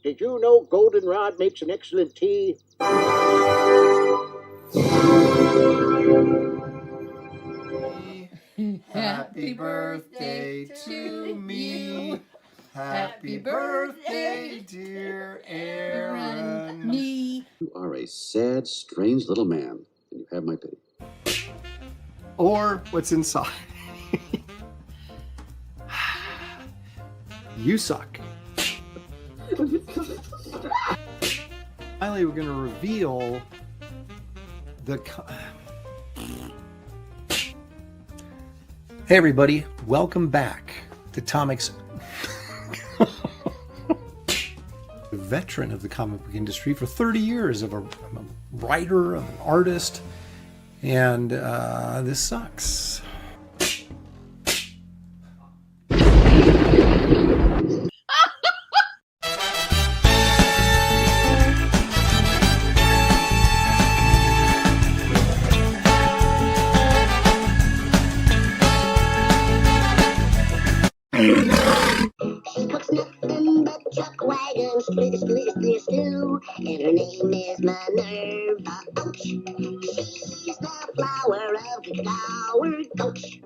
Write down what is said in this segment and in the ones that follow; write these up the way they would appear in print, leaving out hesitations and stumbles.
Did you know goldenrod makes an excellent tea? Happy birthday to me. Happy birthday, dear Aaron. Me. You are a sad, strange little man, and you have my pity. Or what's inside. You suck. Finally, we're going to reveal the... Hey, everybody. Welcome back to Tomic's... veteran of the comic book industry for 30 years. I'm a writer, I'm an artist, and this sucks. Stew, and her name is Minerva. She's the flower of the flower coach.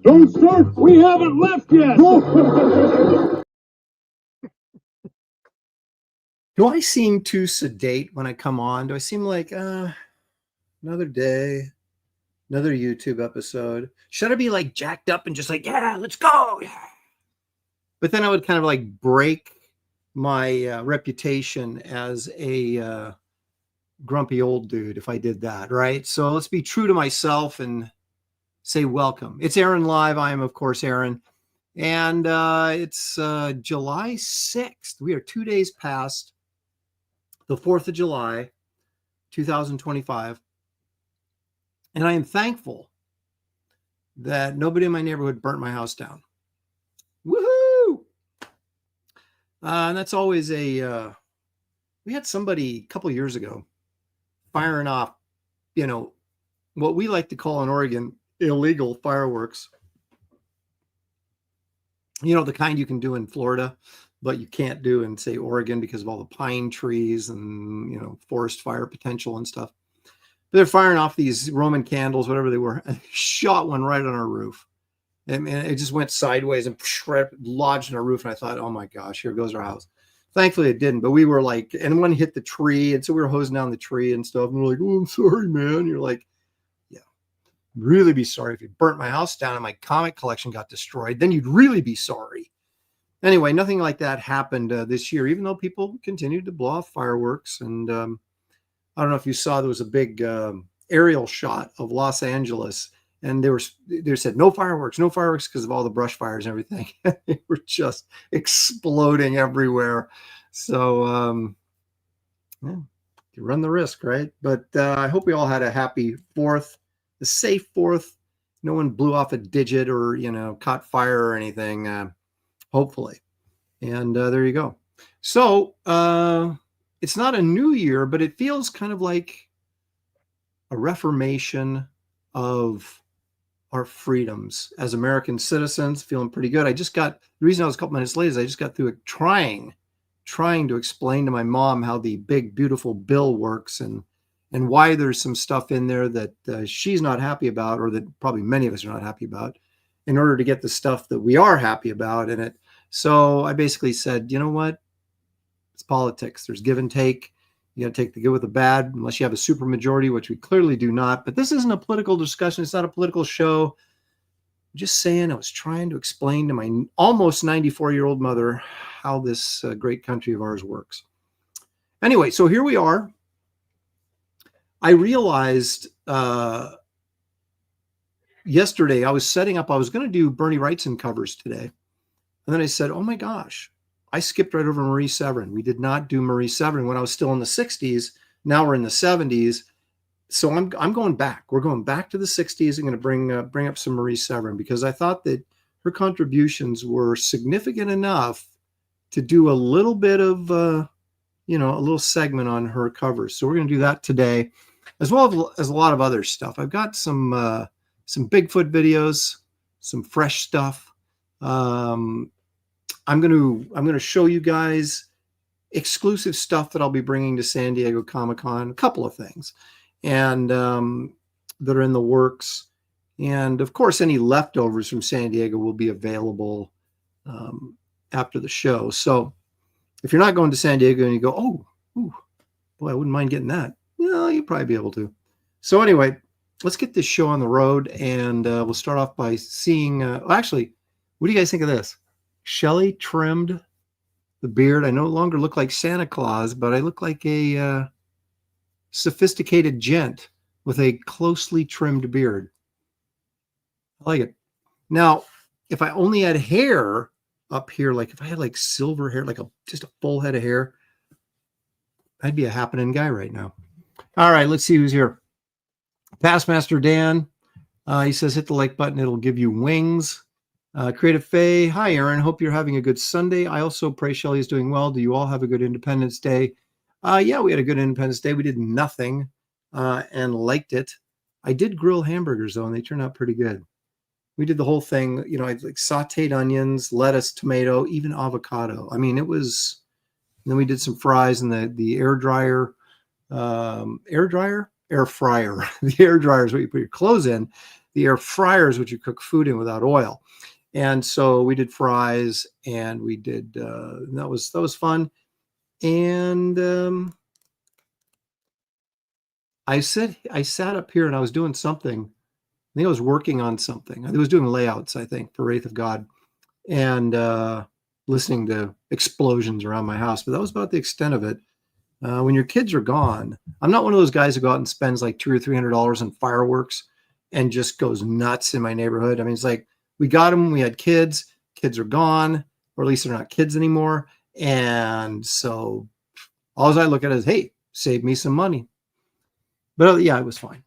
Don't start! We haven't left yet! Do I seem too sedate when I come on? Do I seem like another day, another YouTube episode? Should I be like jacked up and just like, yeah, let's go? Yeah. But then I would kind of like break my reputation as a grumpy old dude if I did that, right? So let's be true to myself and say welcome. It's Aaron Live. I am, of course, Aaron. And it's July 6th. We are 2 days past the 4th of July, 2025. And I am thankful that nobody in my neighborhood burnt my house down. Woohoo! And that's always a... we had somebody a couple years ago firing off, you know, what we like to call in Oregon illegal fireworks. You know, the kind you can do in Florida, but you can't do in, say, Oregon because of all the pine trees and, you know, forest fire potential and stuff. They're firing off these Roman candles, whatever they were, and shot one right on our roof. And it just went sideways and lodged in our roof. And I thought, oh my gosh, here goes our house. Thankfully, it didn't. But we were like, and one hit the tree. And so we were hosing down the tree and stuff. And we're like, oh, I'm sorry, man. You're like, yeah, really be sorry if you burnt my house down and my comic collection got destroyed. Then you'd really be sorry. Anyway, nothing like that happened this year, even though people continued to blow off fireworks. And I don't know if you saw, there was a big aerial shot of Los Angeles. And they said no fireworks because of all the brush fires and everything. They were just exploding everywhere. So, yeah, you run the risk, right? But I hope we all had a happy 4th, a safe 4th. No one blew off a digit or, you know, caught fire or anything, hopefully. And there you go. So it's not a new year, but it feels kind of like a reformation of our freedoms as American citizens. Feeling pretty good. The reason I was a couple minutes late is I just got through trying to explain to my mom how the big, beautiful bill works and why there's some stuff in there that she's not happy about, or that probably many of us are not happy about, in order to get the stuff that we are happy about in it. So I basically said, you know what? It's politics. There's give and take. You got to take the good with the bad, unless you have a super majority, which we clearly do not. But this isn't a political discussion. It's not a political show. I'm just saying, I was trying to explain to my almost 94-year-old mother how this great country of ours works. Anyway, so here we are. I realized yesterday I was going to do Bernie Wrightson covers today. And then I said, oh my gosh, I skipped right over Marie Severin. We did not do Marie Severin when I was still in the 60s. Now we're in the 70s. So I'm going back. We're going back to the 60s. I'm going to bring up some Marie Severin because I thought that her contributions were significant enough to do a little bit of, a little segment on her covers. So we're going to do that today, as well as a lot of other stuff. I've got some Bigfoot videos, some fresh stuff. I'm going to show you guys exclusive stuff that I'll be bringing to San Diego Comic-Con, a couple of things, and that are in the works. And of course, any leftovers from San Diego will be available after the show. So if you're not going to San Diego and you go, oh, ooh, boy, I wouldn't mind getting that. Well, you'll probably be able to. So anyway, let's get this show on the road, and we'll start off by seeing, actually, what do you guys think of this? Shelley trimmed the beard. I no longer look like Santa Claus, but I look like a sophisticated gent with a closely trimmed beard. I like it. Now, if I only had hair up here, like if I had like silver hair, like just a full head of hair, I'd be a happening guy right now. All right, let's see who's here. Pastmaster Dan, he says, hit the like button. It'll give you wings. Creative Faye, hi, Aaron. Hope you're having a good Sunday. I also pray Shelley is doing well. Do you all have a good Independence Day? Yeah, we had a good Independence Day. We did nothing and liked it. I did grill hamburgers, though, and they turned out pretty good. We did the whole thing. I like sauteed onions, lettuce, tomato, even avocado. I mean, it was. Then we did some fries in the air fryer. The air dryer is what you put your clothes in. The air fryer is what you cook food in without oil. And so we did fries, and we did that was fun. And I sat up here and I was doing something. I think I was working on something. I was doing layouts, I think, for Wraith of God, and listening to explosions around my house. But that was about the extent of it. When your kids are gone, I'm not one of those guys who go out and spends like $200 or $300 on fireworks and just goes nuts in my neighborhood. I mean, it's like we got them. We had kids. Kids are gone, or at least they're not kids anymore. And so all I look at is, hey, save me some money. But yeah, it was fine.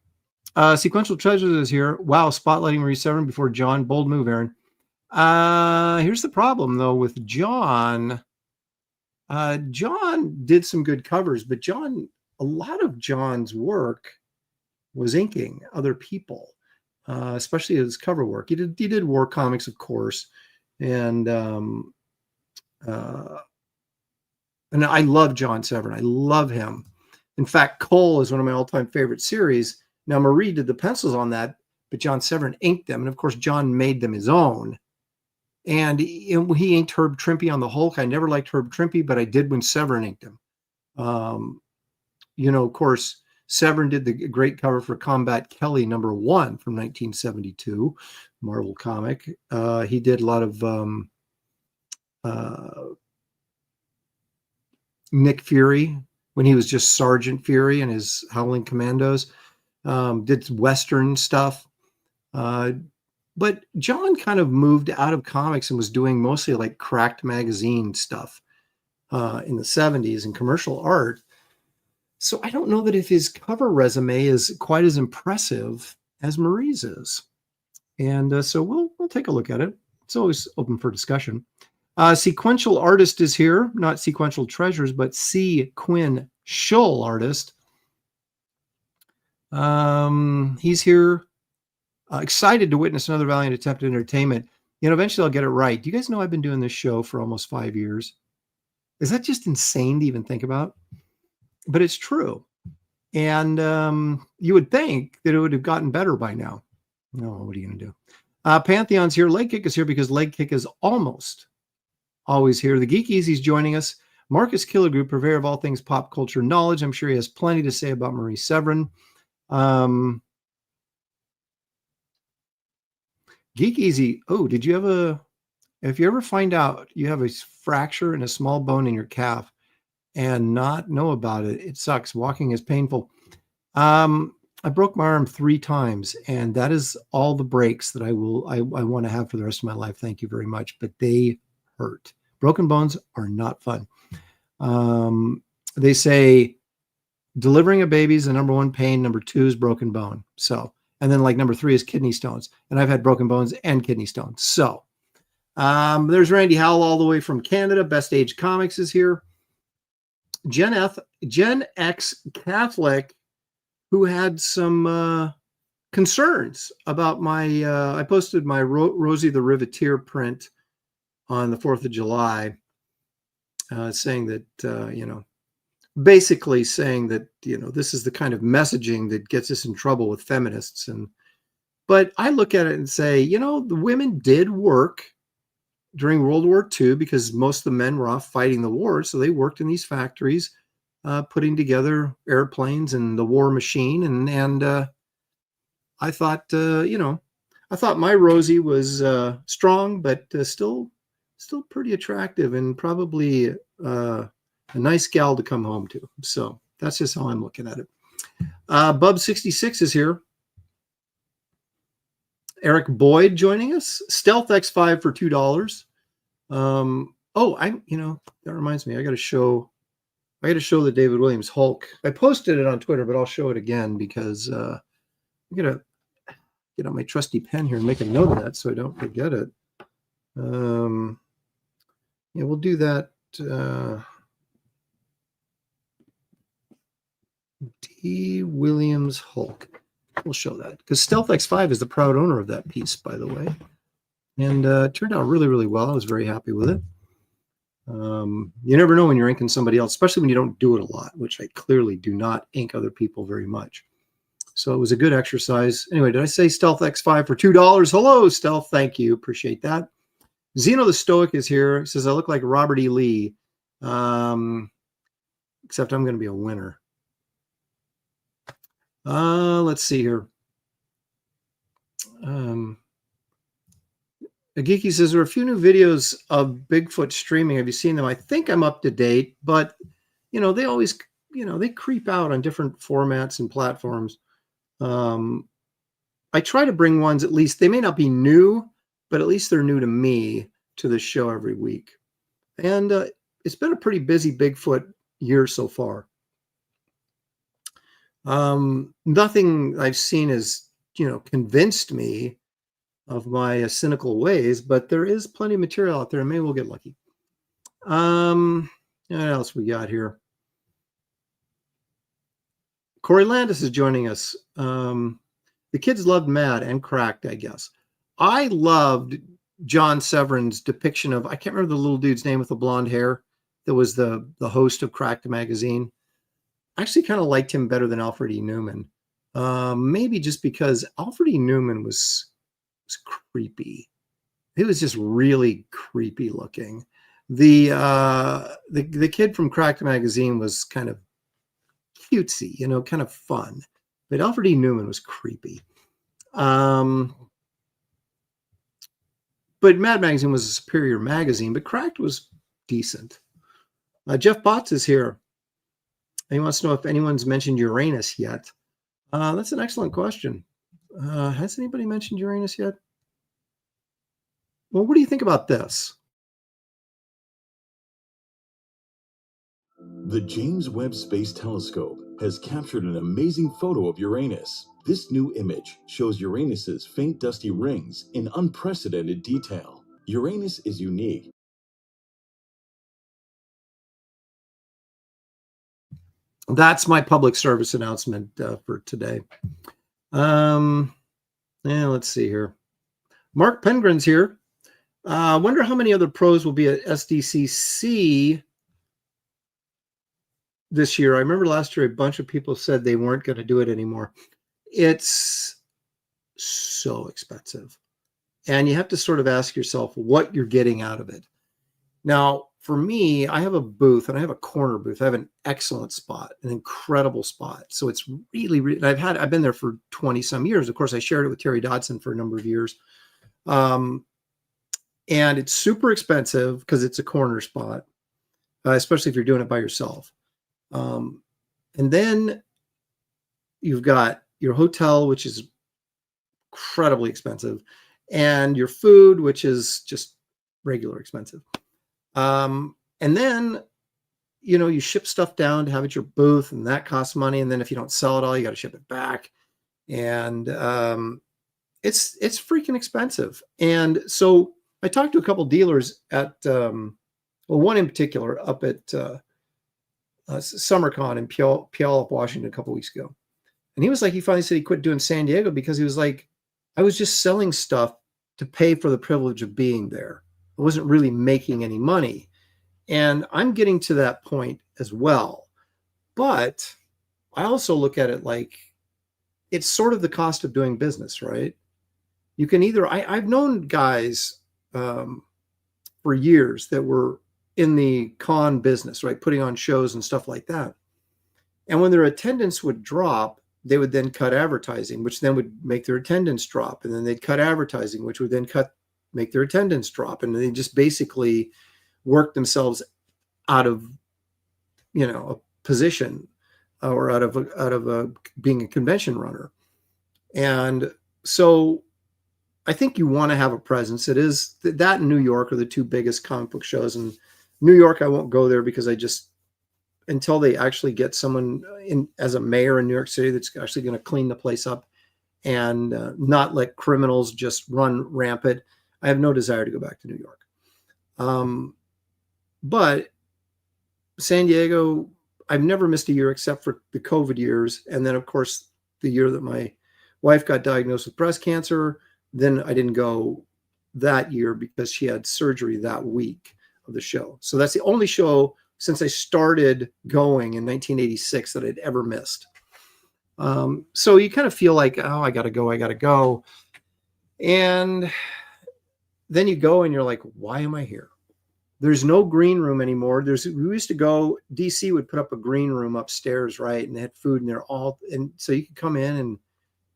Sequential Treasures is here. Wow, spotlighting Marie Severin before John. Bold move, Aaron. Here's the problem, though, with John. John did some good covers, but a lot of John's work was inking other people, especially his cover work. He did war comics, of course, and I love John Severin. I love him. In fact, Cole is one of my all-time favorite series. Now, Marie did the pencils on that, but John Severin inked them. And of course, John made them his own. And he inked Herb Trimpe on the Hulk. I never liked Herb Trimpe, but I did when Severin inked him. Of course, Severin did the great cover for Combat Kelly #1 from 1972, Marvel comic. He did a lot of Nick Fury when he was just Sergeant Fury and his Howling Commandos. Did Western stuff. But John kind of moved out of comics and was doing mostly like Cracked magazine stuff in the 70s and commercial art. So I don't know that if his cover resume is quite as impressive as Marie's is. And so we'll take a look at it. It's always open for discussion. Sequential Artist is here, not Sequential Treasures, but C. Quinn Shull Artist. He's here. Excited to witness another valiant attempt at entertainment. Eventually I'll get it right. Do you guys know I've been doing this show for almost 5 years? Is that just insane to even think about? But it's true. And you would think that it would have gotten better by now. No, what are you going to do? Pantheon's here. Leg Kick is here because Leg Kick is almost always here. The Geek Easy's joining us. Marcus Killigrew, purveyor of all things pop culture knowledge. I'm sure he has plenty to say about Marie Severin. Geek Easy. Oh, if you ever find out you have a fracture in a small bone in your calf and not know about it, it sucks. Walking is painful. I broke my arm 3 times, and that is all the breaks that I want to have for the rest of my life. Thank you very much. But they hurt. Broken bones are not fun. They say delivering a baby is the number one pain. Number 2 is broken bone. So, and then like number 3 is kidney stones. And I've had broken bones and kidney stones. So there's Randy Howell all the way from Canada. Best Age Comics is here. Gen X Catholic, who had some concerns about my, I posted my Rosie the Riveteer print on the 4th of July, saying that, basically saying that, this is the kind of messaging that gets us in trouble with feminists. But I look at it and say, the women did work during World War II because most of the men were off fighting the war. So they worked in these factories, putting together airplanes and the war machine. And I thought, I thought my Rosie was strong, but still pretty attractive and probably a nice gal to come home to. So that's just how I'm looking at it. Bub66 is here. Eric Boyd joining us. Stealth X5 for $2. That reminds me, I got to show the David Williams Hulk. I posted it on Twitter, but I'll show it again because I'm gonna get out my trusty pen here and make a note of that so I don't forget it. We'll do that. D. Williams Hulk. We'll show that because Stealth X5 is the proud owner of that piece, by the way, and it turned out really, really well. I was very happy with it. You never know when you're inking somebody else, especially when you don't do it a lot, which I clearly do not ink other people very much. So it was a good exercise. Anyway, did I say Stealth X5 for $2? Hello, Stealth. Thank you. Appreciate that. Zeno the Stoic is here. He says, I look like Robert E. Lee, except I'm going to be a winner. Let's see here. Geeky says, there are a few new videos of Bigfoot streaming. Have you seen them? I think I'm up to date, but, they always, they creep out on different formats and platforms. I try to bring ones, at least, they may not be new, but at least they're new to me, to the show every week. And it's been a pretty busy Bigfoot year so far. Nothing I've seen has, convinced me of my cynical ways, but there is plenty of material out there, and maybe we'll get lucky. What else we got here? Corey Landis is joining us. The kids loved Mad and Cracked, I guess. I loved John Severin's depiction of, I can't remember the little dude's name with the blonde hair that was the host of Cracked magazine. I actually kind of liked him better than Alfred E. Newman. Maybe just because Alfred E. Newman was creepy. He was just really creepy looking. The kid from Cracked magazine was kind of cutesy, kind of fun. But Alfred E. Newman was creepy. But Mad Magazine was a superior magazine, but Cracked was decent. Jeff Botts is here. He wants to know if anyone's mentioned Uranus yet. That's an excellent question. Has anybody mentioned Uranus yet? Well, what do you think about this? The James Webb Space Telescope has captured an amazing photo of Uranus. This new image shows Uranus's faint dusty rings in unprecedented detail. Uranus is unique. That's my public service announcement for today. Let's see here. Mark Pengrin's here. I wonder how many other pros will be at SDCC this year. I remember last year a bunch of people said they weren't going to do it anymore. It's so expensive. And you have to sort of ask yourself what you're getting out of it. Now, for me, I have a booth and I have a corner booth. I have an excellent spot, an incredible spot. So it's really, I've been there for 20 some years. Of course, I shared it with Terry Dodson for a number of years. And it's super expensive because it's a corner spot, especially if you're doing it by yourself. And then you've got your hotel, which is incredibly expensive, and your food, which is just regular expensive. And then, you ship stuff down to have at your booth, and that costs money. And then if you don't sell it all, you got to ship it back. And it's freaking expensive. And so I talked to a couple dealers at, one in particular up at SummerCon in Puyallup, Washington, a couple weeks ago. And he was like, he finally said he quit doing San Diego because he was like, I was just selling stuff to pay for the privilege of being there. I wasn't really making any money. And I'm getting to that point as well. But I also look at it like it's sort of the cost of doing business, right? You can either, I've known guys for years that were in the con business, right? Putting on shows and stuff like that. And when their attendance would drop, they would then cut advertising, which then would make their attendance drop. And then they'd cut advertising, which would then make their attendance drop. And they just basically work themselves out of, a position or out of being a convention runner. And so I think you want to have a presence. It is that in New York are the two biggest comic book shows. And New York, I won't go there because until they actually get someone in as a mayor in New York City that's actually going to clean the place up and not let criminals just run rampant, I have no desire to go back to New York. But San Diego, I've never missed a year except for the COVID years. And then, of course, the year that my wife got diagnosed with breast cancer, then I didn't go that year because she had surgery that week of the show. So that's the only show since I started going in 1986 that I'd ever missed. So you kind of feel like, oh, I got to go. And then you go and you're like, why am I here? There's no green room anymore. We used to go, DC would put up a green room upstairs, right? And they had food and and so you could come in, and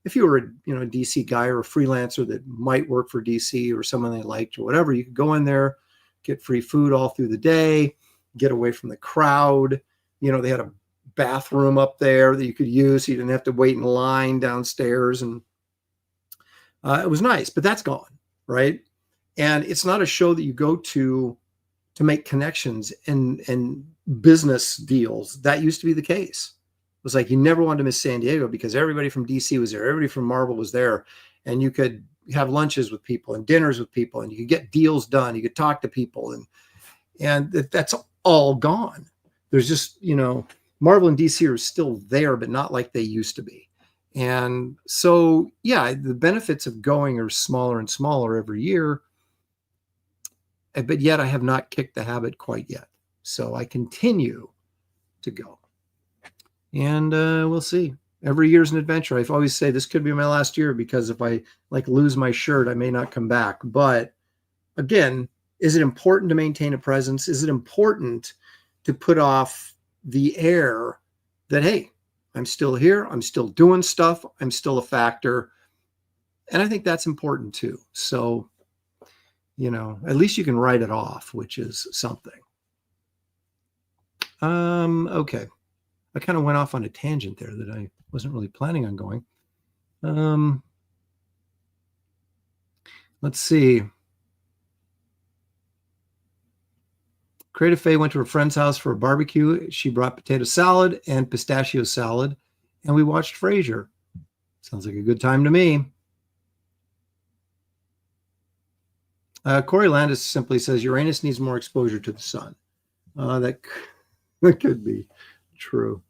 if you were a DC guy or a freelancer that might work for DC or someone they liked or whatever, you could go in there, get free food all through the day, get away from the crowd. They had a bathroom up there that you could use, so you didn't have to wait in line downstairs. And it was nice, but that's gone, right? And it's not a show that you go to make connections and business deals. That used to be the case. It was like you never wanted to miss San Diego because everybody from DC was there. Everybody from Marvel was there. And you could have lunches with people and dinners with people, and you could get deals done. You could talk to people, and that's all gone. There's just, Marvel and DC are still there, but not like they used to be. And so, yeah, the benefits of going are smaller and smaller every year. But yet I have not kicked the habit quite yet. So I continue to go. And we'll see. Every year's an adventure. I always say this could be my last year because if I lose my shirt, I may not come back. But again, is it important to maintain a presence? Is it important to put off the air that, hey, I'm still here. I'm still doing stuff. I'm still a factor. And I think that's important too. So, at least you can write it off, which is something. Okay. I kind of went off on a tangent there that I wasn't really planning on going. Let's see. Creative Faye went to her friend's house for a barbecue. She brought potato salad and pistachio salad, and we watched Frasier. Sounds like a good time to me. Corey Landis simply says Uranus needs more exposure to the sun. That could be true.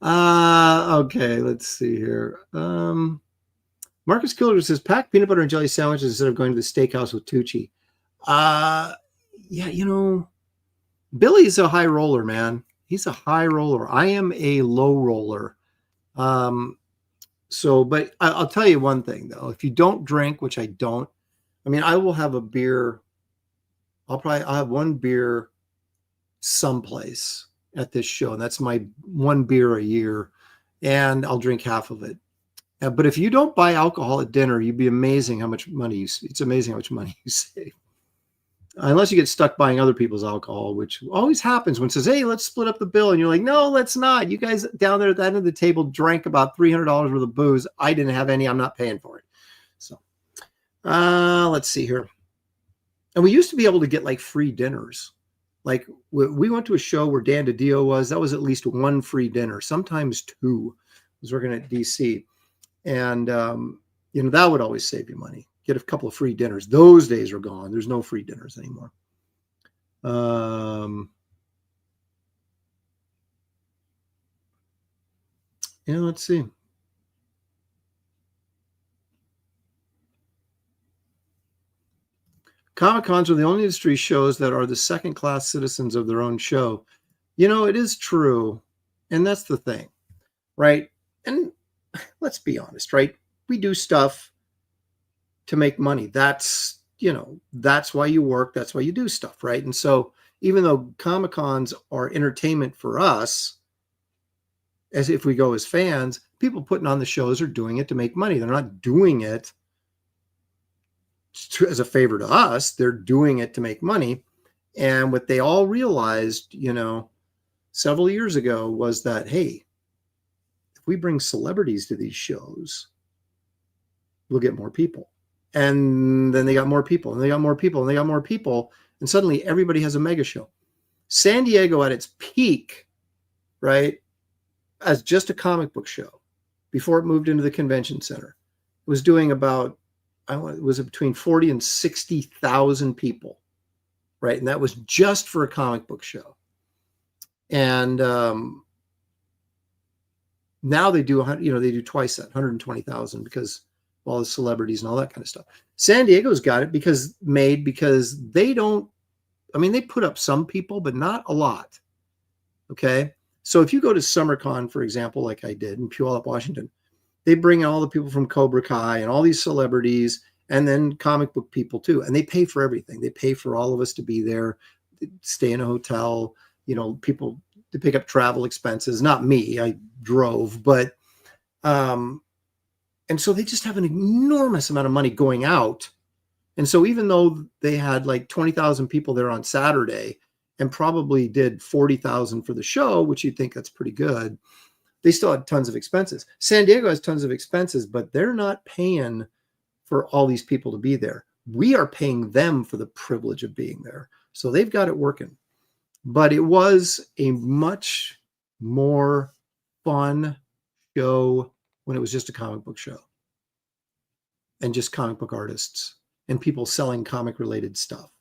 Okay, let's see here. Marcus Killer says pack peanut butter and jelly sandwiches instead of going to the steakhouse with Tucci. Yeah, Billy's a high roller, man. He's a high roller. I am a low roller. But I'll tell you one thing though. If you don't drink, which I don't, I will have a beer. I'll have one beer someplace at this show. And that's my one beer a year. And I'll drink half of it. But if you don't buy alcohol at dinner, you'd be amazing how much money it's amazing how much money you save. Unless you get stuck buying other people's alcohol, which always happens when it says, hey, let's split up the bill. And you're like, no, let's not. You guys down there at the end of the table drank about $300 worth of booze. I didn't have any. I'm not paying for it. So let's see here. And we used to be able to get free dinners. Like we went to a show where Dan DiDio was. That was at least one free dinner, sometimes two. I was working at DC, and that would always save you money. Get a couple of free dinners. Those days are gone. There's no free dinners anymore. Let's see. Comic-Cons are the only industry shows that are the second-class citizens of their own show. It is true. And that's the thing, right? And let's be honest, right? We do stuff to make money. That's why you work. That's why you do stuff, right? And so even though Comic-Cons are entertainment for us, as if we go as fans, people putting on the shows are doing it to make money. They're not doing it as a favor to us. They're doing it to make money. And what they all realized, several years ago was that, hey, if we bring celebrities to these shows, we'll get more people. And then they got more people, and they got more people, and they got more people. And suddenly everybody has a mega show. San Diego at its peak, right, as just a comic book show before it moved into the convention center, was doing about, it was between 40 and 60,000 people, right? And that was just for a comic book show. And now they do, they do twice that, 120,000, because of all the celebrities and all that kind of stuff. San Diego's got it because they don't, they put up some people, but not a lot. Okay. So if you go to SummerCon, for example, like I did in Puyallup, Washington, they bring in all the people from Cobra Kai and all these celebrities, and then comic book people too. And they pay for everything. They pay for all of us to be there, stay in a hotel, people to pick up travel expenses. Not me, I drove, but, and so they just have an enormous amount of money going out. And so even though they had like 20,000 people there on Saturday and probably did 40,000 for the show, which you'd think that's pretty good, they still had tons of expenses. San Diego has tons of expenses, but they're not paying for all these people to be there. We are paying them for the privilege of being there. So they've got it working. But it was a much more fun show when it was just a comic book show and just comic book artists and people selling comic related stuff.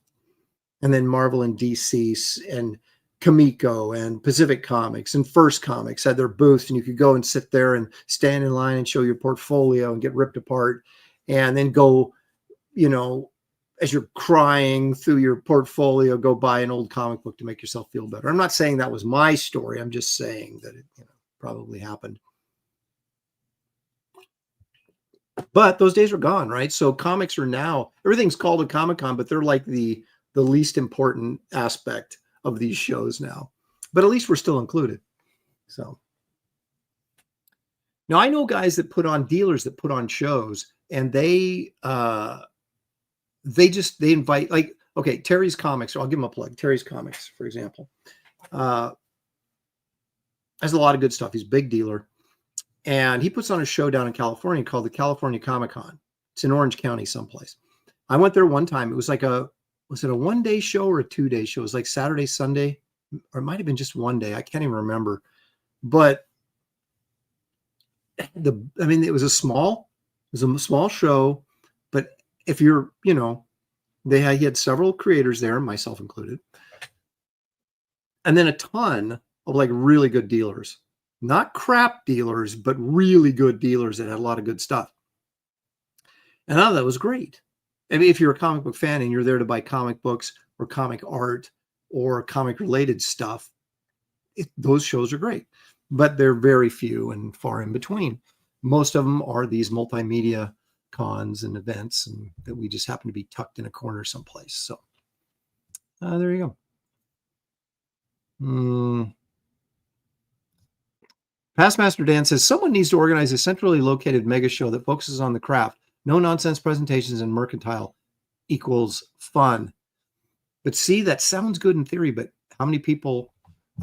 And then Marvel and DC and Kamiko and Pacific Comics and First Comics had their booths, and you could go and sit there and stand in line and show your portfolio and get ripped apart, and then go, as you're crying through your portfolio, go buy an old comic book to make yourself feel better. I'm not saying that was my story. I'm just saying that it probably happened. But those days are gone, right? So comics are now, everything's called a Comic-Con, but they're like the least important aspect of these shows now. But at least we're still included. So now I know guys that put on, dealers that put on shows, and they invite, like, okay, Terry's Comics, I'll give him a plug. Terry's Comics, for example, has a lot of good stuff. He's a big dealer. And he puts on a show down in California called the California Comic-Con. It's in Orange County someplace. I went there one time. It was like was it a 1-day show or a 2-day show? It was like Saturday, Sunday, or it might have been just 1 day. I can't even remember. But it was a small show. But if you're, he had several creators there, myself included. And then a ton of like really good dealers. Not crap dealers, but really good dealers that had a lot of good stuff. And I thought that was great. If you're a comic book fan and you're there to buy comic books or comic art or comic related stuff, those shows are great. But they're very few and far in between. Most of them are these multimedia cons and events, and that we just happen to be tucked in a corner someplace. So there you go. Past Master Dan says, someone needs to organize a centrally located mega show that focuses on the craft. No nonsense presentations and mercantile equals fun. But see, that sounds good in theory, but how many people,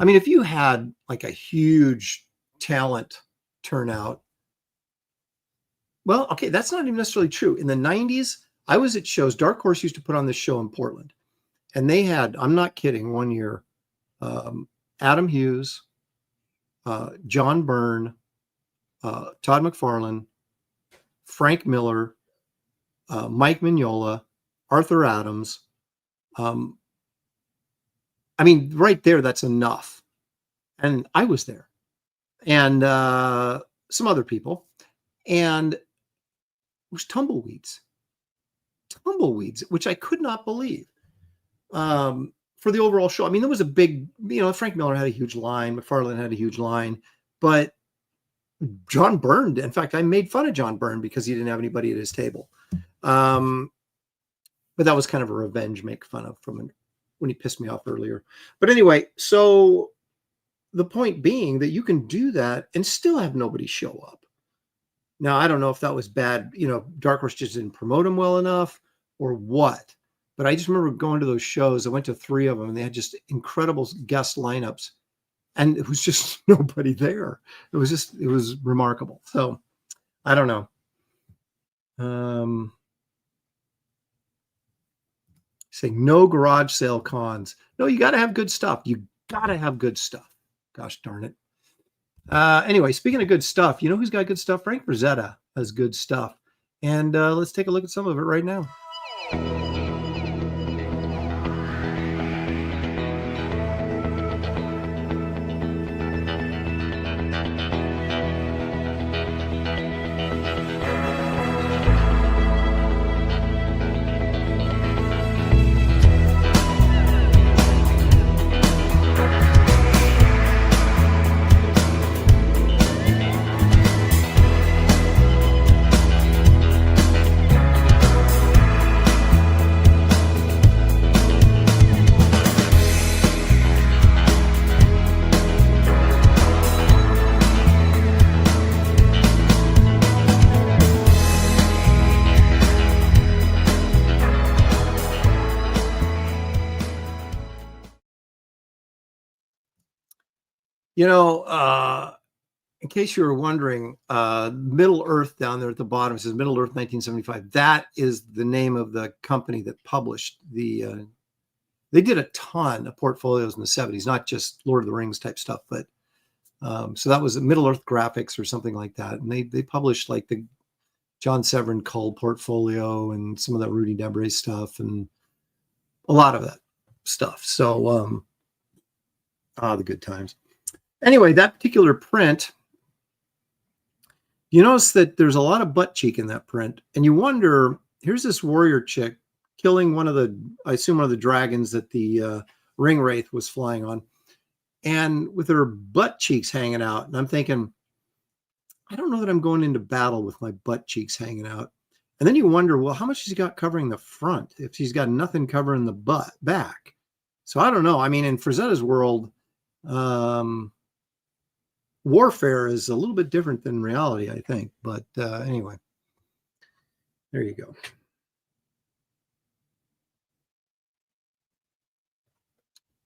if you had like a huge talent turnout, well, okay, that's not even necessarily true. In the 90s, I was at shows. Dark Horse used to put on this show in Portland. And they had, I'm not kidding, one year, Adam Hughes, John Byrne, Todd McFarlane, Frank Miller, Mike Mignola, Arthur Adams. I mean, right there, that's enough. And I was there. And some other people. And it was tumbleweeds, which I could not believe. For the overall show. I mean, there was a big, Frank Miller had a huge line, McFarlane had a huge line, but John Byrne, in fact, I made fun of John Byrne because he didn't have anybody at his table. But that was kind of a revenge make fun of from when he pissed me off earlier. But anyway, so the point being that you can do that and still have nobody show up. Now, I don't know if that was bad. Dark Horse just didn't promote him well enough or what. But I just remember going to those shows. I went to 3 of them, and they had just incredible guest lineups. And it was just nobody there. It was remarkable. So I don't know. Saying no garage sale cons. No, you got to have good stuff. You got to have good stuff. Gosh darn it. Anyway, speaking of good stuff, you know who's got good stuff? Frank Frazetta has good stuff. And let's take a look at some of it right now. In case you were wondering, Middle Earth down there at the bottom, it says Middle Earth 1975. That is the name of the company that published the, they did a ton of portfolios in the 70s, not just Lord of the Rings type stuff, but so that was Middle Earth Graphics or something like that. And they published like the John Severin Cull portfolio and some of that Rudy Debray stuff and a lot of that stuff. So, the good times. Anyway, that particular print, you notice that there's a lot of butt cheek in that print. And you wonder, here's this warrior chick killing I assume one of the dragons that the ring wraith was flying on. And with her butt cheeks hanging out. And I'm thinking, I don't know that I'm going into battle with my butt cheeks hanging out. And then you wonder, well, how much has he got covering the front if she's got nothing covering the back? So I don't know. I mean, in Frazetta's world, warfare is a little bit different than reality, I think. But anyway, there you go.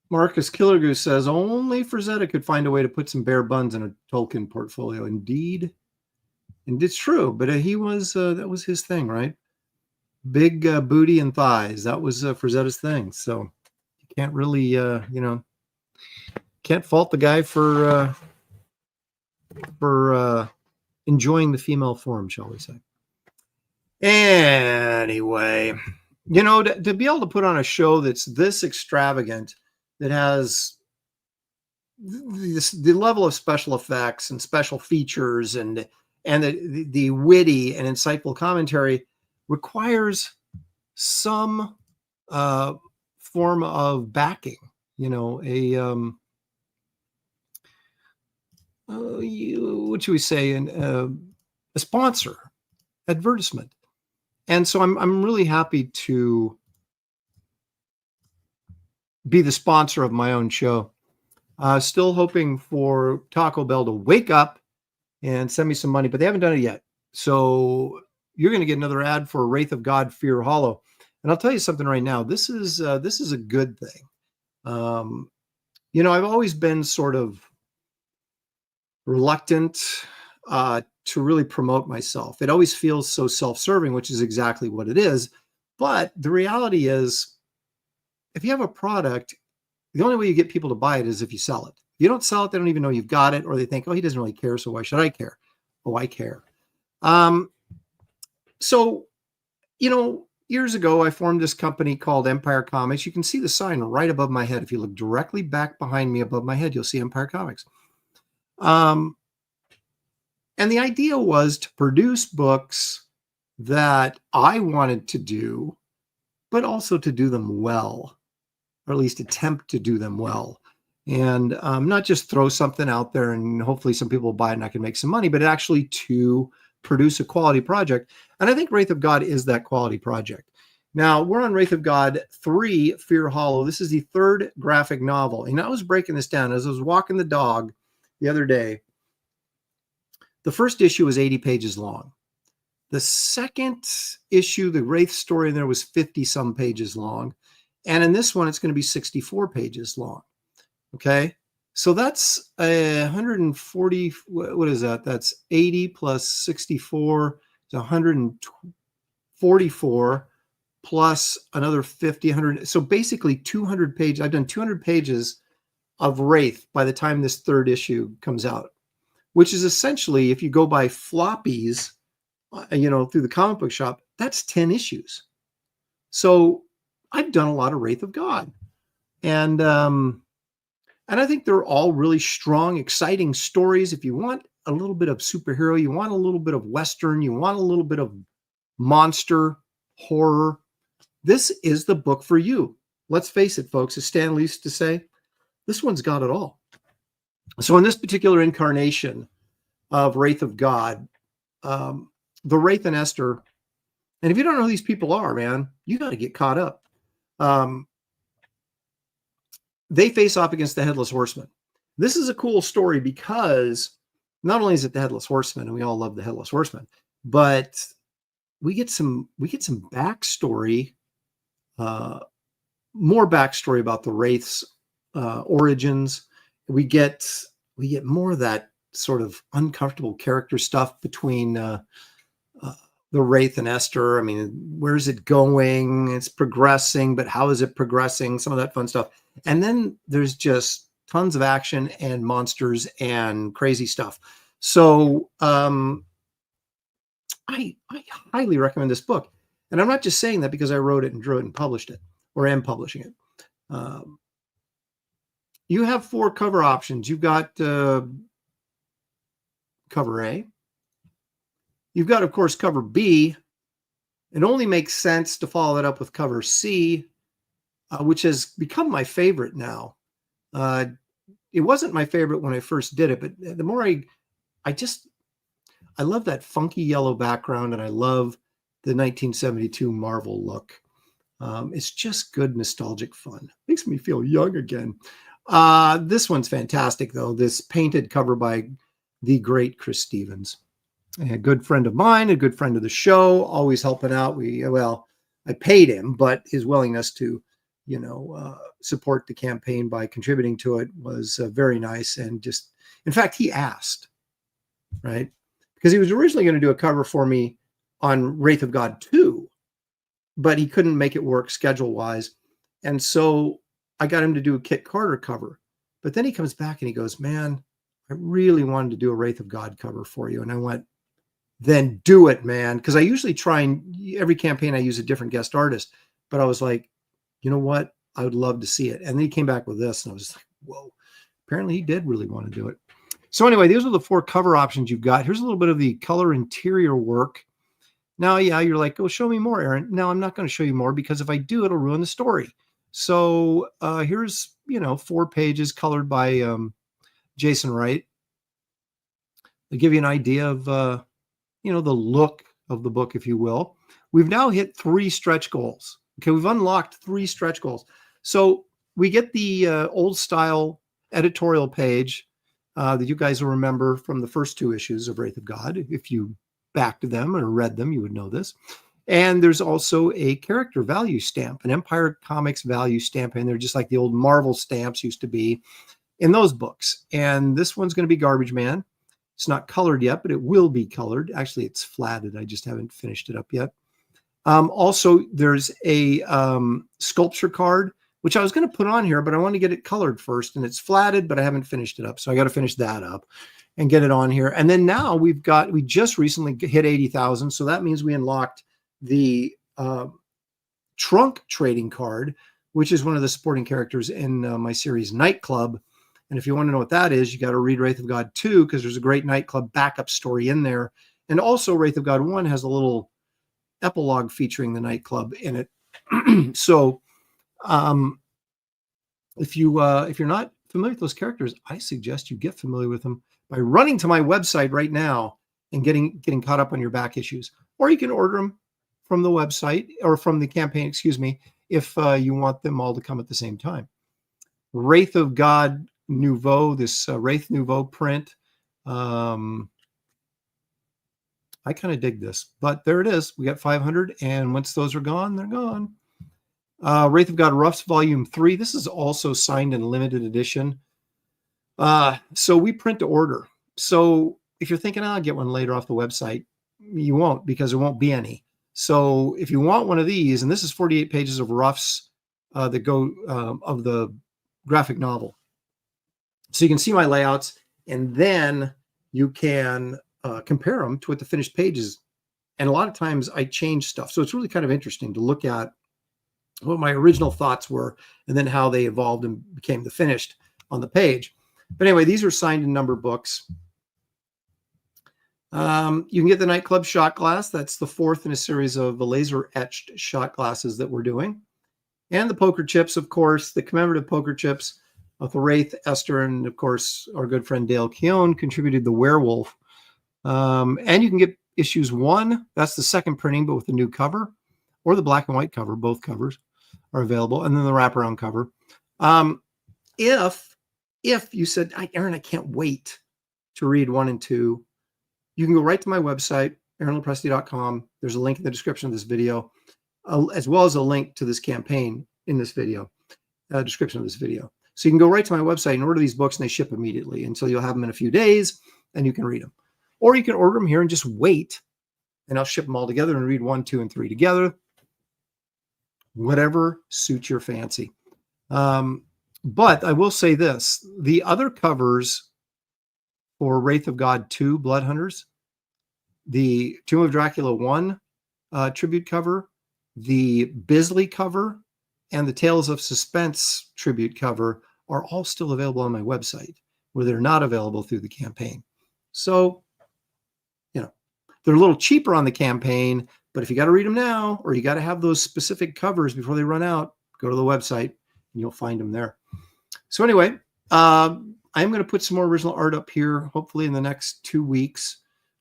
Marcus Killer Goose says only Frazetta could find a way to put some bare buns in a Tolkien portfolio. Indeed, and it's true. But that was his thing, right? Big booty and thighs. That was Frazetta's thing. So you can't really, can't fault the guy for enjoying the female form, shall we say. Anyway, to be able to put on a show that's this extravagant, that has the level of special effects and special features and the witty and insightful commentary requires some form of backing, what should we say, a sponsor, advertisement. And so I'm really happy to be the sponsor of my own show. Still hoping for Taco Bell to wake up and send me some money, but they haven't done it yet. So you're going to get another ad for Wraith of God, Fear Hollow. And I'll tell you something right now. This is a good thing. I've always been sort of reluctant to really promote myself. It always feels so self-serving, which is exactly what it is. But the reality is, if you have a product, the only way you get people to buy it is if you sell it. If you don't sell it, they don't even know you've got it, or they think, oh, he doesn't really care, so why should I care? Oh, I care. So, years ago, I formed this company called Empire Comics. You can see the sign right above my head. If you look directly back behind me above my head, you'll see Empire Comics. And the idea was to produce books that I wanted to do, but also to do them well, or at least attempt to do them well. And not just throw something out there and hopefully some people will buy it and I can make some money, but actually to produce a quality project. And I think Wraith of God is that quality project. Now, we're on Wraith of God 3, Fear Hollow. This is the 3rd graphic novel. And I was breaking this down as I was walking the dog the other day. The first issue was 80 pages long. The second issue, the Wraith story in there, was 50-some pages long. And in this one, it's going to be 64 pages long. Okay? So that's 140, what is that? That's 80 plus 64 is 144 plus another 50, 100. So basically 200 pages. I've done 200 pages of Wraith by the time this 3rd issue comes out, which is essentially, if you go by floppies, through the comic book shop, that's 10 issues. So I've done a lot of Wraith of God. And I think they're all really strong, exciting stories. If you want a little bit of superhero, you want a little bit of Western, you want a little bit of monster, horror, this is the book for you. Let's face it, folks, as Stan Lee used to say, this one's got it all. So in this particular incarnation of Wraith of God, the Wraith and Esther, and if you don't know who these people are, man, you got to get caught up. They face off against the Headless Horseman. This is a cool story because not only is it the Headless Horseman, and we all love the Headless Horseman, but we get some backstory, more backstory about the Wraith's origins. We get more of that sort of uncomfortable character stuff between the Wraith and Esther. I mean, where's it going? It's progressing, but how is it progressing? Some of that fun stuff. And then there's just tons of action and monsters and crazy stuff. So I highly recommend this book. And I'm not just saying that because I wrote it and drew it and published it, or am publishing it. You have 4 cover options. You've got cover A. You've got, of course, cover B. It only makes sense to follow that up with cover C, which has become my favorite now. It wasn't my favorite when I first did it, but the more I love that funky yellow background, and I love the 1972 Marvel look. It's just good, nostalgic fun. Makes me feel young again. This one's fantastic, though. This painted cover by the great Chris Stevens. A good friend of mine, a good friend of the show, always helping out. I paid him, but his willingness to, support the campaign by contributing to it was very nice. And just, in fact, he asked, right? Because he was originally going to do a cover for me on Wraith of God 2, but he couldn't make it work schedule-wise. And so I got him to do a Kit Carter cover. But then he comes back and he goes, man, I really wanted to do a Wraith of God cover for you. And I went, then do it, man. Because I usually try and every campaign I use a different guest artist. But I was like, you know what? I would love to see it. And then he came back with this and I was like, whoa, apparently he did really want to do it. So anyway, these are the 4 cover options you've got. Here's a little bit of the color interior work. Now, yeah, you're like, oh, show me more, Aaron. No, I'm not going to show you more because if I do, it'll ruin the story. So here's, 4 pages colored by Jason Wright. They give you an idea of, the look of the book, if you will. We've now hit 3 stretch goals. Okay, we've unlocked 3 stretch goals. So we get the old style editorial page that you guys will remember from the first 2 issues of Wraith of God. If you backed them or read them, you would know this. And there's also a character value stamp, an Empire Comics value stamp, and they're just like the old Marvel stamps used to be in those books. And this one's going to be Garbage Man. It's not colored yet, but it will be colored. Actually, it's flatted. I just haven't finished it up yet. Also, there's a sculpture card which I was going to put on here, but I want to get it colored first, and it's flatted, but I haven't finished it up. So I got to finish that up and get it on here. And then now we just recently hit 80,000. So that means we unlocked the trunk trading card, which is one of the supporting characters in my series Nightclub. And if you want to know what that is, you got to read Wraith of God 2, because there's a great Nightclub backup story in there. And also Wraith of God 1 has a little epilogue featuring the Nightclub in it. So if you're not familiar with those characters, I suggest you get familiar with them by running to my website right now and getting caught up on your back issues. Or you can order them from the website, or from the campaign, excuse me, if you want them all to come at the same time. Wraith of God Nouveau, this Wraith Nouveau print. I kind of dig this, but there it is. We got 500, and once those are gone, they're gone. Wraith of God Roughs Volume 3. This is also signed in limited edition. So we print to order. So if you're thinking, I'll get one later off the website, you won't, because there won't be any. So if you want one of these, and this is 48 pages of roughs that go of the graphic novel. So you can see my layouts, and then you can compare them to what the finished pages. And a lot of times I change stuff. So it's really kind of interesting to look at what my original thoughts were, and then how they evolved and became the finished on the page. But anyway, these are signed in number books. You can get the Nightclub shot glass. That's the fourth in a series of the laser etched shot glasses that we're doing. And the poker chips, of course, the commemorative poker chips of the Wraith, Esther, and of course, our good friend Dale Keown contributed the werewolf. And you can get issues 1. That's the second printing, but with the new cover, or the black and white cover. Both covers are available. And then the wraparound cover. If you said, Aaron, I can't wait to read 1 and 2, you can go right to my website, aaronlopresti.com. There's a link in the description of this video, as well as a link to this campaign in this video, description of this video. So you can go right to my website and order these books, and they ship immediately. And so you'll have them in a few days, and you can read them. Or you can order them here and just wait, and I'll ship them all together and read 1, 2, and 3 together. Whatever suits your fancy. But I will say this, the other covers for Wraith of God 2, Blood Hunters, the Tomb of Dracula 1 tribute cover, the Bisley cover, and the Tales of Suspense tribute cover are all still available on my website, where they're not available through the campaign. So, they're a little cheaper on the campaign, but if you got to read them now, or you got to have those specific covers before they run out, go to the website and you'll find them there. So anyway, I'm going to put some more original art up here, hopefully in the next 2 weeks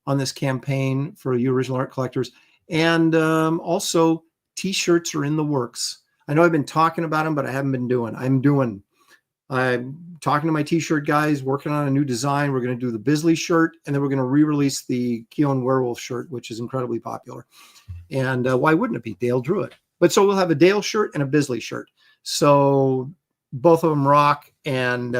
on this campaign for you original art collectors. And also t-shirts are in the works. I know I've been talking about them, but I haven't been doing. I'm talking to my t-shirt guys, working on a new design. We're going to do the Bisley shirt, and then we're going to re-release the Keown Werewolf shirt, which is incredibly popular. And why wouldn't it be? Dale drew it. But so we'll have a Dale shirt and a Bisley shirt. So both of them rock, and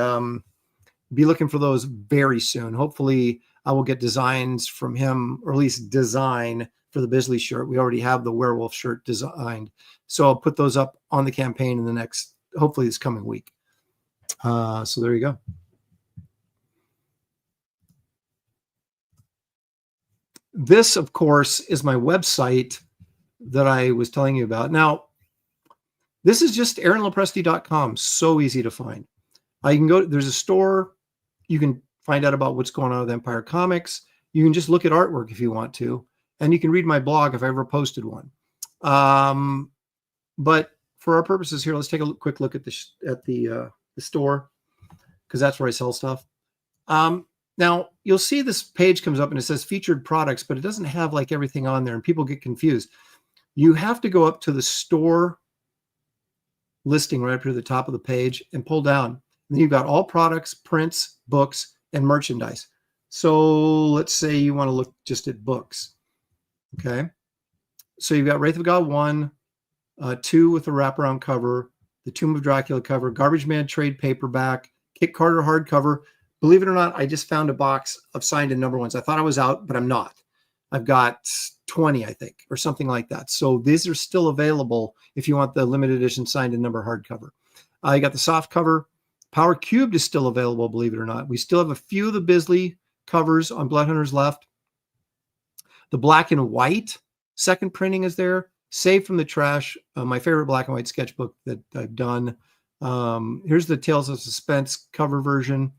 be looking for those very soon. Hopefully I will get designs from him, or at least design for the Bisley shirt. We already have the werewolf shirt designed. So I'll put those up on the campaign in the next, hopefully this coming week. So there you go. This, of course, is my website that I was telling you about. Now, this is just aaronlopresti.com. So easy to find. You can go, there's a store. You can find out about what's going on with Empire Comics. You can just look at artwork if you want to. And you can read my blog if I ever posted one. But for our purposes here, let's take a quick look at the store, because that's where I sell stuff. Now you'll see this page comes up and it says featured products, but it doesn't have like everything on there, and people get confused. You have to go up to the store listing right up to the top of the page and pull down. And then you've got all products, prints, books, and merchandise. So let's say you want to look just at books. Okay. So you've got Wraith of God 1, 2 with the wraparound cover, the Tomb of Dracula cover, Garbage Man trade paperback, Kit Carter hardcover. Believe it or not, I just found a box of signed and number ones. I thought I was out, but I'm not. I've got 20, I think, or something like that. So these are still available if you want the limited edition signed and number hardcover. You got the soft cover. Power Cubed is still available, believe it or not. We still have a few of the Bisley covers on Blood Hunters left. The black and white second printing is there. Saved from the trash, my favorite black and white sketchbook that I've done. Here's the Tales of Suspense cover version.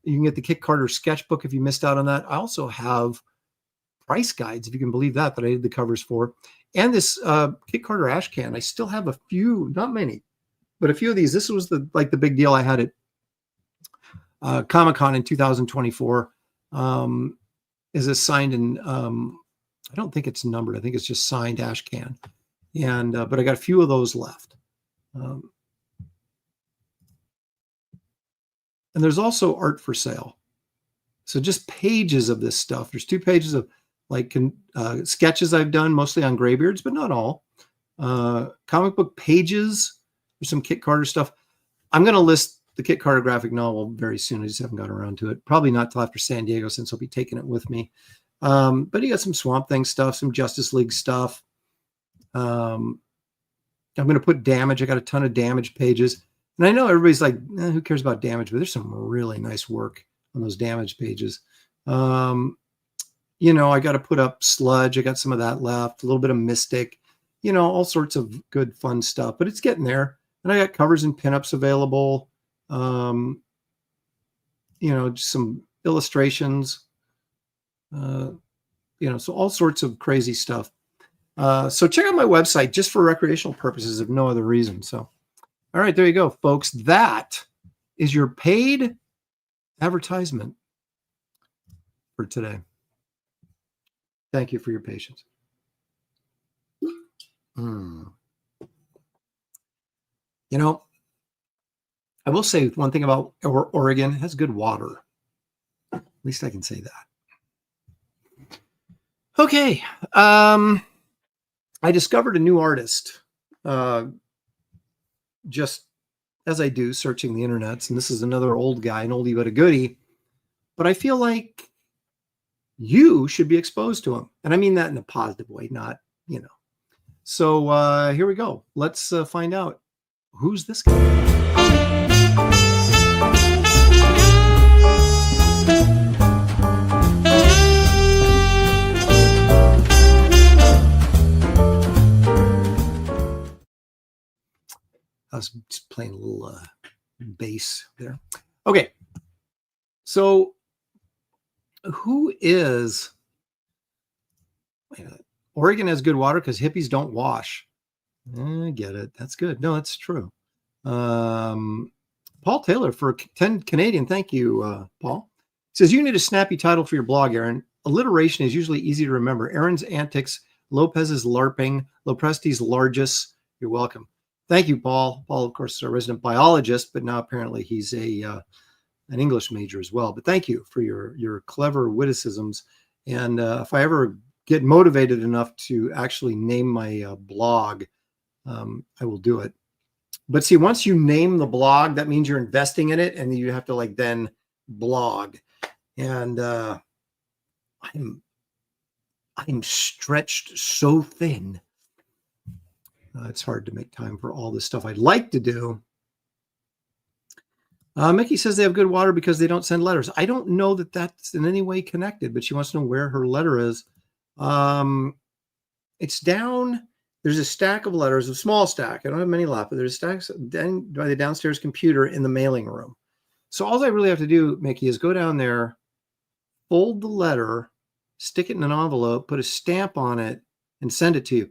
You can get the Kit Carter sketchbook if you missed out on that. I also have price guides, if you can believe that, that I did the covers for. And this Kit Carter ash can. I still have a few, not many, but a few of these. This was the big deal I had at Comic-Con in 2024. Is this signed in, I don't think it's numbered. I think it's just signed ash can. And, but I got a few of those left. And there's also art for sale. So just pages of this stuff. There's 2 pages of sketches I've done, mostly on graybeards, but not all. Comic book pages. There's some Kit Carter stuff. I'm going to list the Kit Carter graphic novel very soon. I just haven't got around to it. Probably not till after San Diego, since I'll be taking it with me. But you got some Swamp Thing stuff, some Justice League stuff. I'm going to put Damage. I got a ton of Damage pages. And I know everybody's like, who cares about Damage? But there's some really nice work on those Damage pages. You know, I got to put up Sludge. I got some of that left. A little bit of Mystic. You know, all sorts of good, fun stuff. But it's getting there. And I got covers and pinups available. You know, just some illustrations. You know, so all sorts of crazy stuff. So check out my website just for recreational purposes, if no other reason. So, all right, there you go, folks. That is your paid advertisement for today. Thank you for your patience. You know, I will say one thing about Oregon. It has good water. At least I can say that. Okay. I discovered a new artist just as I do, searching the internets. And this is another old guy, an oldie but a goodie. But I feel like you should be exposed to him. And I mean that in a positive way, not, you know. So here we go. Let's find out who's this guy. I was just playing a little bass there. Okay. So who is... Oregon has good water because hippies don't wash. I get it. That's good. No, that's true. Paul Taylor for 10 Canadian. Thank you, Paul. Says, you need a snappy title for your blog, Aaron. Alliteration is usually easy to remember. Aaron's Antics, Lopez's LARPing, Lopresti's Largest. You're welcome. Thank you, Paul. Paul, of course, is a resident biologist, but now apparently he's an English major as well. But thank you for your clever witticisms. And if I ever get motivated enough to actually name my blog, I will do it. But see, once you name the blog, that means you're investing in it, and you have to like then blog. And I'm stretched so thin. It's hard to make time for all this stuff I'd like to do. Mickey says they have good water because they don't send letters. I don't know that that's in any way connected, but she wants to know where her letter is. It's down. There's a stack of letters, a small stack. I don't have many left, but there's stacks down by the downstairs computer in the mailing room. So all I really have to do, Mickey, is go down there, fold the letter, stick it in an envelope, put a stamp on it, and send it to you.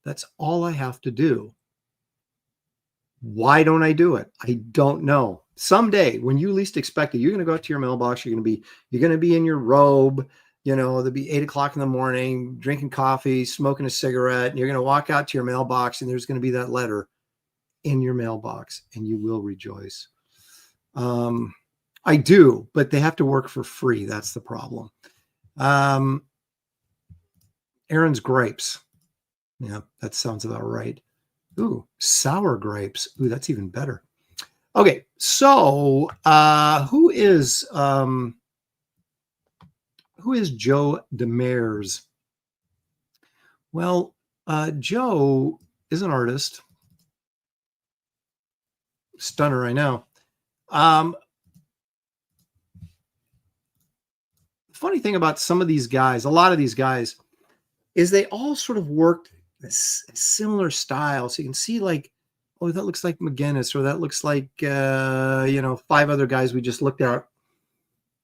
That's all I have to do. Why don't I do it? I don't know. Someday, when you least expect it, you're going to go out to your mailbox. You're going to be in your robe. You know, there'll be 8 o'clock in the morning, drinking coffee, smoking a cigarette, and you're going to walk out to your mailbox, and there's going to be that letter in your mailbox, and you will rejoice. I do, but they have to work for free. That's the problem. Aaron's grapes. Yeah, that sounds about right. Ooh, sour grapes. Ooh, that's even better. Okay, so who is Joe Demers? Well, Joe is an artist. stunner, I know. Funny thing about some of these guys, a lot of these guys, is they all sort of worked a similar style. So you can see like, oh, that looks like McGinnis, or that looks like, 5 other guys we just looked at.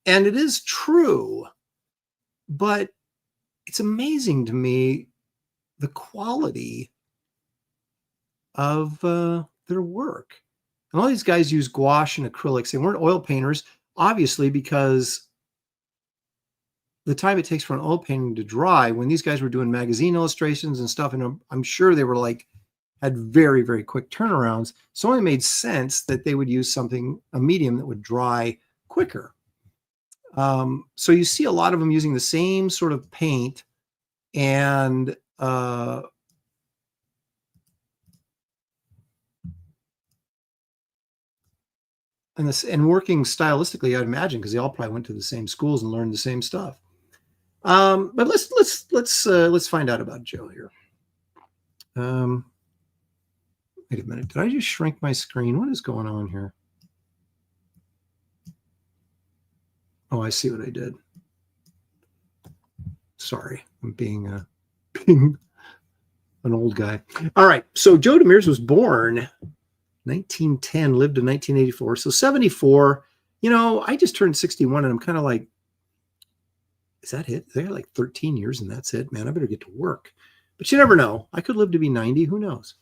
And it is true, but it's amazing to me the quality of their work. And all these guys use gouache and acrylics. They weren't oil painters, obviously, because the time it takes for an oil painting to dry, when these guys were doing magazine illustrations and stuff, and I'm sure they were had very, very quick turnarounds. So it only made sense that they would use a medium that would dry quicker. So you see a lot of them using the same sort of paint and working stylistically, I'd imagine, because they all probably went to the same schools and learned the same stuff. But let's find out about Joe here. Wait a minute. Did I just shrink my screen? What is going on here? Oh, I see what I did. Sorry, I'm being an old guy. All right. So Joe DeMeers was born 1910, lived to 1984. So 74. I just turned 61, and I'm kind of like, is that it? They're like 13 years and that's it, man. I better get to work. But you never know. I could live to be 90. Who knows?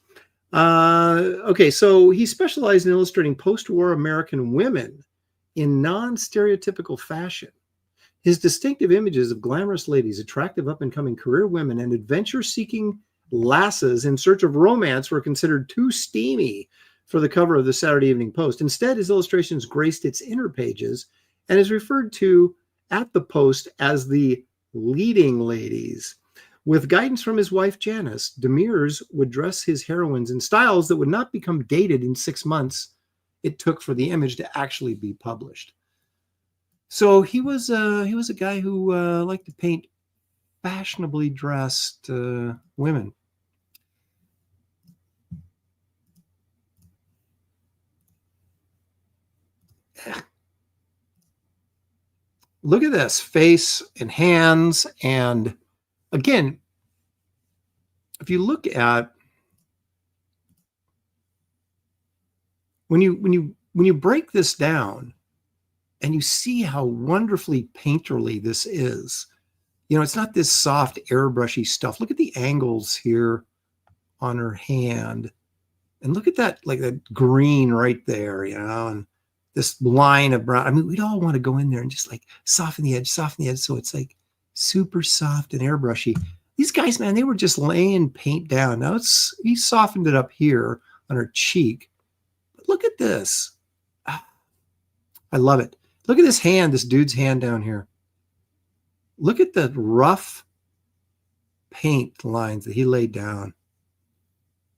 Okay, so he specialized in illustrating post-war American women in non-stereotypical fashion. His distinctive images of glamorous ladies, attractive up-and-coming career women, and adventure-seeking lasses in search of romance were considered too steamy for the cover of the Saturday Evening Post. Instead, his illustrations graced its inner pages and is referred to at the Post as the leading ladies. With guidance from his wife, Janice, DeMeers would dress his heroines in styles that would not become dated in 6 months it took for the image to actually be published. So he was a guy who liked to paint fashionably dressed women. Look at this face and hands. And again, if you look at when you break this down and you see how wonderfully painterly this is, it's not this soft airbrushy stuff. Look at the angles here on her hand, and look at that, like that green right there, and this line of brown. I mean, we'd all want to go in there and just like soften the edge, so it's like super soft and airbrushy. These guys, man, they were just laying paint down. Now he softened it up here on her cheek. But look at this. I love it. Look at this hand, this dude's hand down here. Look at the rough paint lines that he laid down.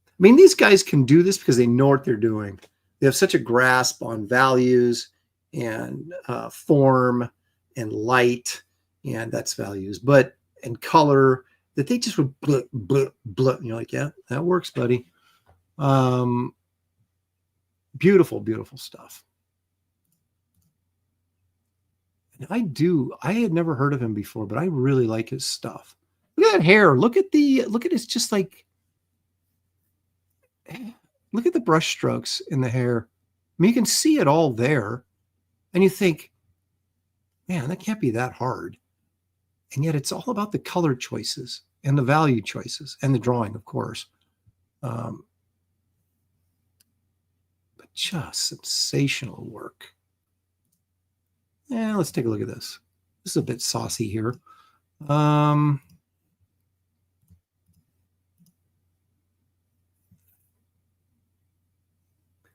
I mean, these guys can do this because they know what they're doing. They have such a grasp on values and form and light, and that's values, and color, that they just would blah, blah, blah. And you're like, yeah, that works, buddy. Beautiful, beautiful stuff. And I had never heard of him before, but I really like his stuff. Look at that hair. Look at it's just like, look at the brush strokes in the hair. I mean, you can see it all there. And you think, man, that can't be that hard. And yet it's all about the color choices and the value choices and the drawing, of course. But just sensational work. Yeah, let's take a look at this. This is a bit saucy here.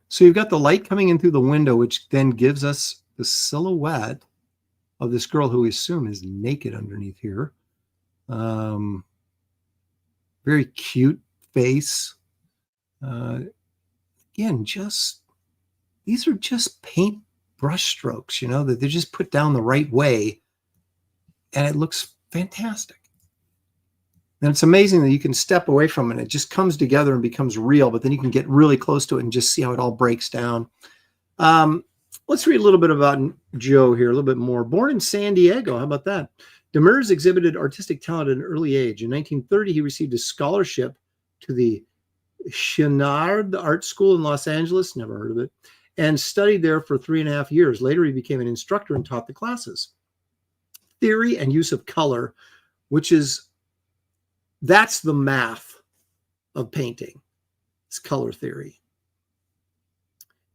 So you've got the light coming in through the window, which then gives us the silhouette of this girl who we assume is naked underneath here. Very cute face. Again, these are just paint brush strokes, that they're just put down the right way, and it looks fantastic. And it's amazing that you can step away from it. It just comes together and becomes real, but then you can get really close to it and just see how it all breaks down. Let's read a little bit about Joe here, a little bit more. Born in San Diego. How about that? MERS exhibited artistic talent at an early age. In 1930, he received a scholarship to the Chouinard Art School in Los Angeles, never heard of it, and studied there for 3.5 years. Later, he became an instructor and taught the classes. Theory and use of color, that's the math of painting. It's color theory.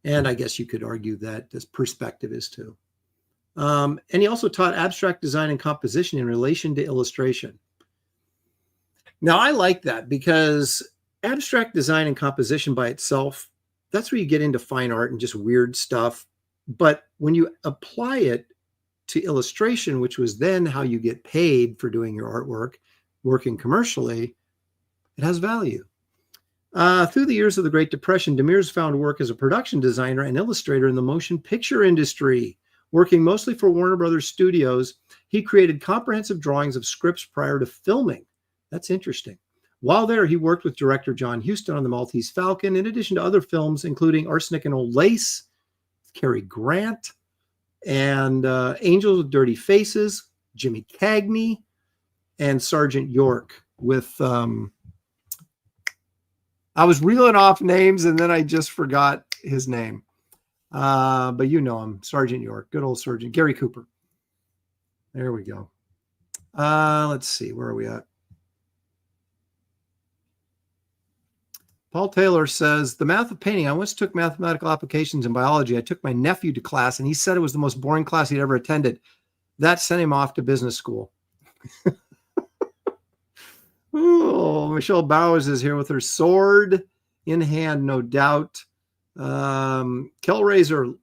And I guess you could argue that this perspective is too. And he also taught abstract design and composition in relation to illustration. Now, I like that because abstract design and composition by itself, that's where you get into fine art and just weird stuff. But when you apply it to illustration, which was then how you get paid for doing your artwork, working commercially, it has value. Through the years of the Great Depression, MERS found work as a production designer and illustrator in the motion picture industry. Working mostly for Warner Brothers Studios, he created comprehensive drawings of scripts prior to filming. That's interesting. While there, he worked with director John Huston on The Maltese Falcon, in addition to other films, including Arsenic and Old Lace, Cary Grant, and Angels with Dirty Faces, Jimmy Cagney, and Sergeant York with... I was reeling off names and then I just forgot his name. But you know him, Sergeant York, good old Sergeant Gary Cooper. There we go. Let's see, where are we at? Paul Taylor says, the math of painting. I once took mathematical applications in biology. I took my nephew to class and he said it was the most boring class he'd ever attended. That sent him off to business school. Oh, Michelle Bowers is here with her sword in hand, no doubt. Kellraiser.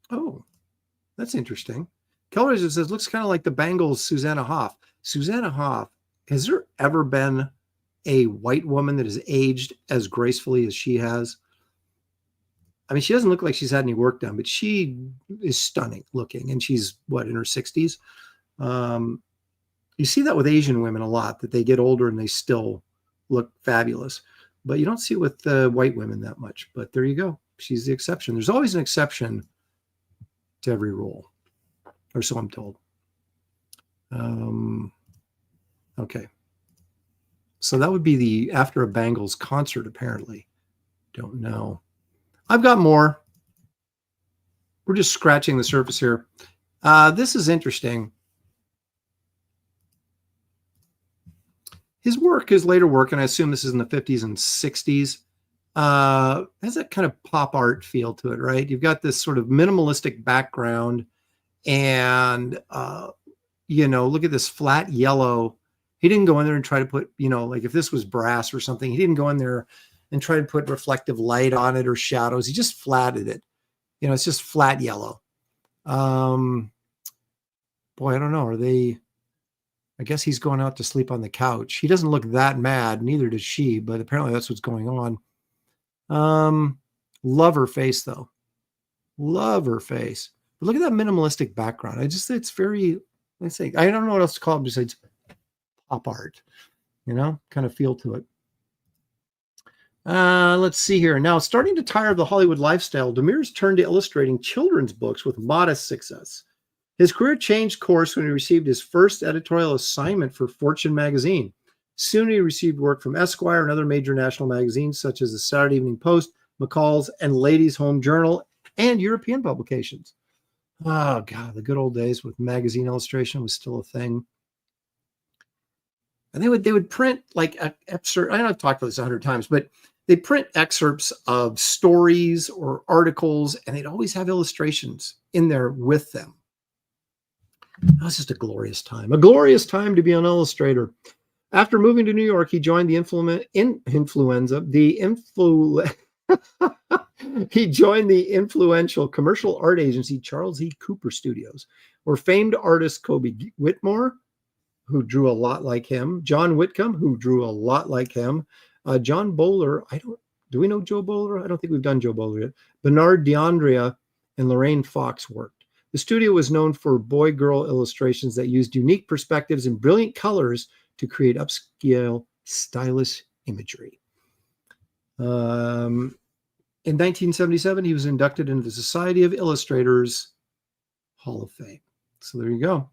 Oh, that's interesting. Kellraiser says, looks kind of like the Bangles' Susanna Hoff. Susanna Hoff, has there ever been a white woman that has aged as gracefully as she has? I mean, she doesn't look like she's had any work done, but she is stunning looking. And she's, what, in her 60s? You see that with Asian women a lot, that they get older and they still look fabulous. But you don't see it with white women that much. But there you go. She's the exception. There's always an exception to every rule, or so I'm told. Okay. So that would be the After a Bangles concert, apparently. Don't know. I've got more. We're just scratching the surface here. This is interesting. His work, his later work, and I assume this is in the 50s and 60s, has that kind of pop art feel to it, right? You've got this sort of minimalistic background and, look at this flat yellow. He didn't go in there and try to put, like if this was brass or something, he didn't go in there and try to put reflective light on it or shadows. He just flatted it. It's just flat yellow. Boy, I don't know. I guess he's going out to sleep on the couch. He doesn't look that mad, neither does she, but apparently that's what's going on. Love her face, though. Love her face. But look at that minimalistic background. It's very, let's say, I don't know what else to call it besides pop art, kind of feel to it. Let's see here. Now, starting to tire of the Hollywood lifestyle, MERS turned to illustrating children's books with modest success. His career changed course when he received his first editorial assignment for Fortune magazine. Soon he received work from Esquire and other major national magazines such as the Saturday Evening Post, McCall's, and Ladies' Home Journal, and European publications. Oh, God, the good old days with magazine illustration was still a thing. And they would print like excerpt. I know I've talked about this 100 times, but they print excerpts of stories or articles, and they'd always have illustrations in there with them. That was just a glorious time to be an illustrator. After moving to New York, he joined the he joined the influential commercial art agency Charles E. Cooper Studios, where famed artist Kobe Whitmore, who drew a lot like him, John Whitcomb, who drew a lot like him, John Bowler, do we know Joe Bowler? I don't think we've done Joe Bowler yet. Bernard DeAndrea and Lorraine Fox worked. The studio was known for boy-girl illustrations that used unique perspectives and brilliant colors to create upscale, stylish imagery. In 1977, he was inducted into the Society of Illustrators Hall of Fame. So there you go.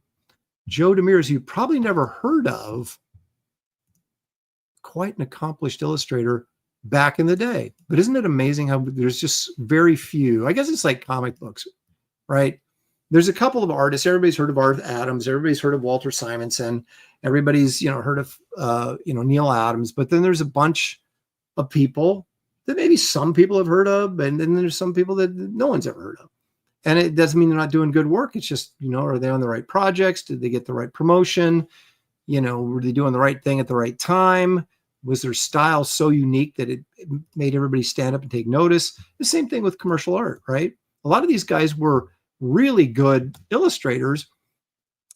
Joe Demers, you probably never heard of, quite an accomplished illustrator back in the day. But isn't it amazing how there's just very few? I guess it's like comic books, right? There's a couple of artists. Everybody's heard of Art Adams. Everybody's heard of Walter Simonson. Everybody's, heard of, Neil Adams. But then there's a bunch of people that maybe some people have heard of, and then there's some people that no one's ever heard of. And it doesn't mean they're not doing good work. It's just, are they on the right projects? Did they get the right promotion? Were they doing the right thing at the right time? Was their style so unique that it made everybody stand up and take notice? The same thing with commercial art, right? A lot of these guys were really good illustrators,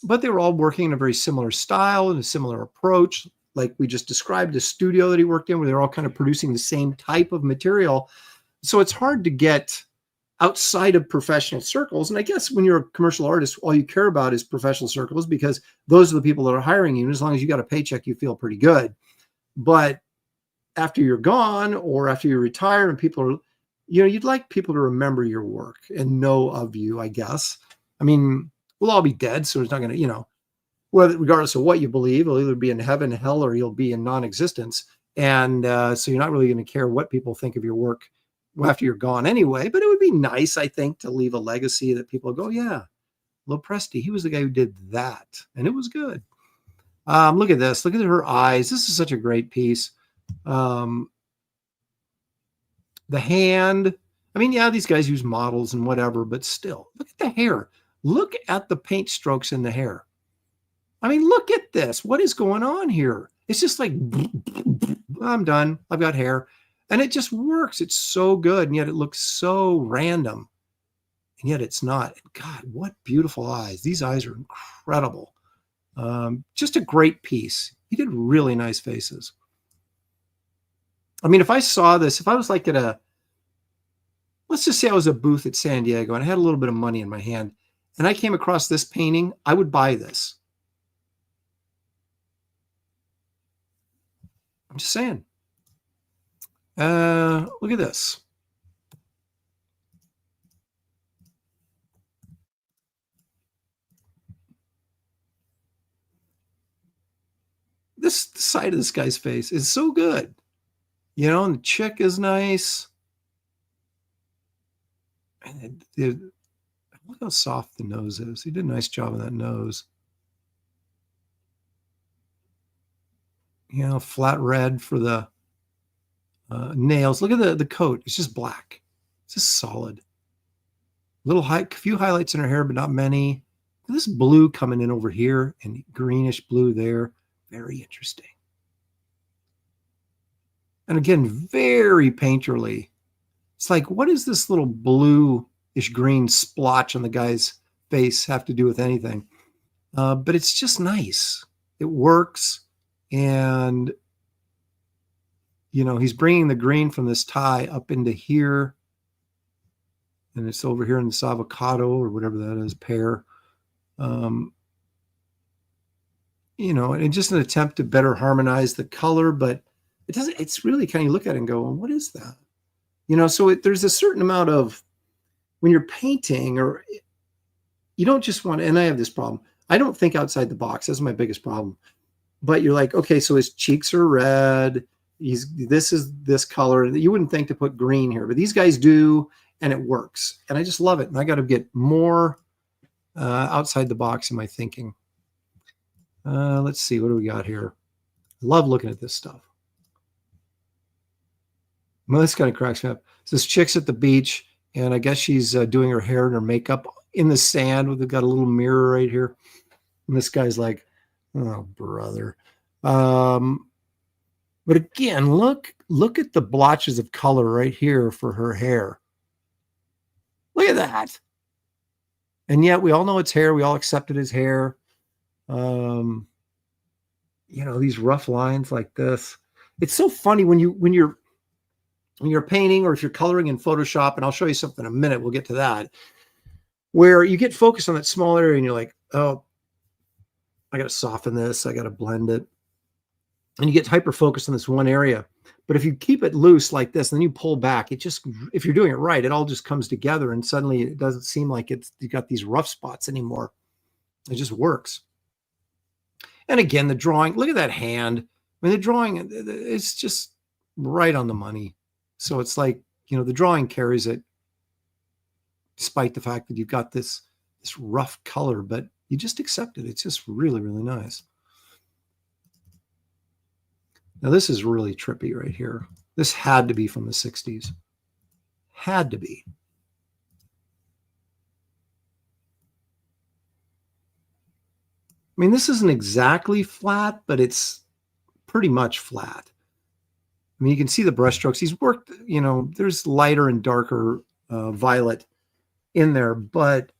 but they were all working in a very similar style and a similar approach. Like we just described, the studio that he worked in, where they're all kind of producing the same type of material. So it's hard to get outside of professional circles. And I guess when you're a commercial artist, all you care about is professional circles, because those are the people that are hiring you. And as long as you got a paycheck, you feel pretty good. But after you're gone, or after you retire and people are, you'd like people to remember your work and know of you, I guess. I mean, we'll all be dead, so it's not going to, whether, regardless of what you believe, you'll either be in heaven, hell, or you'll be in non-existence. And so you're not really going to care what people think of your work after you're gone anyway. But it would be nice, I think, to leave a legacy that people go, yeah, Lopresti, he was the guy who did that. And it was good. Look at this. Look at her eyes. This is such a great piece. The hand. I mean, yeah, these guys use models and whatever, but still, look at the hair. Look at the paint strokes in the hair. I mean, look at this. What is going on here? It's just like, I'm done. I've got hair. And it just works. It's so good. And yet it looks so random. And yet it's not. God, what beautiful eyes. These eyes are incredible. Just a great piece. He did really nice faces. I mean, if I saw this, if I was like at let's just say I was a booth at San Diego and I had a little bit of money in my hand and I came across this painting, I would buy this. I'm just saying. Look at this. The side of this guy's face is so good. And the chick is nice. And look how soft the nose is. He did a nice job of that nose. Flat red for the nails. Look at the coat. It's just black. It's just solid. Few highlights in her hair, but not many. This blue coming in over here and greenish blue there. Very interesting. And again, very painterly. It's like, what does this little bluish green splotch on the guy's face have to do with anything? But it's just nice. It works. And, he's bringing the green from this tie up into here. And it's over here in this avocado or whatever that is, pear. And just an attempt to better harmonize the color, but it doesn't, it's really kind of, you look at it and go, well, what is that? So there's a certain amount of, when you're painting, or you don't just want to, and I have this problem. I don't think outside the box. That's my biggest problem. But you're like, okay, so his cheeks are red. This is this color. You wouldn't think to put green here, but these guys do, and it works. And I just love it. And I got to get more outside the box in my thinking. Let's see, what do we got here? Love looking at this stuff. Well, this kind of cracks me up. So this chick's at the beach, and I guess she's doing her hair and her makeup in the sand. They've got a little mirror right here. And this guy's like, oh, brother. But again, look at the blotches of color right here for her hair. Look at that. And yet we all know it's hair. We all accepted his hair. These rough lines like this. It's so funny when you're painting, or if you're coloring in Photoshop, and I'll show you something in a minute. We'll get to that. where you get focused on that small area and you're like, oh, I got to soften this. I got to blend it. And you get hyper focused on this one area. But if you keep it loose like this, and then you pull back, it just, if you're doing it right, it all just comes together. And suddenly it doesn't seem like you got these rough spots anymore. It just works. And again, the drawing, look at that hand. I mean, the drawing, it's just right on the money. So it's like, you know, the drawing carries it, despite the fact that you've got this rough color, but you just accept it. It's just really, really nice. Now, this is really trippy right here. This had to be from the 60s. Had to be. I mean, this isn't exactly flat, but it's pretty much flat. I mean, you can see the brushstrokes. He's worked, you know, there's lighter and darker violet in there, but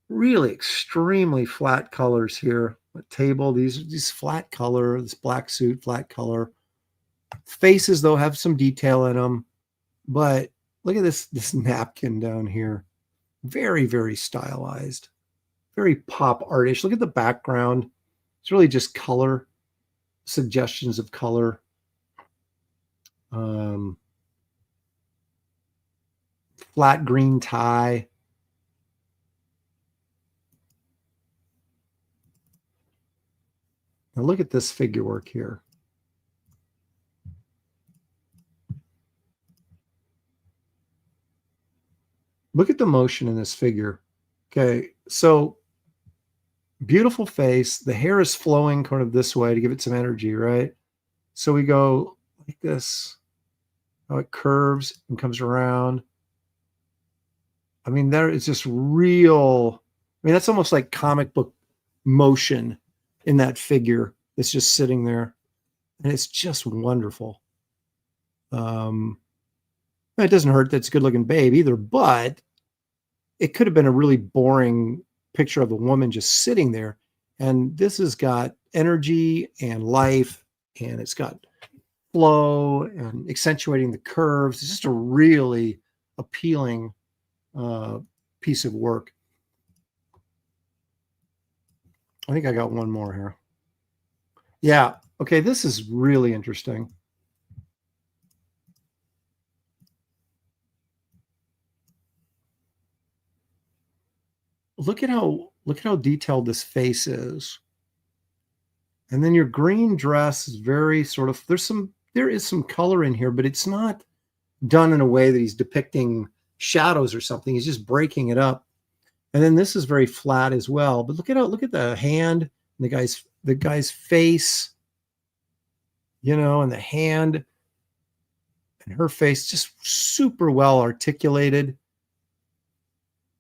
really extremely flat colors here. A table, these flat color, this black suit, flat color. Faces, though, have some detail in them. But look at this napkin down here. Very, very stylized. Very pop artish. Look at the background. It's really just color, suggestions of color. Flat green tie. Now look at this figure work here. Look at the motion in this figure. Okay, so beautiful face. The hair is flowing kind of this way to give it some energy, right? So we go like this. How it curves and comes around. I mean, there is just real. I mean, that's almost like comic book motion in that figure that's just sitting there. And it's just wonderful. It doesn't hurt that it's a good looking babe either, but it could have been a really boring picture of a woman just sitting there. And this has got energy and life, and it's got flow and accentuating the curves. It's just a really appealing piece of work. I think I got one more here. Yeah. Okay. This is really interesting. Look at how detailed this face is. And then your green dress is very sort of, there is some color in here, but it's not done in a way that he's depicting shadows or something. He's just breaking it up. And then this is very flat as well. But look at the hand, and the guy's face, you know, and the hand and her face, just super well articulated.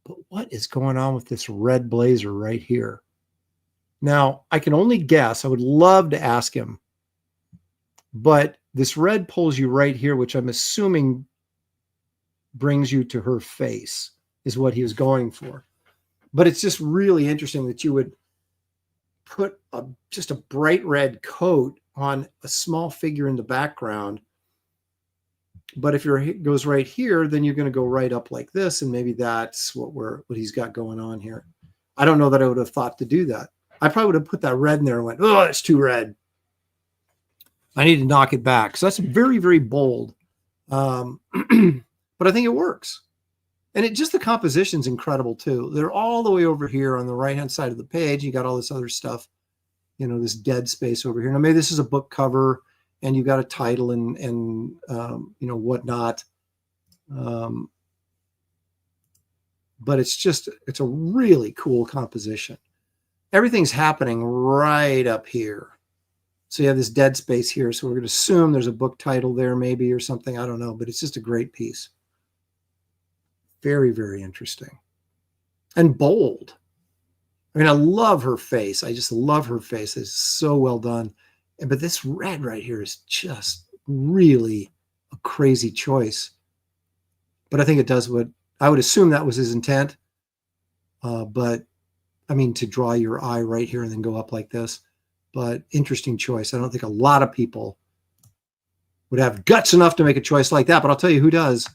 But what is going on with this red blazer right here? Now, I can only guess. I would love to ask him. But this red pulls you right here, which I'm assuming brings you to her face, is what he was going for. But it's just really interesting that you would put just a bright red coat on a small figure in the background. But if it goes right here, then you're going to go right up like this, and maybe that's what he's got going on here. I don't know that I would have thought to do that. I probably would have put that red in there and went, oh, it's too red. I need to knock it back. So that's very, very bold. But I think it works. And just the composition's incredible too. They're all the way over here on the right-hand side of the page. You got all this other stuff, you know, this dead space over here. Now, maybe this is a book cover and you got a title and you know, whatnot. But it's a really cool composition. Everything's happening right up here. So you have this dead space here. So we're going to assume there's a book title there maybe or something. I don't know, but it's just a great piece. Very, very interesting. And bold. I mean, I love her face. I just love her face. It's so well done. But this red right here is just really a crazy choice. But I think it does what I would assume that was his intent. But I mean, to draw your eye right here and then go up like this. But interesting choice. I don't think a lot of people would have guts enough to make a choice like that. But I'll tell you who does.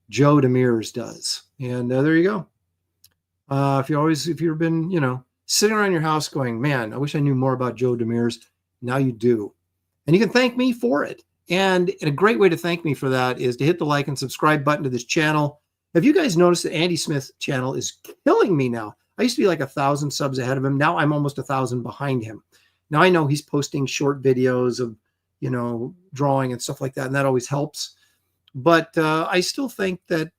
Joe MERS does. And there you go. If you've been, sitting around your house going, man, I wish I knew more about Joe MERS. Now you do. And you can thank me for it. And a great way to thank me for that is to hit the like and subscribe button to this channel. Have you guys noticed that Andy Smith's channel is killing me now? I used to be like 1,000 subs ahead of him. Now I'm almost 1,000 behind him. Now I know he's posting short videos of, drawing and stuff like that, and that always helps. But I still think that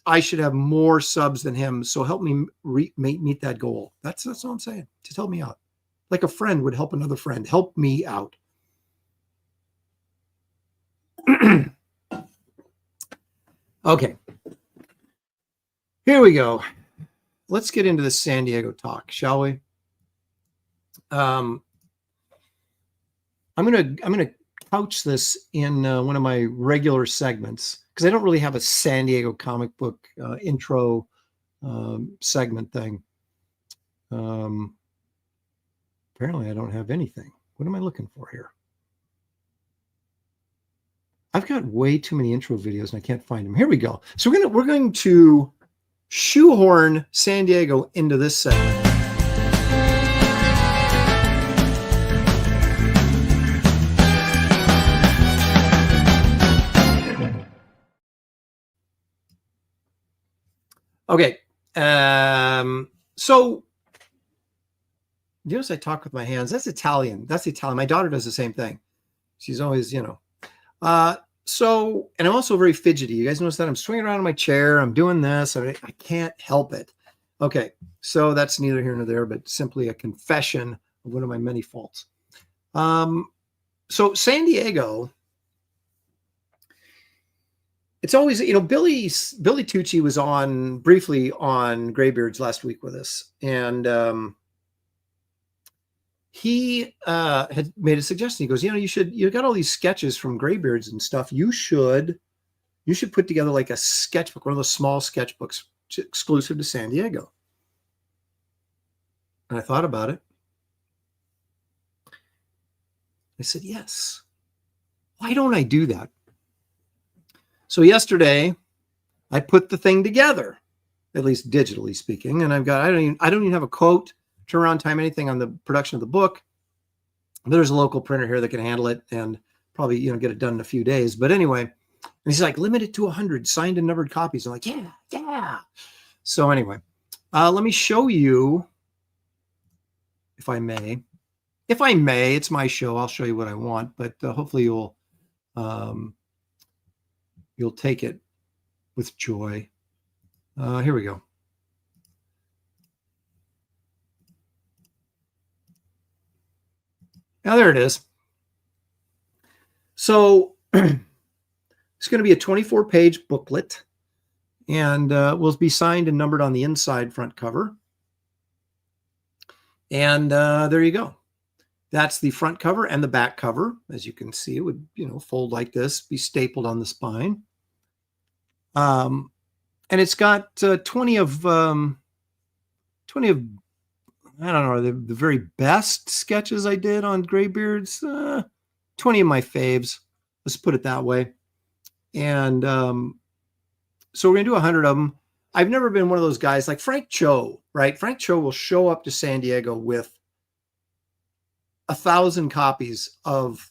I should have more subs than him. So help me meet that goal. That's all I'm saying. Just help me out. Like a friend would help another friend. Help me out. Okay. Here we go. Let's get into the San Diego talk, shall we? I'm gonna couch this in one of my regular segments because I don't really have a San Diego comic book intro segment thing. Apparently, I don't have anything. What am I looking for here? I've got way too many intro videos and I can't find them. Here we go. So we're going to shoehorn San Diego into this segment. Okay. So notice I talk with my hands. That's Italian. That's Italian. My daughter does the same thing. She's always, so, and I'm also very fidgety. You guys notice that I'm swinging around in my chair. I'm doing this. I can't help it. Okay. So that's neither here nor there, but simply a confession of one of my many faults. So San Diego, it's always, Billy Tucci was on briefly on Graybeards last week with us. And, he had made a suggestion. He goes, you got all these sketches from Graybeards and stuff. You should put together like a sketchbook, one of those small sketchbooks exclusive to San Diego. And I thought about it. I said, yes. Why don't I do that? So yesterday I put the thing together, at least digitally speaking. And I don't even have a quote, turnaround time, anything on the production of the book. There's a local printer here that can handle it and probably, get it done in a few days. But anyway, and he's like, limit it to 100 signed and numbered copies. I'm like, yeah. So anyway, let me show you, if I may, it's my show. I'll show you what I want, but hopefully you'll take it with joy. Here we go. Now there it is. So it's going to be a 24-page booklet, and will be signed and numbered on the inside front cover. And there you go. That's the front cover and the back cover. As you can see, it would fold like this, be stapled on the spine. And it's got 20 of I don't know, the very best sketches I did on Graybeards, 20 of my faves. Let's put it that way. And so we're going to do 100 of them. I've never been one of those guys like Frank Cho, right? Frank Cho will show up to San Diego with 1,000 copies of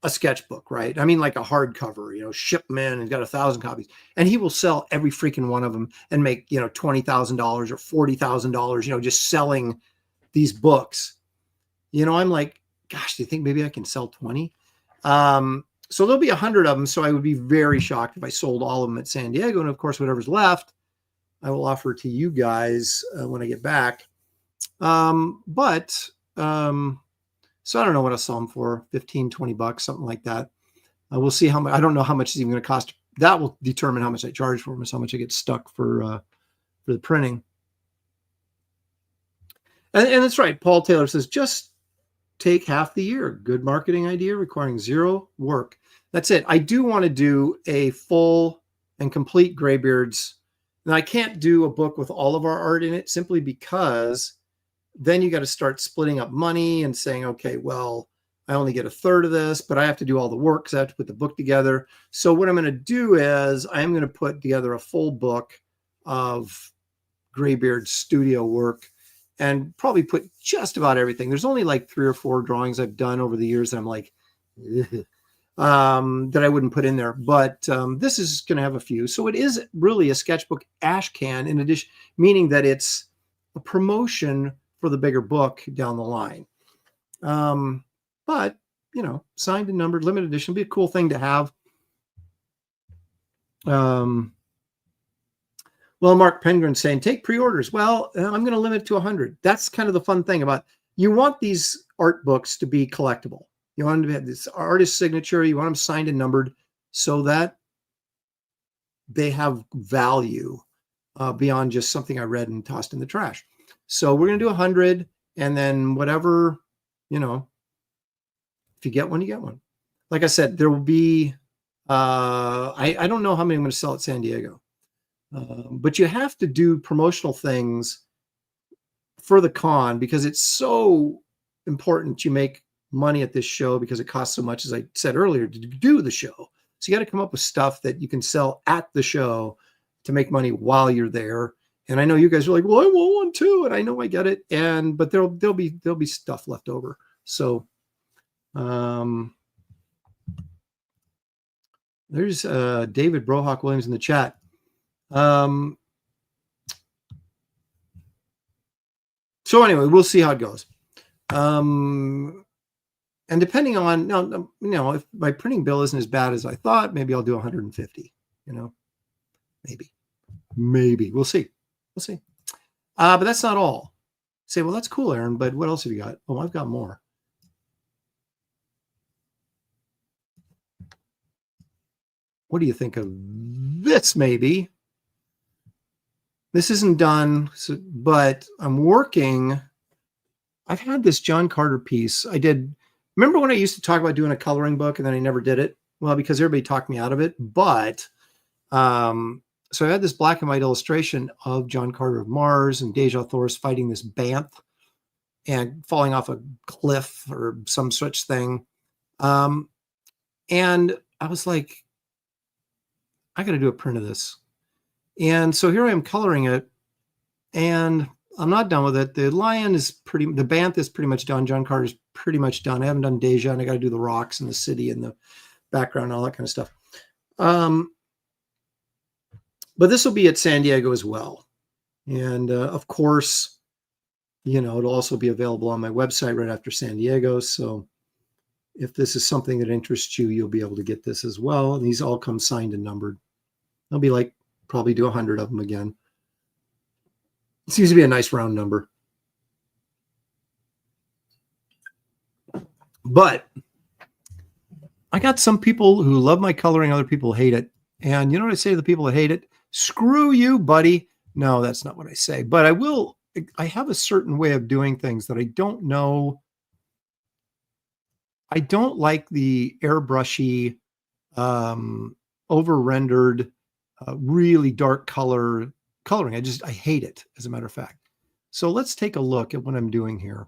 a sketchbook, right? I mean, like a hardcover, shipment, and got 1,000 copies. And he will sell every freaking one of them and make, $20,000 or $40,000, just selling these books. I'm like, gosh, do you think maybe I can sell 20? So there'll be 100 of them. So I would be very shocked if I sold all of them at San Diego. And of course, whatever's left, I will offer to you guys when I get back. So I don't know what I'll sell them for, 15, 20 bucks, something like that. We'll see how much. I don't know how much it's even going to cost. That will determine how much I charge for them, is how much I get stuck for the printing. And that's right. Paul Taylor says, just take half the year. Good marketing idea requiring zero work. That's it. I do want to do a full and complete Graybeards. And I can't do a book with all of our art in it simply because then you got to start splitting up money and saying, okay, well, I only get a third of this, but I have to do all the work because I have to put the book together. So what I'm going to do is I'm going to put together a full book of Graybeard's studio work and probably put just about everything. There's only like 3 or 4 drawings I've done over the years that I'm like, that I wouldn't put in there. But this is going to have a few. So it is really a sketchbook ash can in addition, meaning that it's a promotion for the bigger book down the line. But, you know, signed and numbered, limited edition would be a cool thing to have. Well, Mark Pengren saying, take pre-orders. Well, I'm going to limit it to 100. That's kind of the fun thing about, you want these art books to be collectible. You want them to have this artist signature. You want them signed and numbered so that they have value beyond just something I read and tossed in the trash. So we're going to do 100, and then whatever, you know, if you get one, you get one. Like I said, there will be, I don't know how many I'm going to sell at San Diego, but you have to do promotional things for the con because it's so important you make money at this show because it costs so much, as I said earlier, to do the show. So you got to come up with stuff that you can sell at the show to make money while you're there. And I know you guys are like, well, I want one too. And I know I get it. But there'll be stuff left over. So there's David Brohawk Williams in the chat. So anyway, we'll see how it goes. And depending on, you know, if my printing bill isn't as bad as I thought, maybe I'll do 150, you know, maybe we'll see. We'll see. But that's not all. Say, well, that's cool, Aaron, but what else have you got? Oh, I've got more. What do you think of this? Maybe this isn't done, but I'm working. I've had this John Carter piece. I did. Remember when I used to talk about doing a coloring book and then I never did it? Well, because everybody talked me out of it. But so I had this black and white illustration of John Carter of Mars and Deja Thoris fighting this Banth and falling off a cliff or some such thing. And I was like, I got to do a print of this. And so here I am coloring it, and I'm not done with it. The lion is the Banth is pretty much done. John Carter's pretty much done. I haven't done Deja, and I got to do the rocks and the city and the background and all that kind of stuff. But this will be at San Diego as well. And of course, you know, it'll also be available on my website right after San Diego. So if this is something that interests you, you'll be able to get this as well. And these all come signed and numbered. I'll be like, probably do 100 of them again. It seems to be a nice round number. But I got some people who love my coloring, other people hate it. And you know what I say to the people that hate it? Screw you, buddy. No, that's not what I say. But I have a certain way of doing things that I don't know. I don't like the airbrushy, over-rendered, really dark coloring. I hate it, as a matter of fact. So let's take a look at what I'm doing here.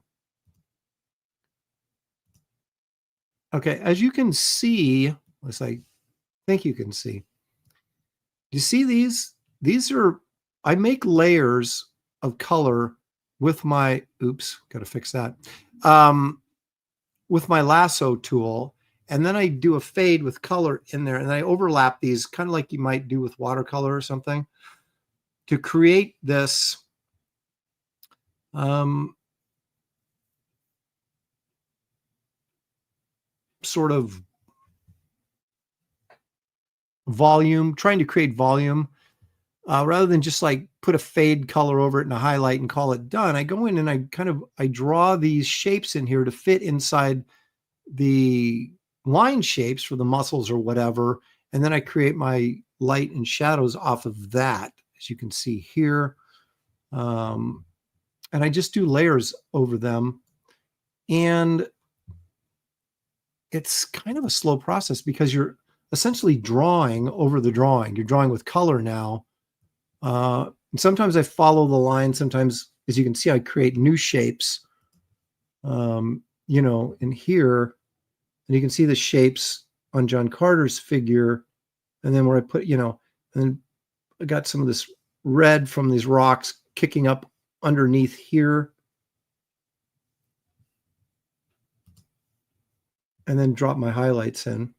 Okay, as you can see, as I think you can see, you see these? These are, I make layers of color with my, oops, got to fix that, with my lasso tool. And then I do a fade with color in there. And then I overlap these kind of like you might do with watercolor or something to create this sort of volume, trying to create volume rather than just like put a fade color over it and a highlight and call it done. I go in and I draw these shapes in here to fit inside the line shapes for the muscles or whatever. And then I create my light and shadows off of that, as you can see here. And I just do layers over them. And it's kind of a slow process because you're essentially drawing over the drawing. You're drawing with color now. And sometimes I follow the line. Sometimes, as you can see, I create new shapes, you know, in here. And you can see the shapes on John Carter's figure. And then where I put, and then I got some of this red from these rocks kicking up underneath here. And then drop my highlights in.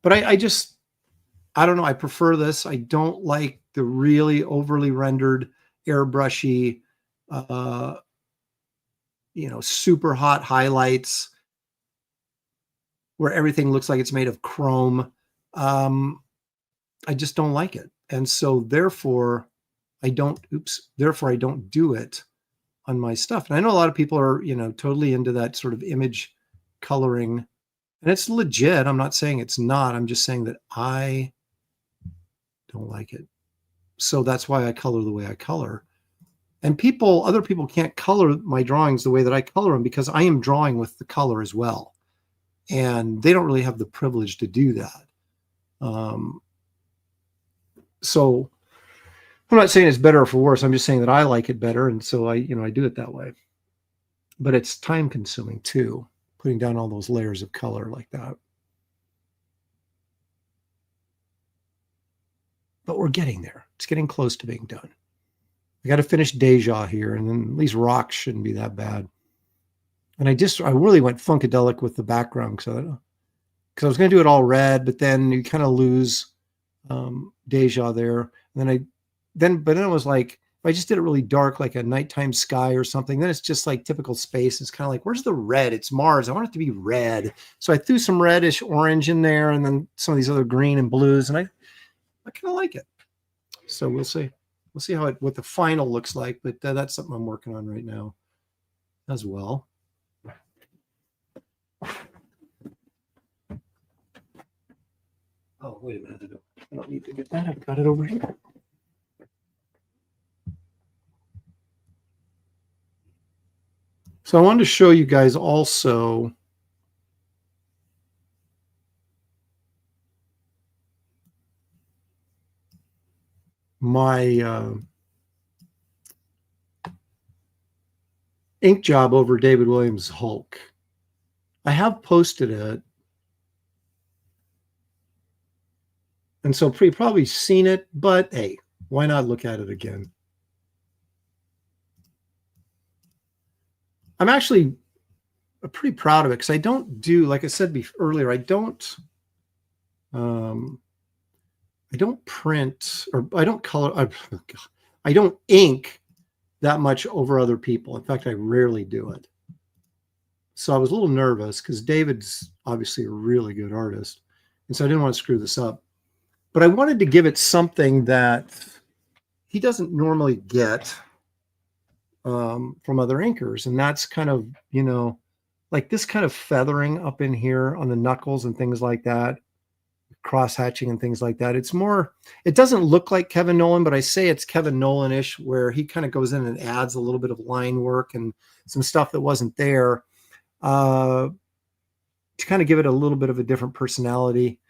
But I don't know. I prefer this. I don't like the really overly rendered, airbrushy, super hot highlights where everything looks like it's made of chrome. I just don't like it. And so therefore I don't do it on my stuff. And I know a lot of people are, totally into that sort of image coloring, and it's legit. I'm not saying it's not. I'm just saying that I don't like it. So that's why I color the way I color. And other people can't color my drawings the way that I color them because I am drawing with the color as well. And they don't really have the privilege to do that. So I'm not saying it's better or for worse. I'm just saying that I like it better. And so I do it that way. But it's time consuming too, putting down all those layers of color like that. But we're getting there. It's getting close to being done. I got to finish Deja here, and then these rocks shouldn't be that bad. And I really went funkadelic with the background because I was going to do it all red, but then you kind of lose Deja there. And then it was like, if I just did it really dark, like a nighttime sky or something, then it's just like typical space. It's kind of like, where's the red? It's Mars. I want it to be red. So I threw some reddish orange in there, and then some of these other green and blues, and I kind of like it. So we'll see. We'll see what the final looks like, but that's something I'm working on right now as well. Oh, wait a minute. I don't need to get that. I've got it over here. So I wanted to show you guys also my ink job over David Williams' Hulk. I have posted it. And so you've probably seen it, but hey, why not look at it again? I'm actually pretty proud of it because I don't do, like I said earlier, I don't print or I don't color. I don't ink that much over other people. In fact, I rarely do it. So I was a little nervous because David's obviously a really good artist. And so I didn't want to screw this up. But I wanted to give it something that he doesn't normally get from other inkers. And that's kind of, like this kind of feathering up in here on the knuckles and things like that, cross hatching and things like that. It's more, it doesn't look like Kevin Nolan, but I say it's Kevin Nolan-ish, where he kind of goes in and adds a little bit of line work and some stuff that wasn't there to kind of give it a little bit of a different personality.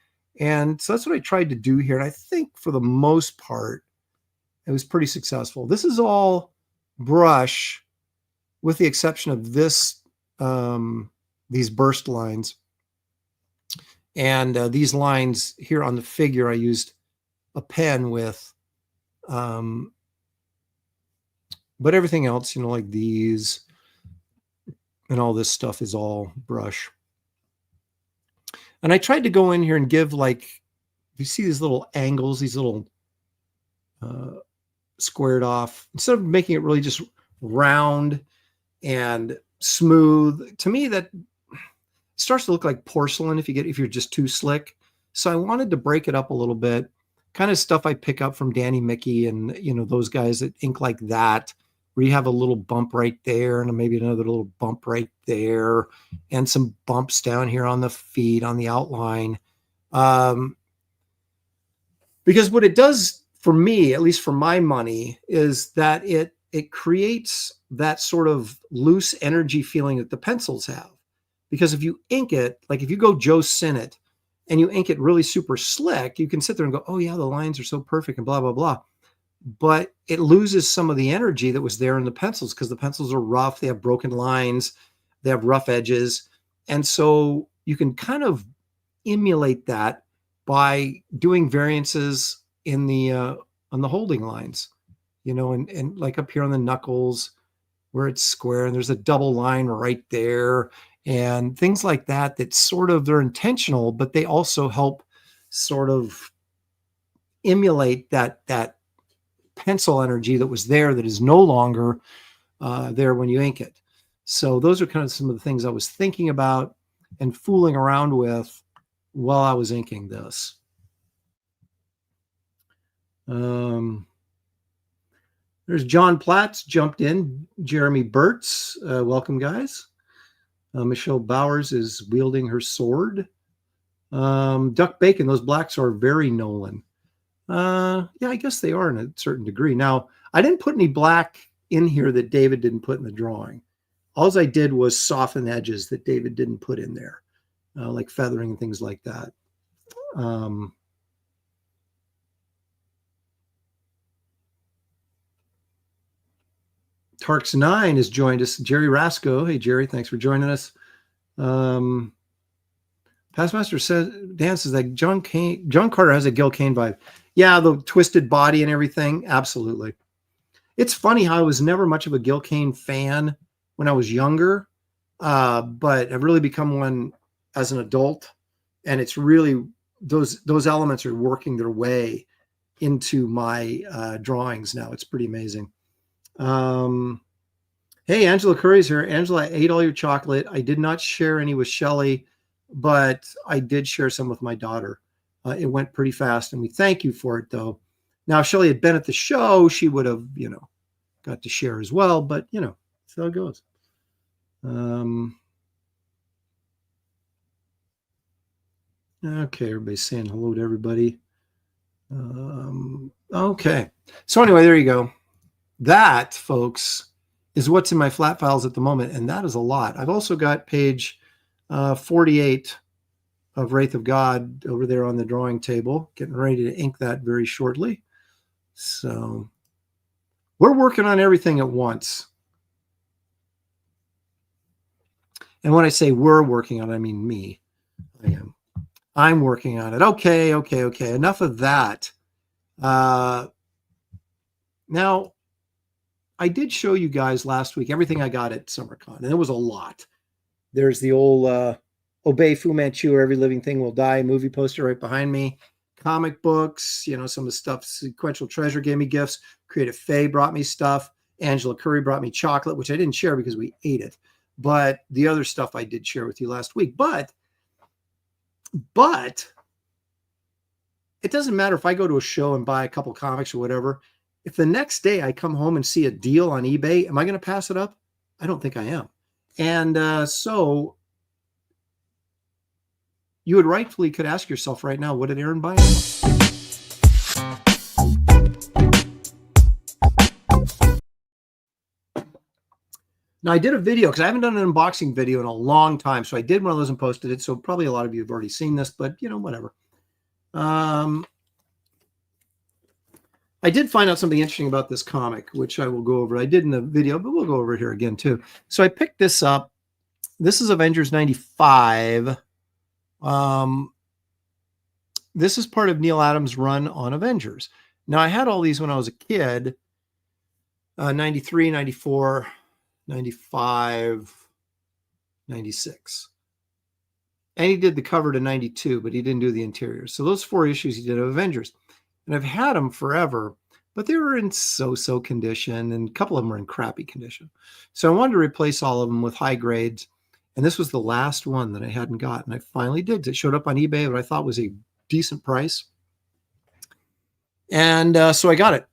And so that's what I tried to do here. And I think for the most part, it was pretty successful. This is all brush with the exception of this, these burst lines. And these lines here on the figure, I used a pen with, but everything else, like these and all this stuff is all brush. And I tried to go in here and give, like, you see these little angles, these little squared off, instead of making it really just round and smooth. To me, that starts to look like porcelain if you're just too slick. So I wanted to break it up a little bit, kind of stuff I pick up from Danny Mickey and those guys that ink like that, where you have a little bump right there and maybe another little bump right there and some bumps down here on the feet on the outline. Because what it does for me, at least for my money, is that it creates that sort of loose energy feeling that the pencils have. Because if you ink it, like if you go Joe Sinnott and you ink it really super slick, you can sit there and go, oh yeah, the lines are so perfect and blah, blah, blah. But it loses some of the energy that was there in the pencils because the pencils are rough. They have broken lines. They have rough edges. And so you can kind of emulate that by doing variances in the on the holding lines, and like up here on the knuckles where it's square and there's a double line right there and things like that, that sort of, they're intentional, but they also help sort of emulate that pencil energy that was there that is no longer there when you ink it. So those are kind of some of the things I was thinking about and fooling around with while I was inking this. There's John Platts jumped in. Jeremy Burtz, welcome guys. Michelle Bowers is wielding her sword. Duck Bacon, those blacks are very Nolan. Yeah, I guess they are in a certain degree. Now, I didn't put any black in here that David didn't put in the drawing. All I did was soften edges that David didn't put in there, like feathering and things like that. Tarks9 has joined us. Jerry Rasco. Hey, Jerry, thanks for joining us. Pastmaster says, Dan says that John Carter has a Gil Kane vibe. Yeah, the twisted body and everything. Absolutely. It's funny how I was never much of a Gil Kane fan when I was younger, but I've really become one as an adult. And it's really, those elements are working their way into my drawings now. It's pretty amazing. Hey, Angela Curry's here. Angela, I ate all your chocolate. I did not share any with Shelly, but I did share some with my daughter. It went pretty fast, and we thank you for it, though. Now, if Shelly had been at the show, she would have, got to share as well, but, that's how it goes. Okay, everybody's saying hello to everybody. Okay. So anyway, there you go. That, folks, is what's in my flat files at the moment, and that is a lot. I've also got page 48 of Wraith of God over there on the drawing table, getting ready to ink that very shortly. So we're working on everything at once. And when I say we're working on it, I mean me. I am. I'm working on it. Okay. Enough of that. Now, I did show you guys last week everything I got at SummerCon, and it was a lot. There's the old Obey Fu Manchu or Every Living Thing Will Die movie poster right behind me. Comic books, some of the stuff. Sequential Treasure gave me gifts. Creative Faye brought me stuff. Angela Curry brought me chocolate, which I didn't share because we ate it. But the other stuff I did share with you last week. But it doesn't matter if I go to a show and buy a couple comics or whatever. If the next day I come home and see a deal on eBay, am I going to pass it up? I don't think I am. And so you would rightfully could ask yourself right now, what did Aaron buy? Now, I did a video because I haven't done an unboxing video in a long time. So I did one of those and posted it. So probably a lot of you have already seen this, but whatever. I did find out something interesting about this comic, which I will go over. I did in the video, but we'll go over it here again too. So I picked this up. This is Avengers 95. This is part of Neil Adams' run on Avengers. Now, I had all these when I was a kid, 93, 94, 95, 96. And he did the cover to 92, but he didn't do the interior. So those 4 issues he did of Avengers. And I've had them forever, but they were in so-so condition, and a couple of them were in crappy condition. So I wanted to replace all of them with high grades. And this was the last one that I hadn't got. And I finally did. It showed up on eBay, what I thought was a decent price. And so I got it.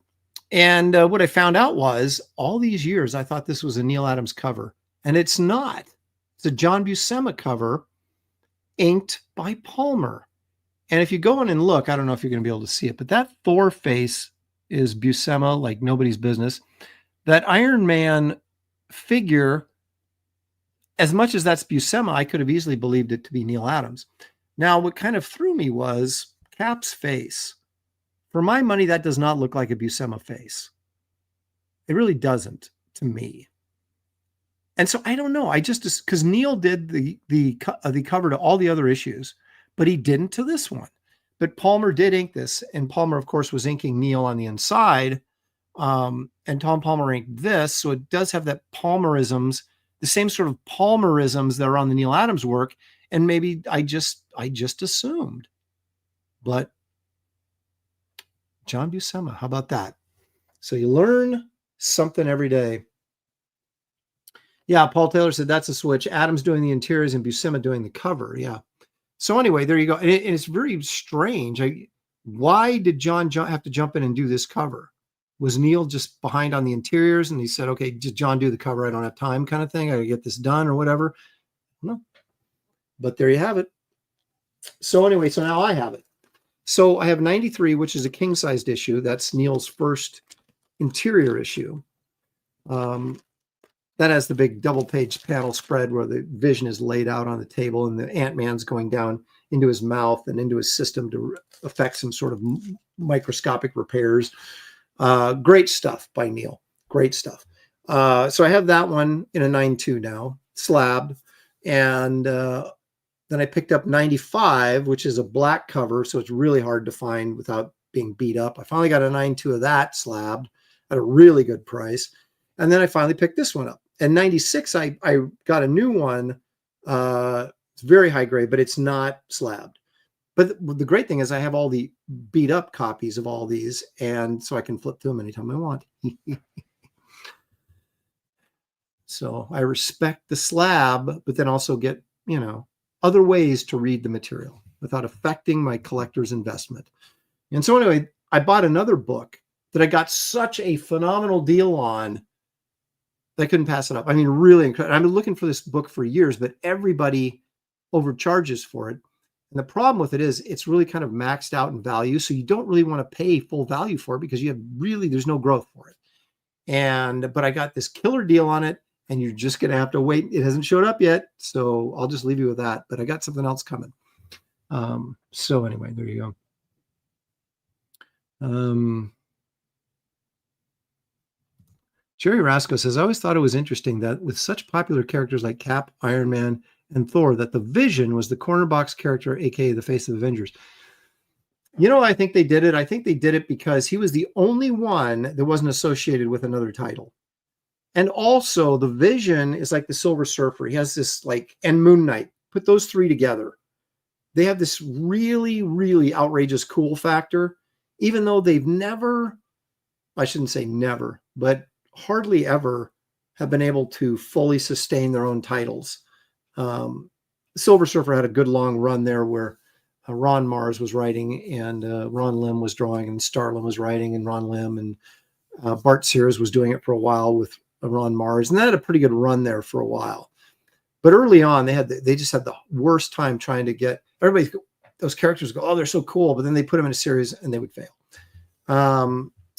And what I found out was all these years, I thought this was a Neil Adams cover. And it's not. It's a John Buscema cover inked by Palmer. And if you go in and look, I don't know if you're going to be able to see it, but that Thor face is Buscema like nobody's business. That Iron Man figure, as much as that's Buscema, I could have easily believed it to be Neil Adams. Now, what kind of threw me was Cap's face. For my money, that does not look like a Buscema face. It really doesn't to me. And so I don't know. I just, because Neil did the cover to all the other issues, but he didn't to this one. But Palmer did ink this, and Palmer, of course, was inking Neil on the inside. And Tom Palmer inked this, so it does have that Palmerisms, the same sort of Palmerisms that are on the Neil Adams work. And maybe I just assumed, but John Buscema, how about that? So you learn something every day. Yeah, Paul Taylor said that's a switch. Adams doing the interiors and Buscema doing the cover. Yeah. So anyway, there you go. And it's very strange. Why did John have to jump in and do this cover? Was Neil just behind on the interiors and he said, okay, just John, do the cover. I don't have time kind of thing. I gotta get this done or whatever. No. But there you have it. So anyway, so now I have it. So I have 93, which is a king-sized issue. That's Neil's first interior issue. That has the big double-page panel spread where the vision is laid out on the table and the Ant-Man's going down into his mouth and into his system to effect some sort of microscopic repairs. Great stuff by Neil. Great stuff. So I have that one in a 9.2 now, slabbed. And then I picked up 95, which is a black cover, so it's really hard to find without being beat up. I finally got a 9.2 of that slabbed at a really good price. And then I finally picked this one up. And 96, I got a new one. It's very high grade, but it's not slabbed. But the great thing is I have all the beat up copies of all these, and so I can flip through them anytime I want. So I respect the slab, but then also get, other ways to read the material without affecting my collector's investment. And so anyway, I bought another book that I got such a phenomenal deal on that I couldn't pass it up. I mean, really incredible. I've been looking for this book for years, but everybody overcharges for it. And the problem with it is it's really kind of maxed out in value. So you don't really want to pay full value for it because there's no growth for it. But I got this killer deal on it. And you're just going to have to wait. It hasn't showed up yet. So I'll just leave you with that. But I got something else coming. So anyway, there you go. Jerry Rasco says, I always thought it was interesting that with such popular characters like Cap, Iron Man, and Thor, that the Vision was the corner box character, aka the face of Avengers. I think they did it. I think they did it because he was the only one that wasn't associated with another title. And also the Vision is like the Silver Surfer. He has this and Moon Knight. Put those three together. They have this really, really outrageous cool factor, even though they've never, I shouldn't say never, but hardly ever have been able to fully sustain their own titles. Silver Surfer had a good long run there where Ron Mars was writing and Ron Lim was drawing and Starlin was writing and Ron Lim and Bart Sears was doing it for a while with Ron Mars, and that had a pretty good run there for a while. But early on, they just had the worst time trying to get everybody. Those characters go, oh, they're so cool, but then they put them in a series and they would fail.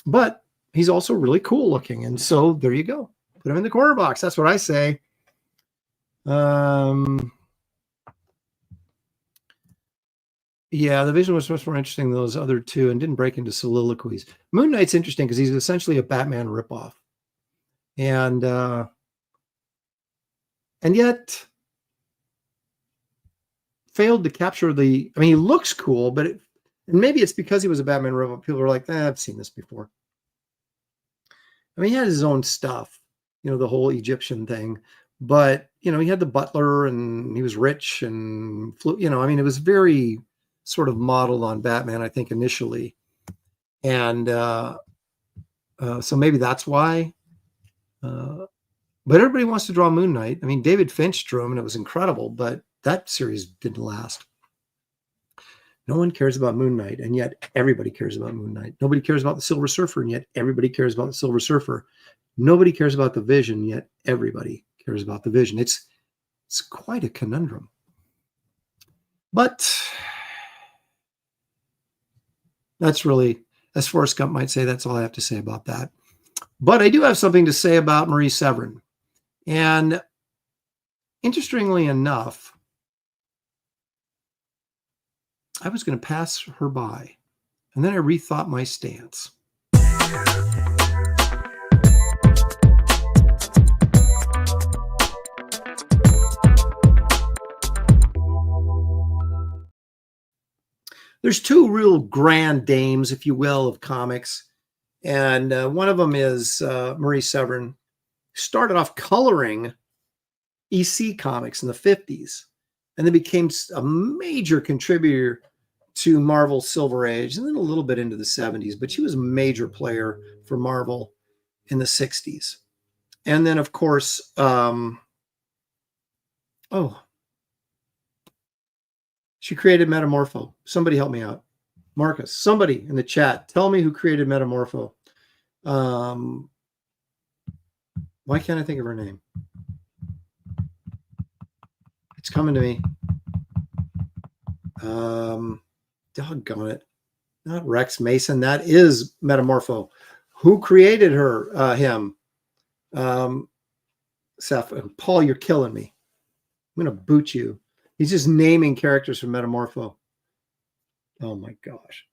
But he's also really cool looking, and so there you go. Put him in the corner box. That's what I say. Yeah, the Vision was much more interesting than those other two and didn't break into soliloquies. Moon Knight's interesting because he's essentially a Batman ripoff. And yet failed to capture he looks cool, but and maybe it's because he was a Batman ripoff. People are like, I've seen this before. He had his own stuff, the whole Egyptian thing, but, he had the butler and he was rich and flew, it was very sort of modeled on Batman, I think, initially. And so maybe that's why. But everybody wants to draw Moon Knight. David Finch drew him and it was incredible, but that series didn't last. No one cares about Moon Knight, and yet everybody cares about Moon Knight. Nobody cares about the Silver Surfer, and yet everybody cares about the Silver Surfer. Nobody cares about the Vision, yet everybody cares about the Vision. It's quite a conundrum. But that's really, as Forrest Gump might say, that's all I have to say about that. But I do have something to say about Marie Severin. And interestingly enough, I was going to pass her by. And then I rethought my stance. There's two real grand dames, if you will, of comics. And one of them is Marie Severin. Started off coloring EC comics in the 50s and then became a major contributor to Marvel's Silver Age and then a little bit into the 70s. But she was a major player for Marvel in the 60s. And then, of course, she created Metamorpho. Somebody help me out. Marcus, somebody in the chat, tell me who created Metamorpho. Why can't I think of her name? It's coming to me. Doggone it. Not Rex Mason. That is Metamorpho. Who created her? Him. Seth. Paul, you're killing me. I'm going to boot you. He's just naming characters from Metamorpho. Oh my gosh.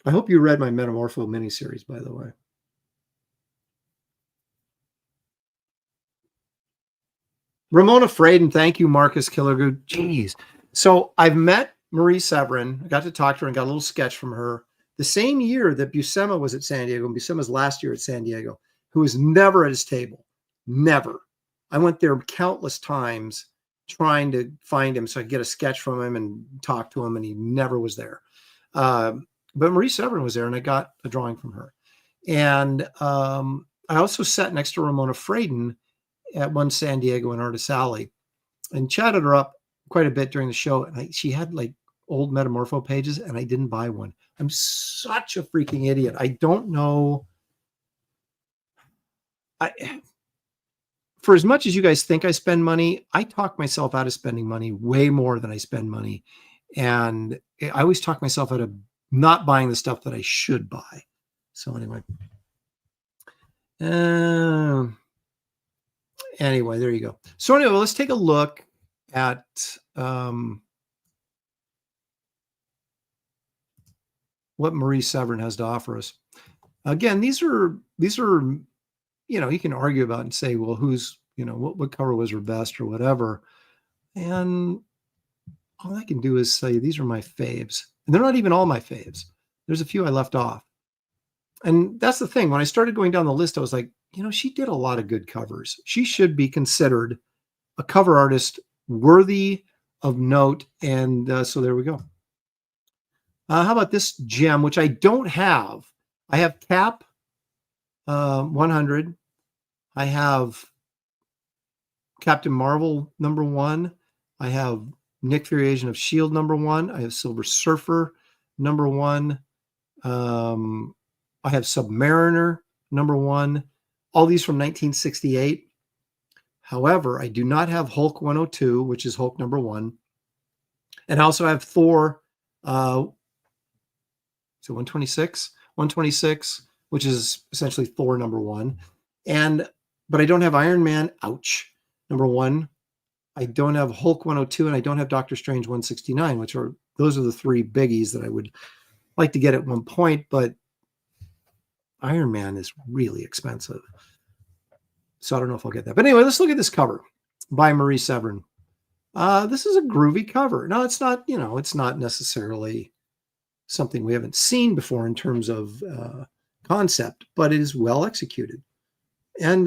I hope you read my Metamorpho miniseries, by the way. Ramona Fraden, thank you, Marcus Killergood. Jeez. So I've met Marie Severin. I got to talk to her and got a little sketch from her the same year that Buscema was at San Diego, and Buscema's last year at San Diego, who was never at his table. Never. I went there countless times trying to find him so I could get a sketch from him and talk to him, and he never was there. But Marie Severin was there, and I got a drawing from her. And I also sat next to Ramona Fraden at one San Diego in Artist Alley and chatted her up quite a bit during the show. And she had like old Metamorpho pages, and I didn't buy one. I'm such a freaking idiot. I don't know. For as much as you guys think I spend money, I talk myself out of spending money way more than I spend money. And I always talk myself out of not buying the stuff that I should buy. So anyway. Anyway, there you go. So anyway, let's take a look at what Marie Severin has to offer us. Again, these are, you know, you can argue about and say, well, who's, you know, what cover was her best or whatever. And all I can do is say, these are my faves. And they're not even all my faves. There's a few I left off. And that's the thing. When I started going down the list, I was like, you know, she did a lot of good covers. She should be considered a cover artist worthy of note. And so there we go. How about this gem, which I don't have? I have Cap 100. I have Captain Marvel #1. I have Nick Fury, Agent of S.H.I.E.L.D. #1. I have Silver Surfer #1. I have Submariner #1. All these from 1968. However, I do not have Hulk 102, which is Hulk #1. And I also have Thor, so 126? 126, which is essentially Thor #1. But I don't have Iron Man, ouch, #1. I don't have Hulk 102, and I don't have Doctor Strange 169, those are the three biggies that I would like to get at one point, but Iron Man is really expensive. So I don't know if I'll get that. But anyway, let's look at this cover by Marie Severin. This is a groovy cover. No, it's not, you know, it's not necessarily something we haven't seen before in terms of concept, but it is well executed. And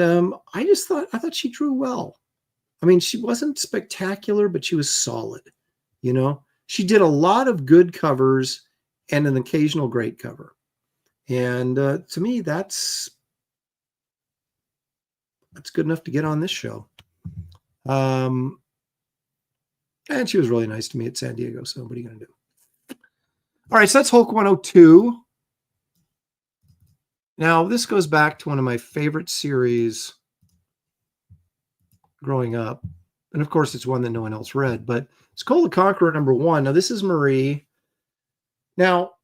I thought she drew well. I mean, she wasn't spectacular, but she was solid. You know, she did a lot of good covers and an occasional great cover. And to me, that's good enough to get on this show. And she was really nice to me at San Diego. So what are you going to do? All right, so that's Hulk 102. Now, this goes back to one of my favorite series growing up. And of course, it's one that no one else read, but it's called The Conqueror #1. Now, this is Marie. Now,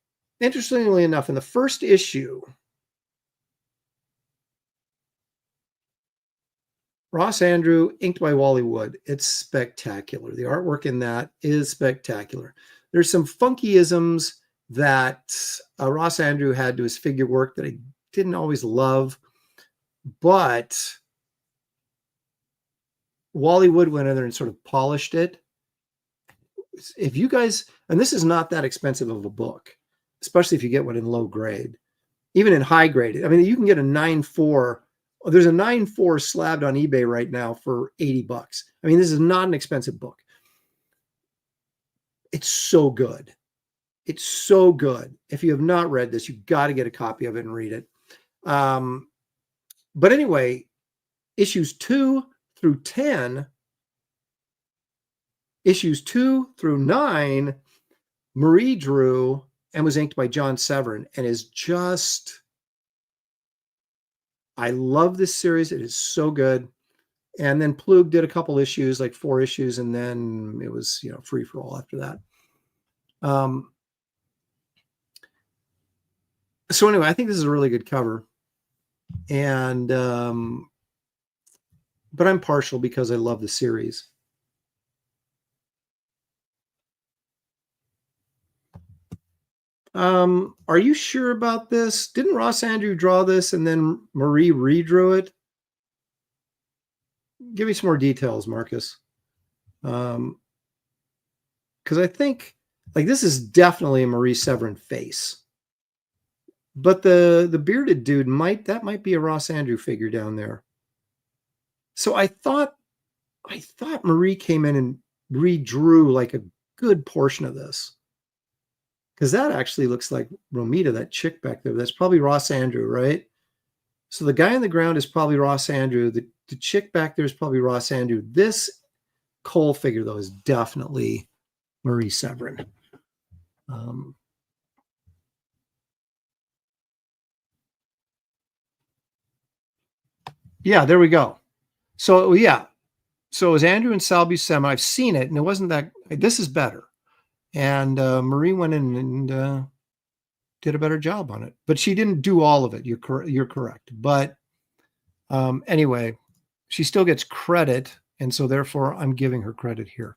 interestingly enough, in the first issue, Ross Andrew, inked by Wally Wood. It's spectacular. The artwork in that is spectacular. There's some funkyisms that Ross Andrew had to his figure work that I didn't always love, but Wally Wood went in there and sort of polished it. if you guys, and this is not that expensive of a book, especially if you get one in low grade, even in high grade. I mean, you can get a 9.4. There's a 9.4 slabbed on eBay right now for $80. I mean, this is not an expensive book. It's so good. It's so good. If you have not read this, you've got to get a copy of it and read it. But anyway, issues 2 through 10, issues 2 through 9, Marie drew and was inked by John Severin, and is just, I love this series. It is so good. And then Plug did a couple issues, like 4 issues, and then it was, you know, free for all after that. So anyway, I think this is a really good cover. And but I'm partial because I love the series. Are you sure about this? Didn't Ross Andrew draw this and then Marie redrew it? Give me some more details, Marcus. Because I think, like, this is definitely a Marie Severin face. But the bearded dude might be a Ross Andrew figure down there. So I thought Marie came in and redrew like a good portion of this. Because that actually looks like Romita, that chick back there. That's probably Ross Andrew, right? So the guy on the ground is probably Ross Andrew. The chick back there is probably Ross Andrew. This Cole figure, though, is definitely Marie Severin. Yeah, there we go. So, yeah. So it was Andrew and Sal Buscema. I've seen it, and it wasn't that. This is better. And Marie went in and did a better job on it. But she didn't do all of it. You're correct. But anyway, she still gets credit. And so therefore, I'm giving her credit here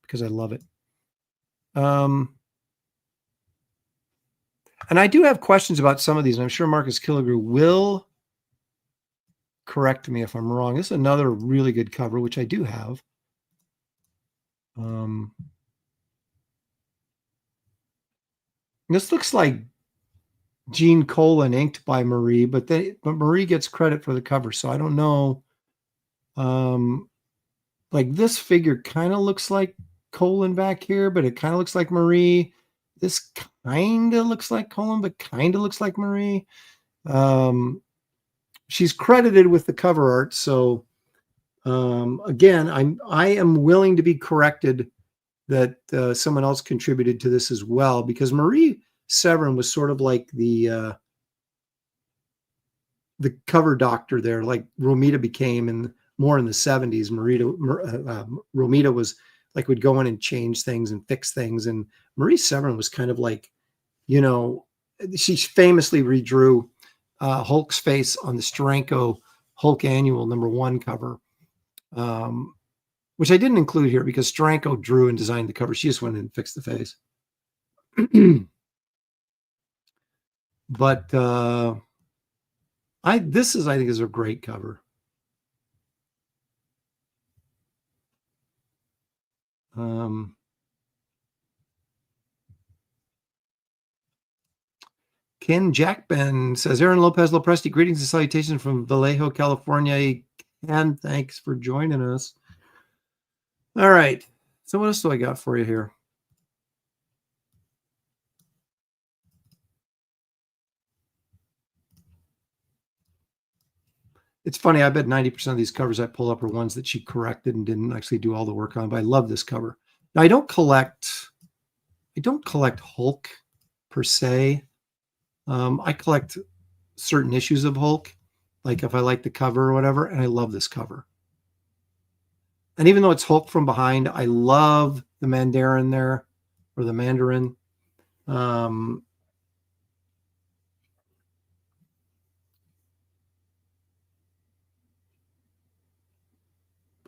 because I love it. And I do have questions about some of these. And I'm sure Marcus Killigrew will correct me if I'm wrong. This is another really good cover, which I do have. This looks like Gene Colan inked by Marie, but Marie gets credit for the cover. So I don't know. Like this figure kind of looks like Colan back here, but it kind of looks like Marie. This kind of looks like Colan, but kind of looks like Marie. She's credited with the cover art. So again, I am willing to be corrected that someone else contributed to this as well, because Marie Severin was sort of like the cover doctor there, like Romita became more in the 70s. Romita was like, would go in and change things and fix things. And Marie Severin was kind of like, you know, she famously redrew Hulk's face on the Steranko Hulk Annual #1 cover, which I didn't include here because Steranko drew and designed the cover. She just went in and fixed the face. But I think is a great cover. Ken Jackben says, Aaron Lopez Lopresti, greetings and salutations from Vallejo, California. Ken, thanks for joining us. All right. So what else do I got for you here? It's funny. I bet 90% of these covers I pull up are ones that she corrected and didn't actually do all the work on, but I love this cover. Now, I don't collect Hulk per se. I collect certain issues of Hulk, like if I like the cover or whatever, and I love this cover. And even though it's Hulk from behind, I love the Mandarin there, or the Mandarin.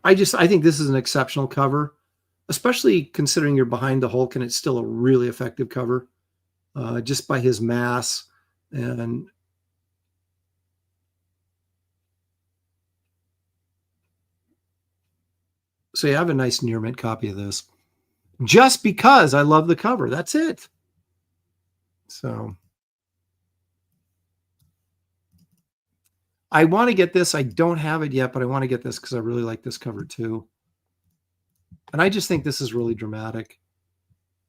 I think this is an exceptional cover, especially considering you're behind the Hulk and it's still a really effective cover, just by his mass. And so you have a nice near mint copy of this. just because I love the cover. That's it. So I want to get this. I don't have it yet, but I want to get this because I really like this cover too. And I just think this is really dramatic.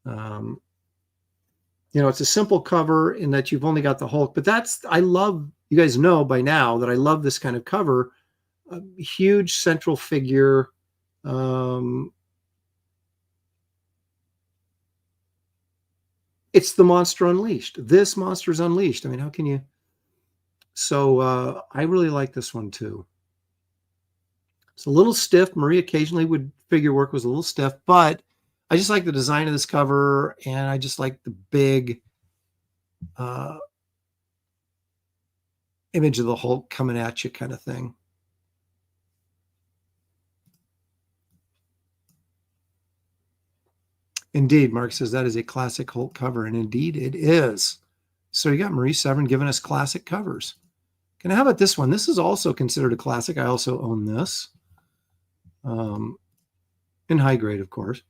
You know, it's a simple cover in that you've only got the Hulk, but I love, you guys know by now that I love this kind of cover. A huge central figure. It's the monster unleashed. This monster is unleashed. I mean, how can you? So I really like this one too. It's a little stiff. Marie occasionally would figure work was a little stiff, but I just like the design of this cover, and I just like the big image of the Hulk coming at you kind of thing. Indeed, Mark says that is a classic Hulk cover, and indeed it is. So you got Marie Severin giving us classic covers. And how about this one? This is also considered a classic. I also own this. In high grade, of course.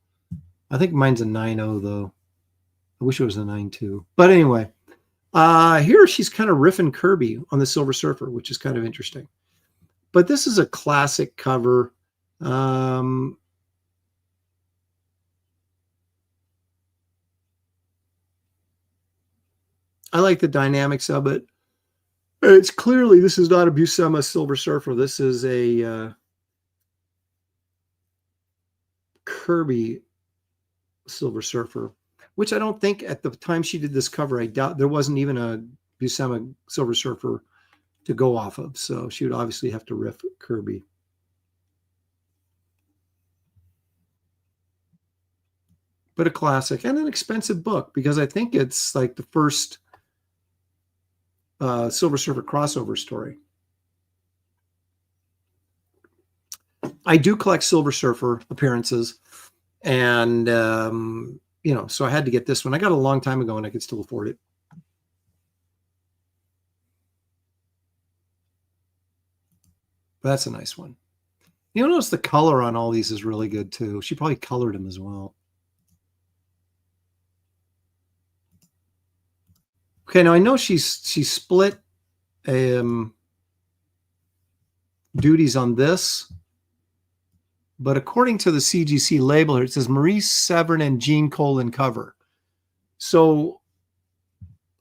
I think mine's a 9.0 though. I wish it was a 9.2. But anyway, here she's kind of riffing Kirby on the Silver Surfer, which is kind of interesting. But this is a classic cover. I like the dynamics of it. It's clearly, this is not a Buscema Silver Surfer. This is a Kirby Silver Surfer, which I don't think at the time she did this cover, I doubt there wasn't even a Buscema Silver Surfer to go off of. So she would obviously have to riff Kirby. But a classic and an expensive book, because I think it's like the first Silver Surfer crossover story. I do collect Silver Surfer appearances, and you know, so I had to get this one. I got it a long time ago, and I could still afford it. But that's a nice one. You'll notice the color on all these is really good too. She probably colored them as well. Okay, now I know she split duties on this, but according to the CGC label here, it says Marie Severin and Gene Colan cover. So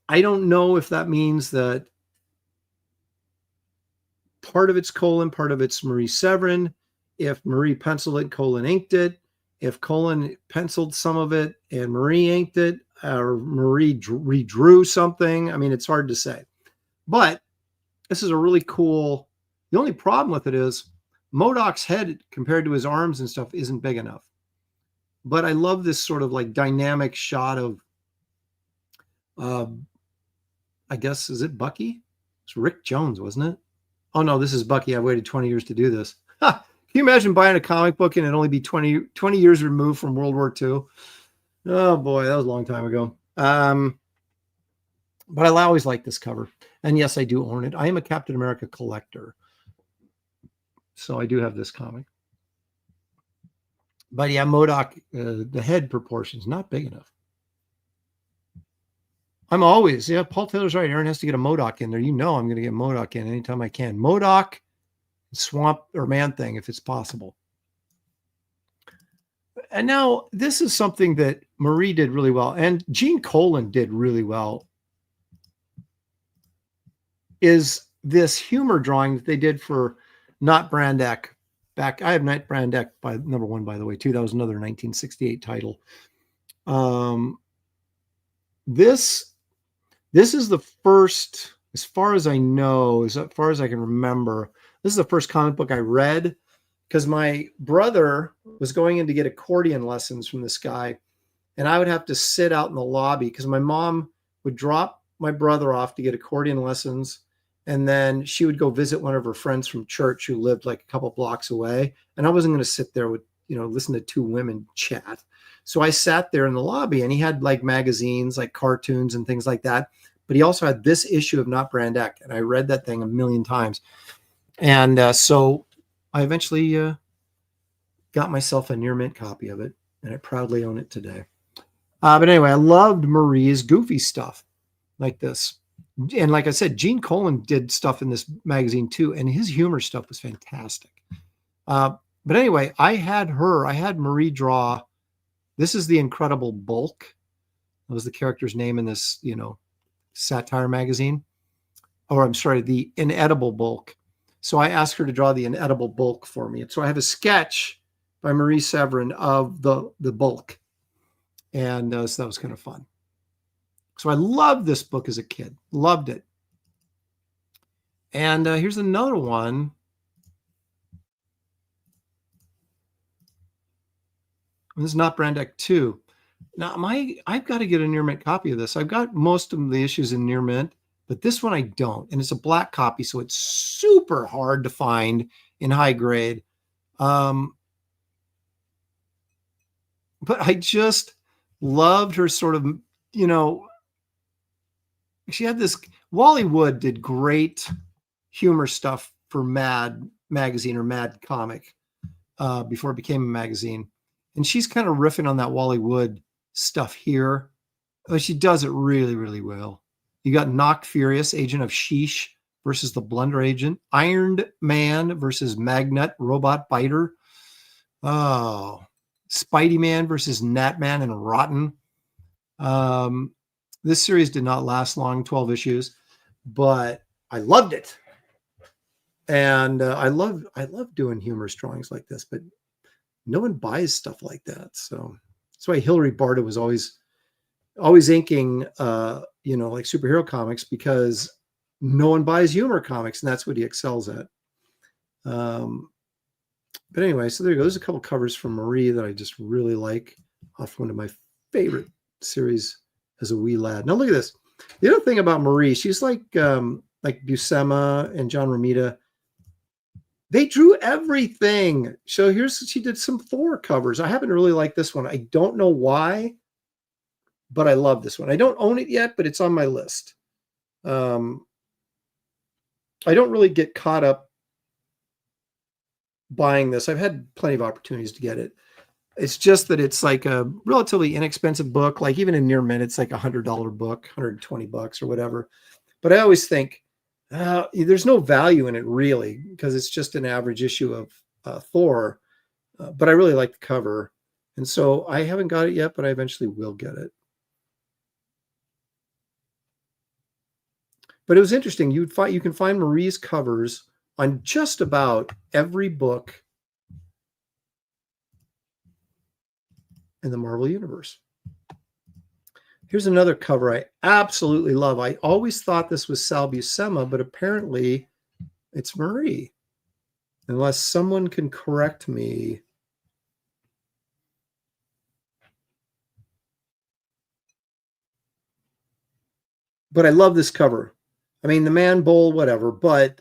I don't know if that means that part of it's Colan, part of it's Marie Severin. If Marie penciled it, Colan inked it. If Colan penciled some of it and Marie inked it, or Marie redrew something. I mean, it's hard to say. But this is a really cool. The only problem with it is MODOK's head compared to his arms and stuff isn't big enough. But I love this sort of like dynamic shot of, I guess, is it Bucky? It's Rick Jones, wasn't it? Oh, no, this is Bucky. I waited 20 years to do this. Ha! Can you imagine buying a comic book and it only be 20 years removed from World War II? Oh, boy, that was a long time ago. But I always like this cover. And yes, I do own it. I am a Captain America collector. So I do have this comic. But yeah, MODOK, the head proportions, not big enough. I'm always, yeah, Paul Taylor's right. Aaron has to get a MODOK in there. You know I'm going to get MODOK in anytime I can. MODOK, Swamp or Man-Thing, if it's possible. And now this is something that Marie did really well, and Gene Colan did really well, is this humor drawing that they did for Not Brandeck. Back, I have Not Brandeck by #1, by the way, too. That was another 1968 title. This is the first, as far as I know, as far as I can remember, this is the first comic book I read, because my brother was going in to get accordion lessons from this guy, and I would have to sit out in the lobby because my mom would drop my brother off to get accordion lessons, and then she would go visit one of her friends from church who lived like a couple blocks away, and I wasn't going to sit there with, you know, listen to two women chat. So I sat there in the lobby, and he had like magazines, like cartoons and things like that, but he also had this issue of Not Brandeck, and I read that thing a million times. And so I eventually got myself a near mint copy of it, and I proudly own it today. But anyway, I loved Marie's goofy stuff like this. And like I said, Gene Colan did stuff in this magazine too, and his humor stuff was fantastic. But anyway, I had Marie draw. This is the Incredible Bulk. That was the character's name in this, satire magazine. Or I'm sorry, the Inedible Bulk. So I asked her to draw the Inedible Bulk for me. And so I have a sketch by Marie Severin of the bulk. And so that was kind of fun. So I loved this book as a kid. Loved it. And here's another one. This is Not Brand Deck 2. Now, I've got to get a near mint copy of this. I've got most of the issues in near mint, but this one I don't. And it's a black copy, so it's super hard to find in high grade. But I just loved her sort of, she had this, Wally Wood did great humor stuff for Mad magazine or Mad comic before it became a magazine. And she's kind of riffing on that Wally Wood stuff here. But she does it really, really well. You got Knocked Furious, Agent of Sheesh versus the Blunder Agent. Ironed Man versus Magnet Robot Biter. Oh, Spidey Man versus Gnatman and Rotten. This series did not last long, 12 issues, but I loved it. And I love doing humorous drawings like this, but no one buys stuff like that. So that's why Hilary Barta was always inking, like superhero comics, because no one buys humor comics, and that's what he excels at. But anyway, so there you go. There's a couple covers from Marie that I just really like off one of my favorite series as a wee lad. Now look at this. The other thing about Marie, she's like Buscema and John Romita. They drew everything. So she did some Thor covers. I happen to really like this one. I don't know why, but I love this one. I don't own it yet, but it's on my list. I don't really get caught up buying this. I've had plenty of opportunities to get it. It's just that it's like a relatively inexpensive book. Like even in near mint, it's like $100 book, $120 or whatever. But I always think there's no value in it really, because it's just an average issue of Thor. But I really like the cover. And so I haven't got it yet, but I eventually will get it. But it was interesting. You can find Marie's covers on just about every book in the Marvel Universe. Here's another cover I absolutely love. I always thought this was Sal Buscema, but apparently it's Marie. Unless someone can correct me. But I love this cover. I mean, the Man Bull, whatever, but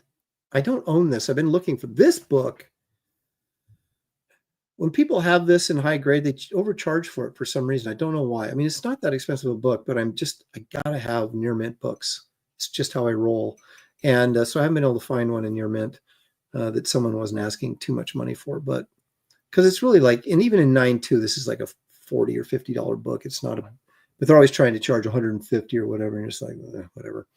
I don't own this. I've been looking for this book. When people have this in high grade, they overcharge for it for some reason. I don't know why. I mean, it's not that expensive a book, but I gotta have near mint books. It's just how I roll. And so I haven't been able to find one in near mint that someone wasn't asking too much money for, but because it's really like, and even in 9.2, this is like a $40 or $50 book. It's not but they're always trying to charge 150 or whatever. And you're just like, whatever.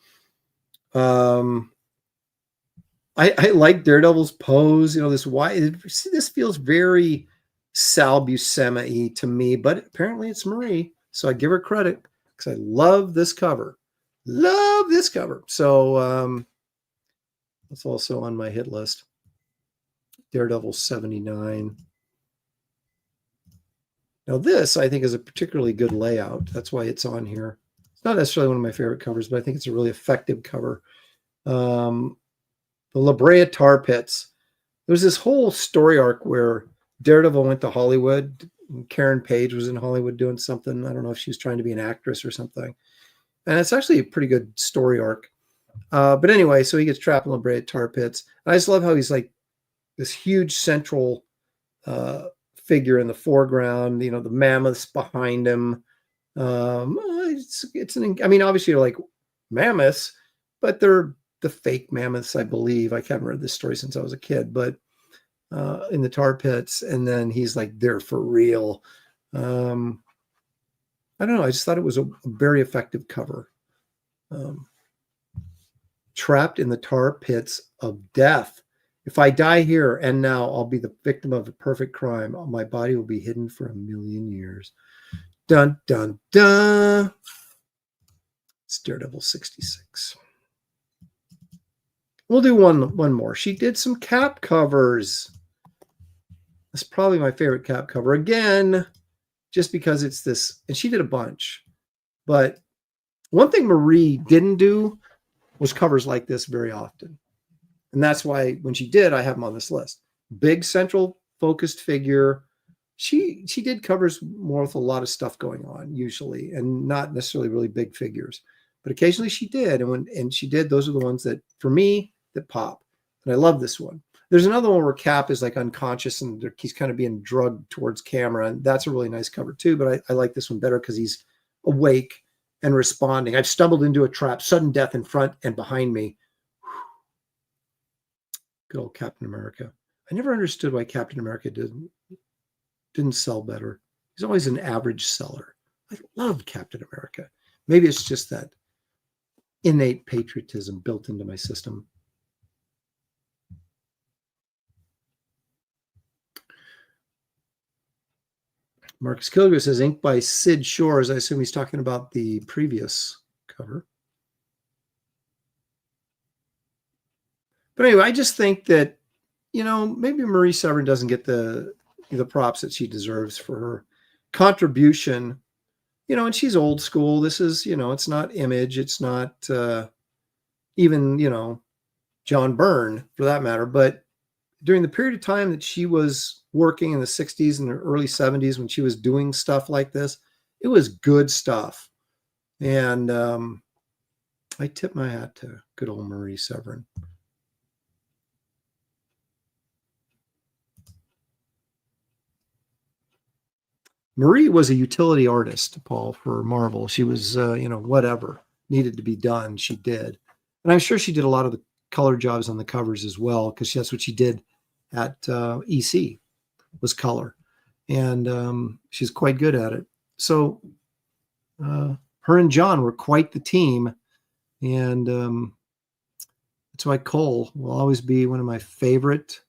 I like Daredevil's pose, this feels very Sal Buscema-y to me, but apparently it's Marie. So I give her credit because I love this cover. Love this cover. So that's also on my hit list. Daredevil 79. Now this, I think, is a particularly good layout. That's why it's on here. It's not necessarily one of my favorite covers, but I think it's a really effective cover. The La Brea Tar Pits. There's this whole story arc where Daredevil went to Hollywood. Karen Page was in Hollywood doing something. I don't know if she was trying to be an actress or something. And it's actually a pretty good story arc. But anyway, so he gets trapped in La Brea Tar Pits. And I just love how he's like this huge central figure in the foreground, the mammoths behind him. Obviously they're like mammoths, but they're the fake mammoths, I believe. I haven't read this story since I was a kid, but in the tar pits. And then he's like, they're for real. I don't know. I just thought it was a very effective cover. Trapped in the tar pits of death. If I die here and now, I'll be the victim of a perfect crime. My body will be hidden for 1,000,000 years. Dun, dun, dun. It's Daredevil 66. We'll do one more. She did some cap covers. That's probably my favorite cap cover. Again, just because it's this, and she did a bunch. But one thing Marie didn't do was covers like this very often. And that's why when she did, I have them on this list. Big central focused figure. She did covers more with a lot of stuff going on usually, and not necessarily really big figures. But occasionally she did. And she did, those are the ones that, for me, that pop. And I love this one. There's another one where Cap is like unconscious and he's kind of being drugged towards camera. And that's a really nice cover too. But I like this one better because he's awake and responding. I've stumbled into a trap, sudden death in front and behind me. Good old Captain America. I never understood why Captain America didn't sell better. He's always an average seller. I love Captain America. Maybe it's just that innate patriotism built into my system. Marcus Kilgore says, ink by Sid Shores. I assume he's talking about the previous cover. But anyway, I just think that, maybe Marie Severin doesn't get the props that she deserves for her contribution. And she's old school. This is, it's not Image. It's not even, John Byrne for that matter. But during the period of time that she was working in the 60s and the early 70s when she was doing stuff like this, it was good stuff. And I tip my hat to good old Marie Severin. Marie was a utility artist, Paul, for Marvel. She was, whatever needed to be done, she did. And I'm sure she did a lot of the color jobs on the covers as well, because that's what she did at EC, was color. And she's quite good at it. So her and John were quite the team. And that's why Cole will always be one of my favorite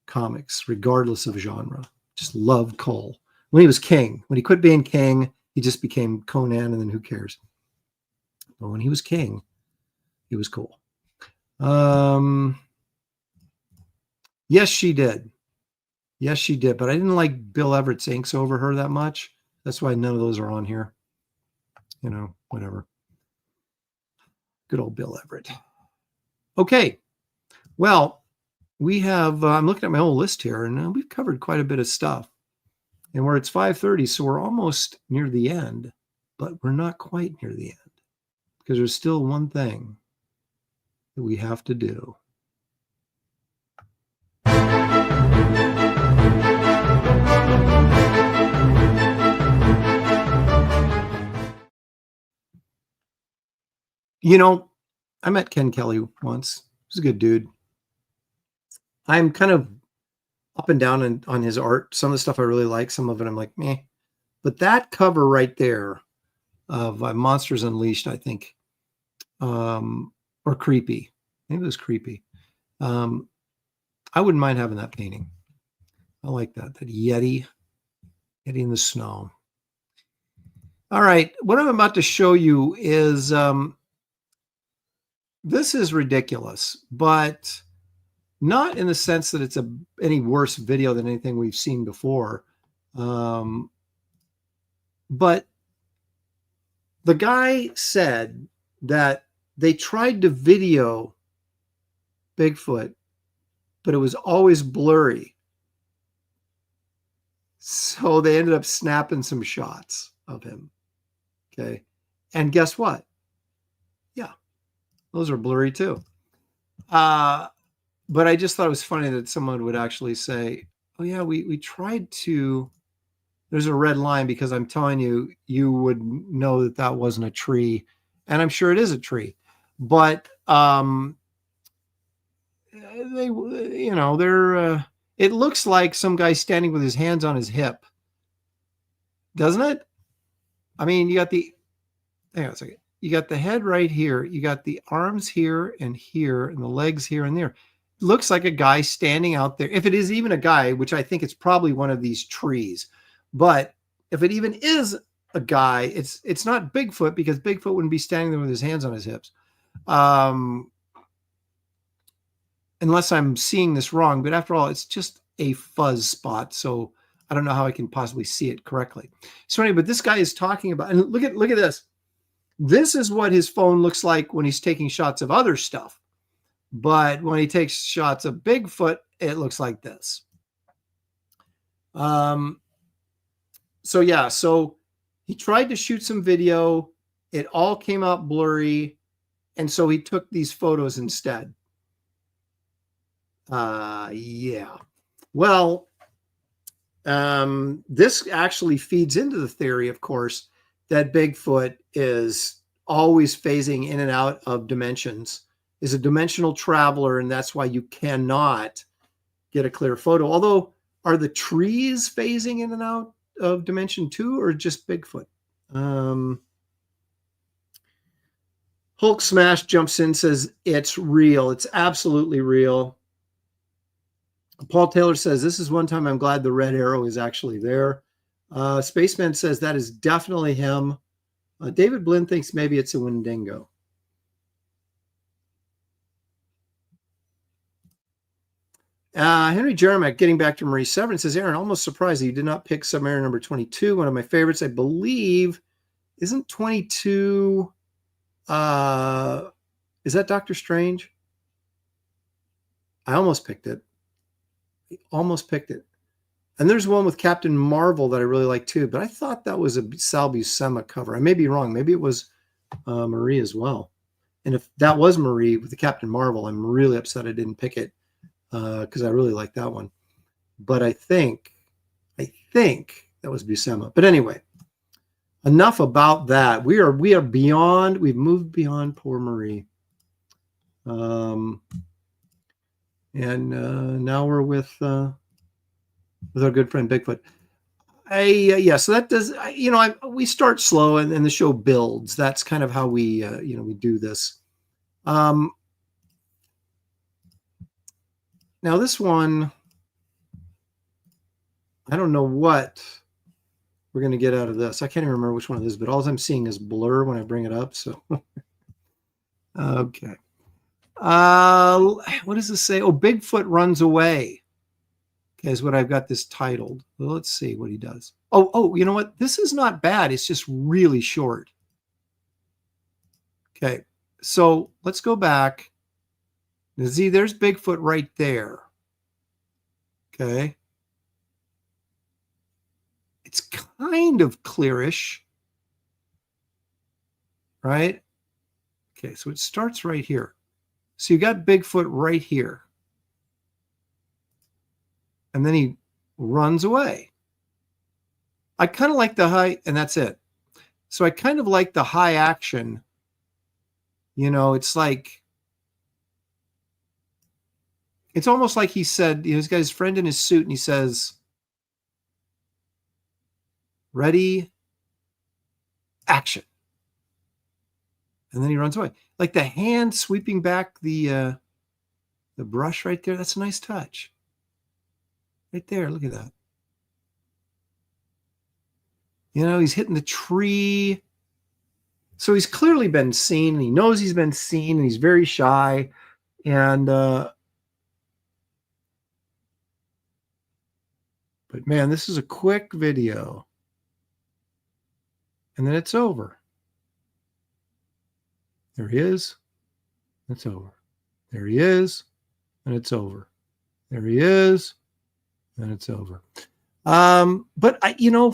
comics, regardless of genre. Just loved Cole. When he was King. When he quit being King, he just became Conan, and then who cares? But when he was King, he was cool. Yes, she did. Yes, she did. But I didn't like Bill Everett's inks over her that much. That's why none of those are on here. Whatever. Good old Bill Everett. Okay. Well, we have, I'm looking at my whole list here, and we've covered quite a bit of stuff. And it's 5:30, so we're almost near the end, but we're not quite near the end because there's still one thing that we have to do. I met Ken Kelly once. He's a good dude. I'm kind of up and down on his art. Some of the stuff I really like, some of it I'm like, meh. But that cover right there of Monsters Unleashed, I think, or Creepy. Maybe it was Creepy. I wouldn't mind having that painting. I like that Yeti in the snow. All right, what I'm about to show you is, this is ridiculous, but not in the sense that it's any worse video than anything we've seen before. But the guy said that they tried to video Bigfoot, but it was always blurry. So they ended up snapping some shots of him. Okay. And guess what? Yeah, those are blurry too. But I just thought it was funny that someone would actually say, oh yeah, we tried to, there's a red line because I'm telling you, you would know that that wasn't a tree. And I'm sure it is a tree, but it looks like some guy standing with his hands on his hip doesn't it? I mean, you got the, hang on a second. You got the head right here. You got the arms here, and the legs here and there. It looks like a guy standing out there. If it is even a guy, which I think it's probably one of these trees, but if it even is a guy, it's not Bigfoot, because Bigfoot wouldn't be standing there with his hands on his hips. Unless I'm seeing this wrong, but after all, it's just a fuzz spot. So I don't know how I can possibly see it correctly. So anyway, but this guy is talking about, and look at this. This is what his phone looks like when he's taking shots of other stuff. But when he takes shots of Bigfoot, it looks like this. So yeah, so he tried to shoot some video. It all came out blurry. And so he took these photos instead. Yeah. Well, this actually feeds into the theory, of course, that Bigfoot is always phasing in and out of dimensions, is a dimensional traveler, and that's why you cannot get a clear photo. Although, are the trees phasing in and out of dimension too, or just Bigfoot? Hulk Smash jumps in, says it's real. It's absolutely real. Paul Taylor says, this is one time I'm glad the red arrow is actually there. Spaceman says that is definitely him. David Blinn thinks maybe it's a Wendigo. Henry Jeremick, getting back to Marie Severin, says, Aaron, almost surprised that you did not pick Submariner number 22, one of my favorites. I believe, isn't 22, is that Doctor Strange? I almost picked it. Almost picked it. And there's one with Captain Marvel that I really like too, but I thought that was a Sal Buscema cover. I may be wrong. Maybe it was Marie as well. And if that was Marie with the Captain Marvel, I'm really upset I didn't pick it because I really like that one. But I think that was Buscema. But anyway, enough about that. We are beyond. We've moved beyond poor Marie. And now we're with our good friend Bigfoot. Yeah, so that does, we start slow and then the show builds. That's kind of how we, we do this. Now this one, I don't know what we're going to get out of this. I can't even remember which one it is, but all I'm seeing is blur when I bring it up. So, okay. What does this say? Oh, Bigfoot runs away. Okay, is what I've got this titled. Well, let's see what he does. Oh, you know what? This is not bad. It's just really short. Okay, so let's go back. Now, see, there's Bigfoot right there. Okay. It's kind of clearish, right? Okay, so it starts right here. So you got Bigfoot right here. And then he runs away. I kind of like the high, and that's it. So I kind of like the high action. It's like, it's almost like he said, he's got his friend in his suit and he says, ready, action. And then he runs away. Like the hand sweeping back the brush right there. That's a nice touch. Right there. Look at that. He's hitting the tree. So he's clearly been seen, and he knows he's been seen, and he's very shy. And but man, this is a quick video. And then it's over. There he is. It's over. There he is. And it's over. There he is. And it's over. But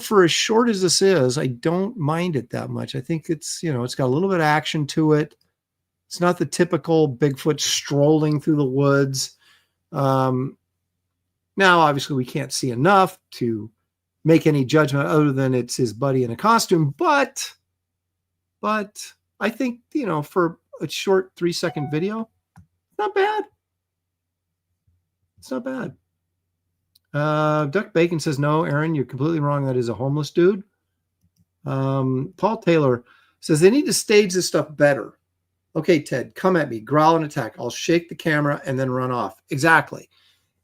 for as short as this is, I don't mind it that much. I think it's, it's got a little bit of action to it. It's not the typical Bigfoot strolling through the woods. Now, obviously, we can't see enough to make any judgment other than it's his buddy in a costume. But I think, for a short 3-second video, not bad. It's not bad. Duck Bacon says, no, Aaron, you're completely wrong. That is a homeless dude. Paul Taylor says they need to stage this stuff better. Okay, Ted, come at me, growl and attack. I'll shake the camera and then run off. Exactly.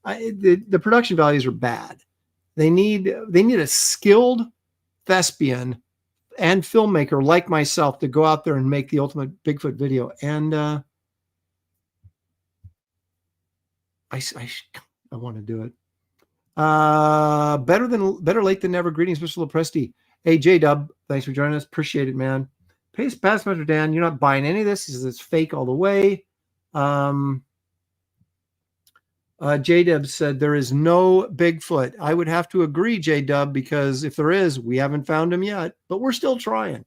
The production values are bad. They need a skilled thespian and filmmaker like myself to go out there and make the ultimate Bigfoot video. And I want to do it. Better late than never. Greetings, Mr. Lopresti. Hey, J-Dub, thanks for joining us. Appreciate it, man. Past Master Dan, you're not buying any of this. He says it's fake all the way. J-Dub said there is no Bigfoot. I would have to agree, J-Dub, because if there is, we haven't found him yet, but we're still trying.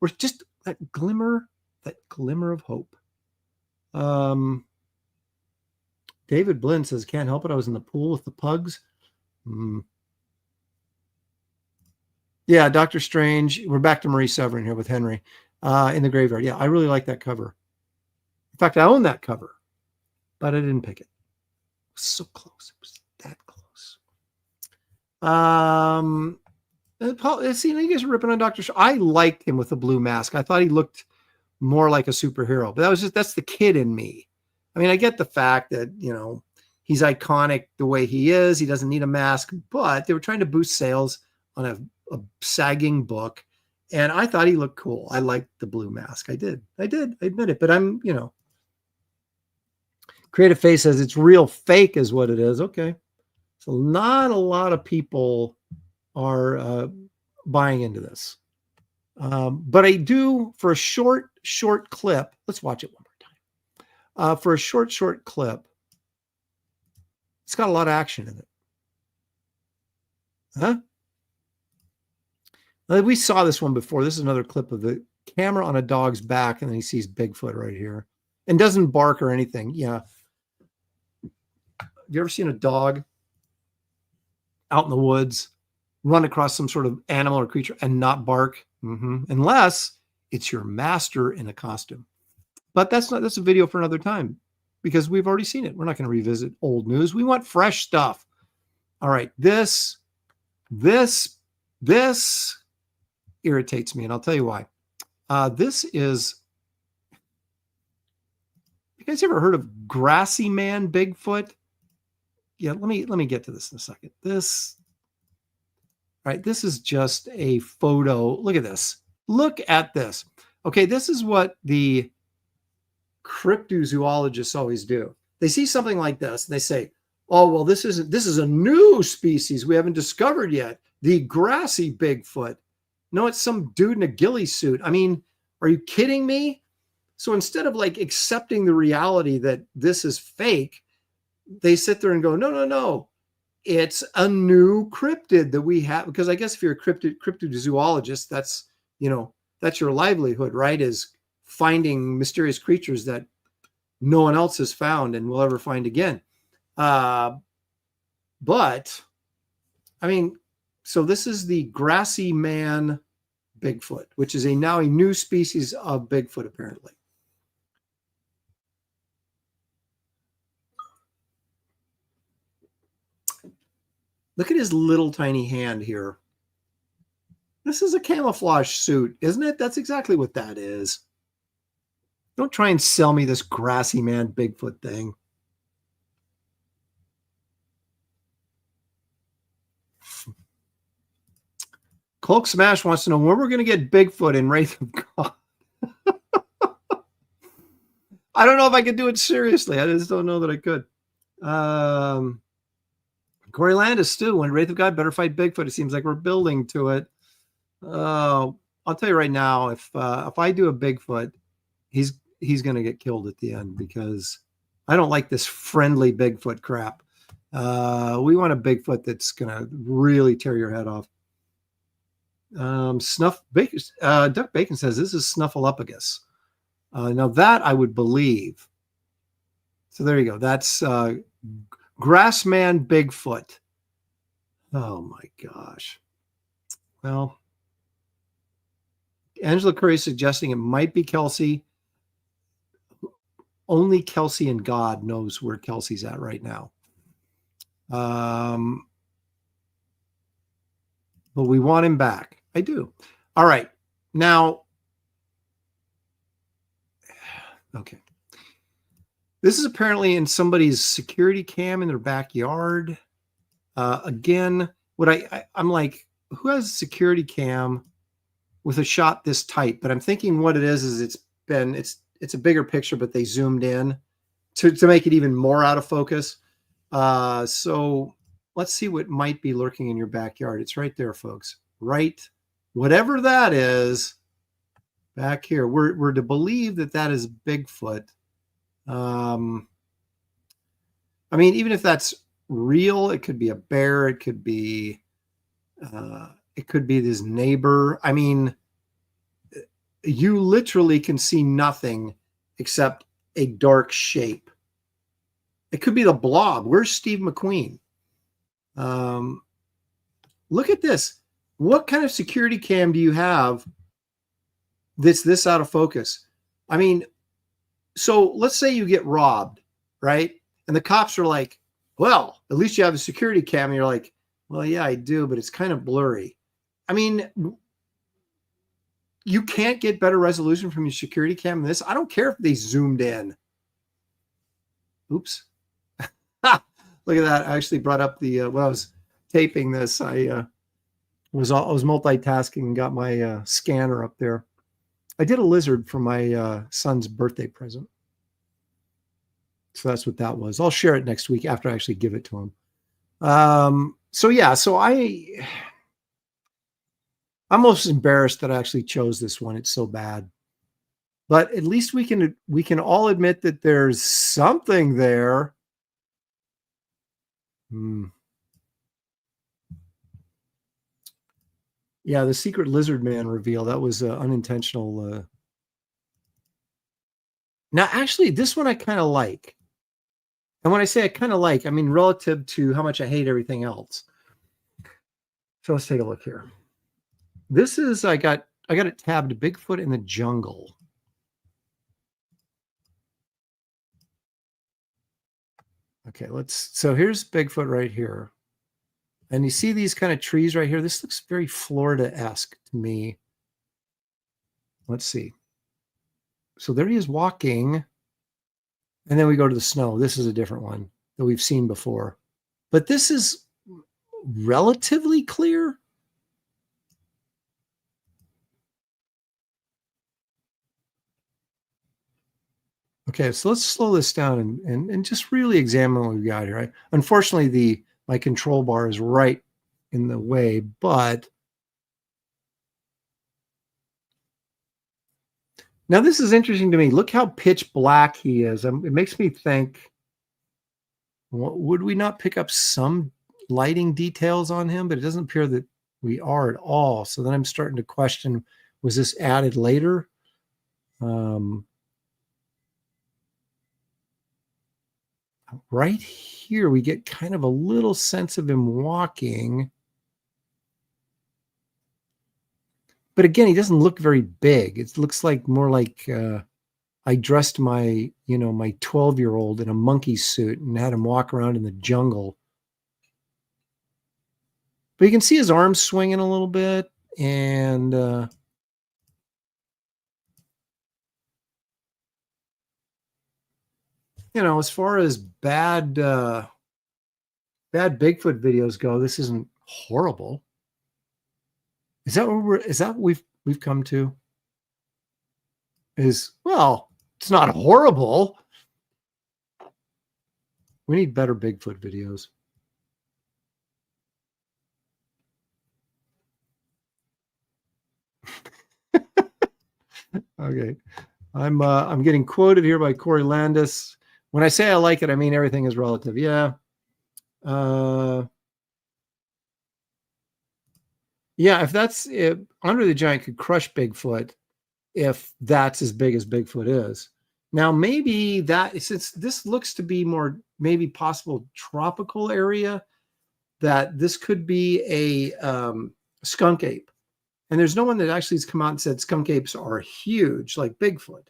We're just that glimmer of hope. David Blinn says, can't help it. I was in the pool with the pugs. Yeah, Dr. Strange. We're back to Marie Severin here with Henry in the graveyard. Yeah, I really like that cover. In fact, I own that cover, but I didn't pick it. It was so close. It was that close. Paul, see, you guys are ripping on Dr. I liked him with the blue mask. I thought he looked more like a superhero, but that's the kid in me. I mean, I get the fact that, he's iconic the way he is. He doesn't need a mask, but they were trying to boost sales on a sagging book. And I thought he looked cool. I liked the blue mask. I did. I admit it. But I'm, Creative Face says it's real fake is what it is. Okay. So not a lot of people are buying into this. But I do, for a short clip. Let's watch it one more time. For a short clip, it's got a lot of action in it. Huh? We saw this one before. This is another clip of the camera on a dog's back, and then he sees Bigfoot right here and doesn't bark or anything. Yeah. Have you ever seen a dog out in the woods run across some sort of animal or creature and not bark? Unless it's your master in a costume. But that's a video for another time because we've already seen it. We're not going to revisit old news. We want fresh stuff. All right. This irritates me, and I'll tell you why. This is, you guys ever heard of Grassy Man Bigfoot? Yeah, let me get to this in a second. This is just a photo. Look at this. Look at this. Okay, this is what the cryptozoologists always do. They see something like this and they say, oh, well, this is a new species we haven't discovered yet. The grassy Bigfoot. No, it's some dude in a ghillie suit. I mean, are you kidding me? So instead of accepting the reality that this is fake, they sit there and go, no. It's a new cryptid that we have. Because I guess if you're a cryptozoologist, that's your livelihood, right? Is finding mysterious creatures that no one else has found and will ever find again. But I mean, so this is the Grassy Man Bigfoot, which is now a new species of Bigfoot, apparently. Look at his little tiny hand here. This is a camouflage suit, isn't it? That's exactly what that is. Don't try and sell me this Grassy Man Bigfoot thing. Cloak Smash wants to know when we're going to get Bigfoot in Wraith of God. I don't know if I could do it seriously. I just don't know that I could. Corey Landis, Stu, when Wraith of God better fight Bigfoot. It seems like we're building to it. I'll tell you right now, if I do a Bigfoot, he's going to get killed at the end because I don't like this friendly Bigfoot crap. We want a Bigfoot that's going to really tear your head off. Duck Bacon says this is Snuffleupagus. Now that I would believe. So there you go. That's Grassman Bigfoot. Oh my gosh. Well, Angela Curry is suggesting it might be Kelsey. Only Kelsey and God knows where Kelsey's at right now. But we want him back. I do. All right. Now, okay. This is apparently in somebody's security cam in their backyard. Again, I'm like, who has a security cam with a shot this tight? But I'm thinking what it is it's a bigger picture, but they zoomed in to make it even more out of focus. So let's see what might be lurking in your backyard. It's right there, folks. Right, whatever that is, back here. We're to believe that is Bigfoot. I mean, even if that's real, it could be a bear. It could be this neighbor. I mean, you literally can see nothing except a dark shape. It could be the Blob. Where's Steve McQueen? Look at this. What kind of security cam do you have that's this out of focus? I mean, so let's say you get robbed, right? And the cops are like, well, at least you have a security cam. And you're like, well, yeah, I do, but it's kind of blurry. I mean, you can't get better resolution from your security cam than this. I don't care if they zoomed in. Oops. Look at that. I actually brought up the, when I was taping this, I was multitasking and got my scanner up there. I did a lizard for my son's birthday present. So that's what that was. I'll share it next week after I actually give it to him. So I'm almost embarrassed that I actually chose this one. It's so bad. But at least we can all admit that there's something there. Yeah, the secret lizard man reveal, that was unintentional. Now, actually, this one I kind of like. And when I say I kind of like, I mean relative to how much I hate everything else. So let's take a look here. This is, I got it tabbed Bigfoot in the Jungle. Okay, so here's Bigfoot right here. And you see these kind of trees right here? This looks very Florida-esque to me. Let's see. So there he is walking. And then we go to the snow. This is a different one that we've seen before. But this is relatively clear. Okay, so let's slow this down and just really examine what we've got here. Right? Unfortunately, my control bar is right in the way, but now this is interesting to me. Look how pitch black he is. It makes me think, would we not pick up some lighting details on him? But it doesn't appear that we are at all. So then I'm starting to question, was this added later? Right here, we get kind of a little sense of him walking. But again, he doesn't look very big. It looks like more like I dressed my 12-year-old in a monkey suit and had him walk around in the jungle. But you can see his arms swinging a little bit. And as far as bad Bigfoot videos go, this isn't horrible. Is that what we've come to? Well, it's not horrible. We need better Bigfoot videos. Okay. I'm getting quoted here by Corey Landis. When I say I like it, I mean everything is relative. Yeah. Yeah, if Andre the Giant could crush Bigfoot, if that's as big as Bigfoot is. Now, maybe since this looks to be more maybe possible tropical area, that this could be a skunk ape. And there's no one that actually has come out and said skunk apes are huge like Bigfoot.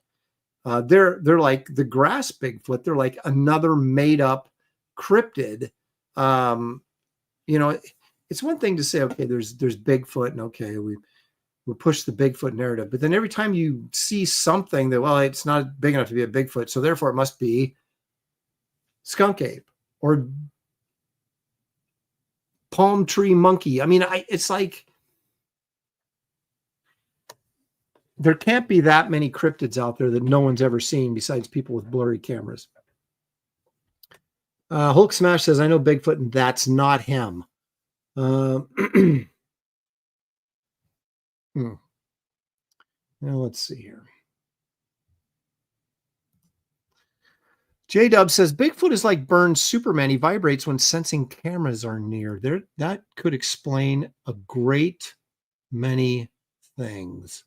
They're like the grass Bigfoot. They're like another made up cryptid. It's one thing to say, okay, there's Bigfoot, and okay, would push the Bigfoot narrative. But then every time you see something that, well, it's not big enough to be a Bigfoot, so therefore it must be skunk ape or palm tree monkey. I mean, it's like there can't be that many cryptids out there that no one's ever seen besides people with blurry cameras. Hulk Smash says, I know Bigfoot, and that's not him. Now let's see here. J-Dub says, Bigfoot is like Burns' Superman. He vibrates when sensing cameras are near. That could explain a great many things.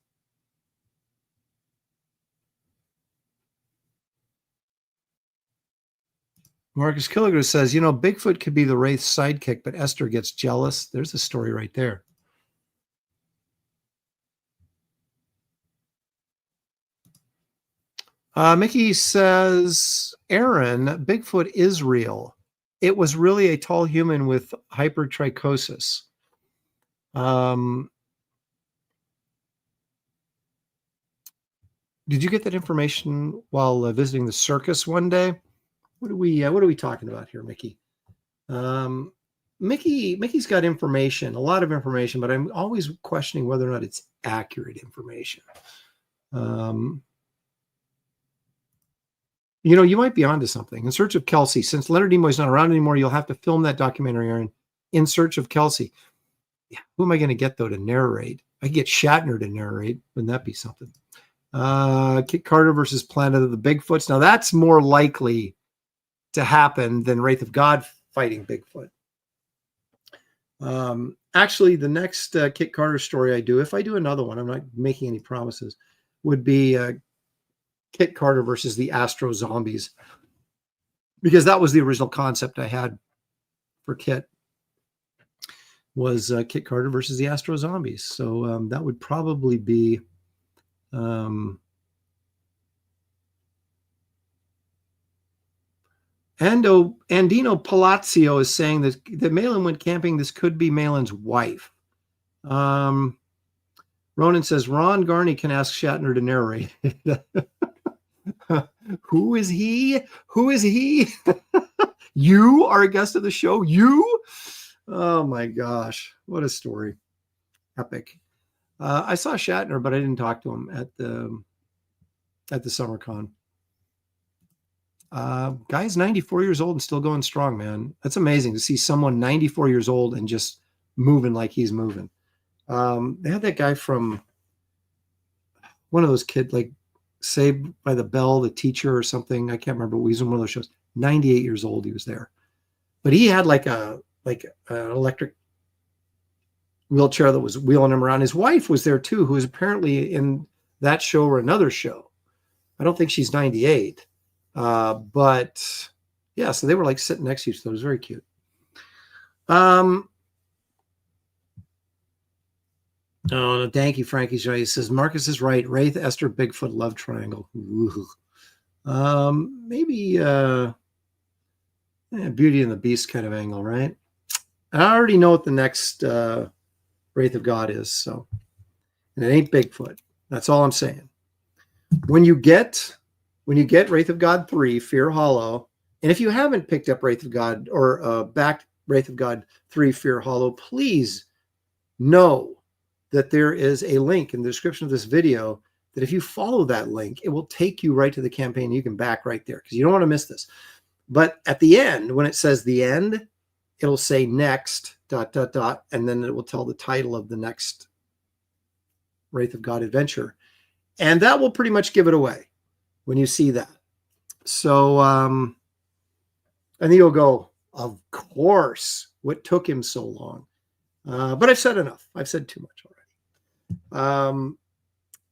Marcus Killiger says, Bigfoot could be the Wraith's sidekick, but Esther gets jealous. There's a story right there. Mickey says, Aaron, Bigfoot is real. It was really a tall human with hypertrichosis. Did you get that information while visiting the circus one day? What are we talking about here, Mickey? Mickey's got information, a lot of information, but I'm always questioning whether or not it's accurate information. You might be onto something. In Search of Kelsey, since Leonard Nimoy's not around anymore, you'll have to film that documentary, Aaron, In Search of Kelsey. Yeah, who am I going to get, though, to narrate? I could get Shatner to narrate. Wouldn't that be something? Kit Carter versus Planet of the Bigfoots. Now, that's more likely to happen than Wraith of God fighting Bigfoot. Actually, the next Kit Carter story I do, if I do another one, I'm not making any promises, would be Kit Carter versus the Astro Zombies, because that was the original concept I had for Kit, was Kit Carter versus the Astro Zombies. So that would probably be Andino Palazzo is saying that Malin went camping. This could be Malin's wife. Ronan says Ron Garney can ask Shatner to narrate. Who is he? Who is he? You are a guest of the show. You? Oh my gosh. What a story. Epic. I saw Shatner, but I didn't talk to him at the SummerCon. Guy's 94 years old and still going strong, man. That's amazing to see someone 94 years old and just moving like he's moving. They had that guy from one of those kids, like Saved by the Bell, the teacher or something. I can't remember. He was in one of those shows. 98 years old, he was there. But he had like an electric wheelchair that was wheeling him around. His wife was there too, who was apparently in that show or another show. I don't think she's 98. But yeah, so they were like sitting next to each other. It was very cute. Oh, Danky Frankie's right. He says Marcus is right. Wraith, Esther, Bigfoot, love triangle. Ooh. Maybe Beauty and the Beast kind of angle, right? I already know what the next Wraith of God is, so, and it ain't Bigfoot. That's all I'm saying. When you get Wraith of God 3, Fear Hollow, and if you haven't picked up Wraith of God or backed Wraith of God 3, Fear Hollow, please know that there is a link in the description of this video that if you follow that link, it will take you right to the campaign. You can back right there because you don't want to miss this. But at the end, when it says the end, it'll say next, ... and then it will tell the title of the next Wraith of God adventure. And that will pretty much give it away when you see that. So, and then you'll go, of course, what took him so long? But I've said enough. I've said too much already.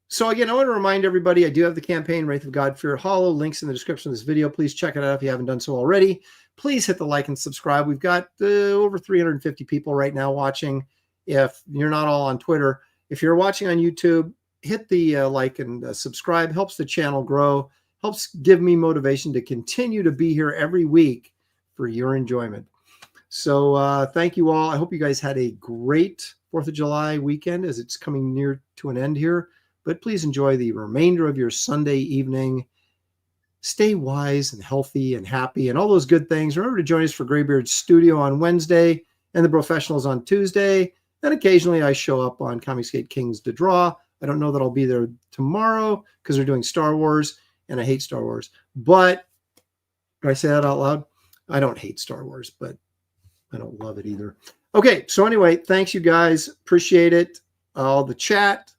So again, I want to remind everybody, I do have the campaign, Wraith of God, Fear Hollow. Links in the description of this video. Please check it out if you haven't done so already. Please hit the like and subscribe. We've got over 350 people right now watching. If you're not all on Twitter, if you're watching on YouTube, hit the like and subscribe. Helps the channel grow. Helps give me motivation to continue to be here every week for your enjoyment. So thank you all. I hope you guys had a great 4th of July weekend as it's coming near to an end here. But please enjoy the remainder of your Sunday evening. Stay wise and healthy and happy and all those good things. Remember to join us for Graybeard's Studio on Wednesday and the Professionals on Tuesday. And occasionally I show up on Comicsgate Kings to Draw. I don't know that I'll be there tomorrow because they're doing Star Wars, and I hate Star Wars. But, do I say that out loud? I don't hate Star Wars, but I don't love it either. Okay, so anyway, thanks you guys. Appreciate it. All the chat,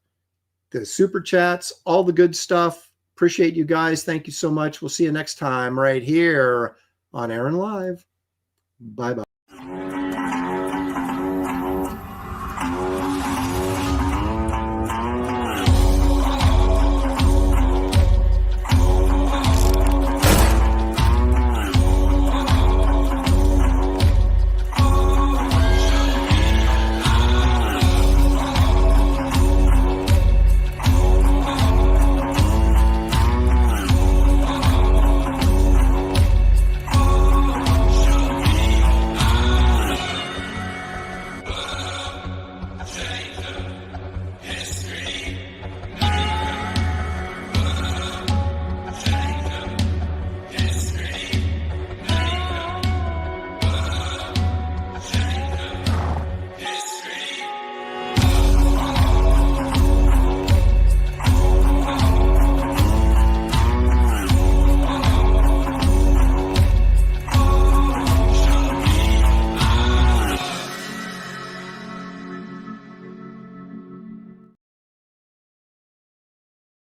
the super chats, all the good stuff. Appreciate you guys. Thank you so much. We'll see you next time right here on Aaron Live. Bye-bye.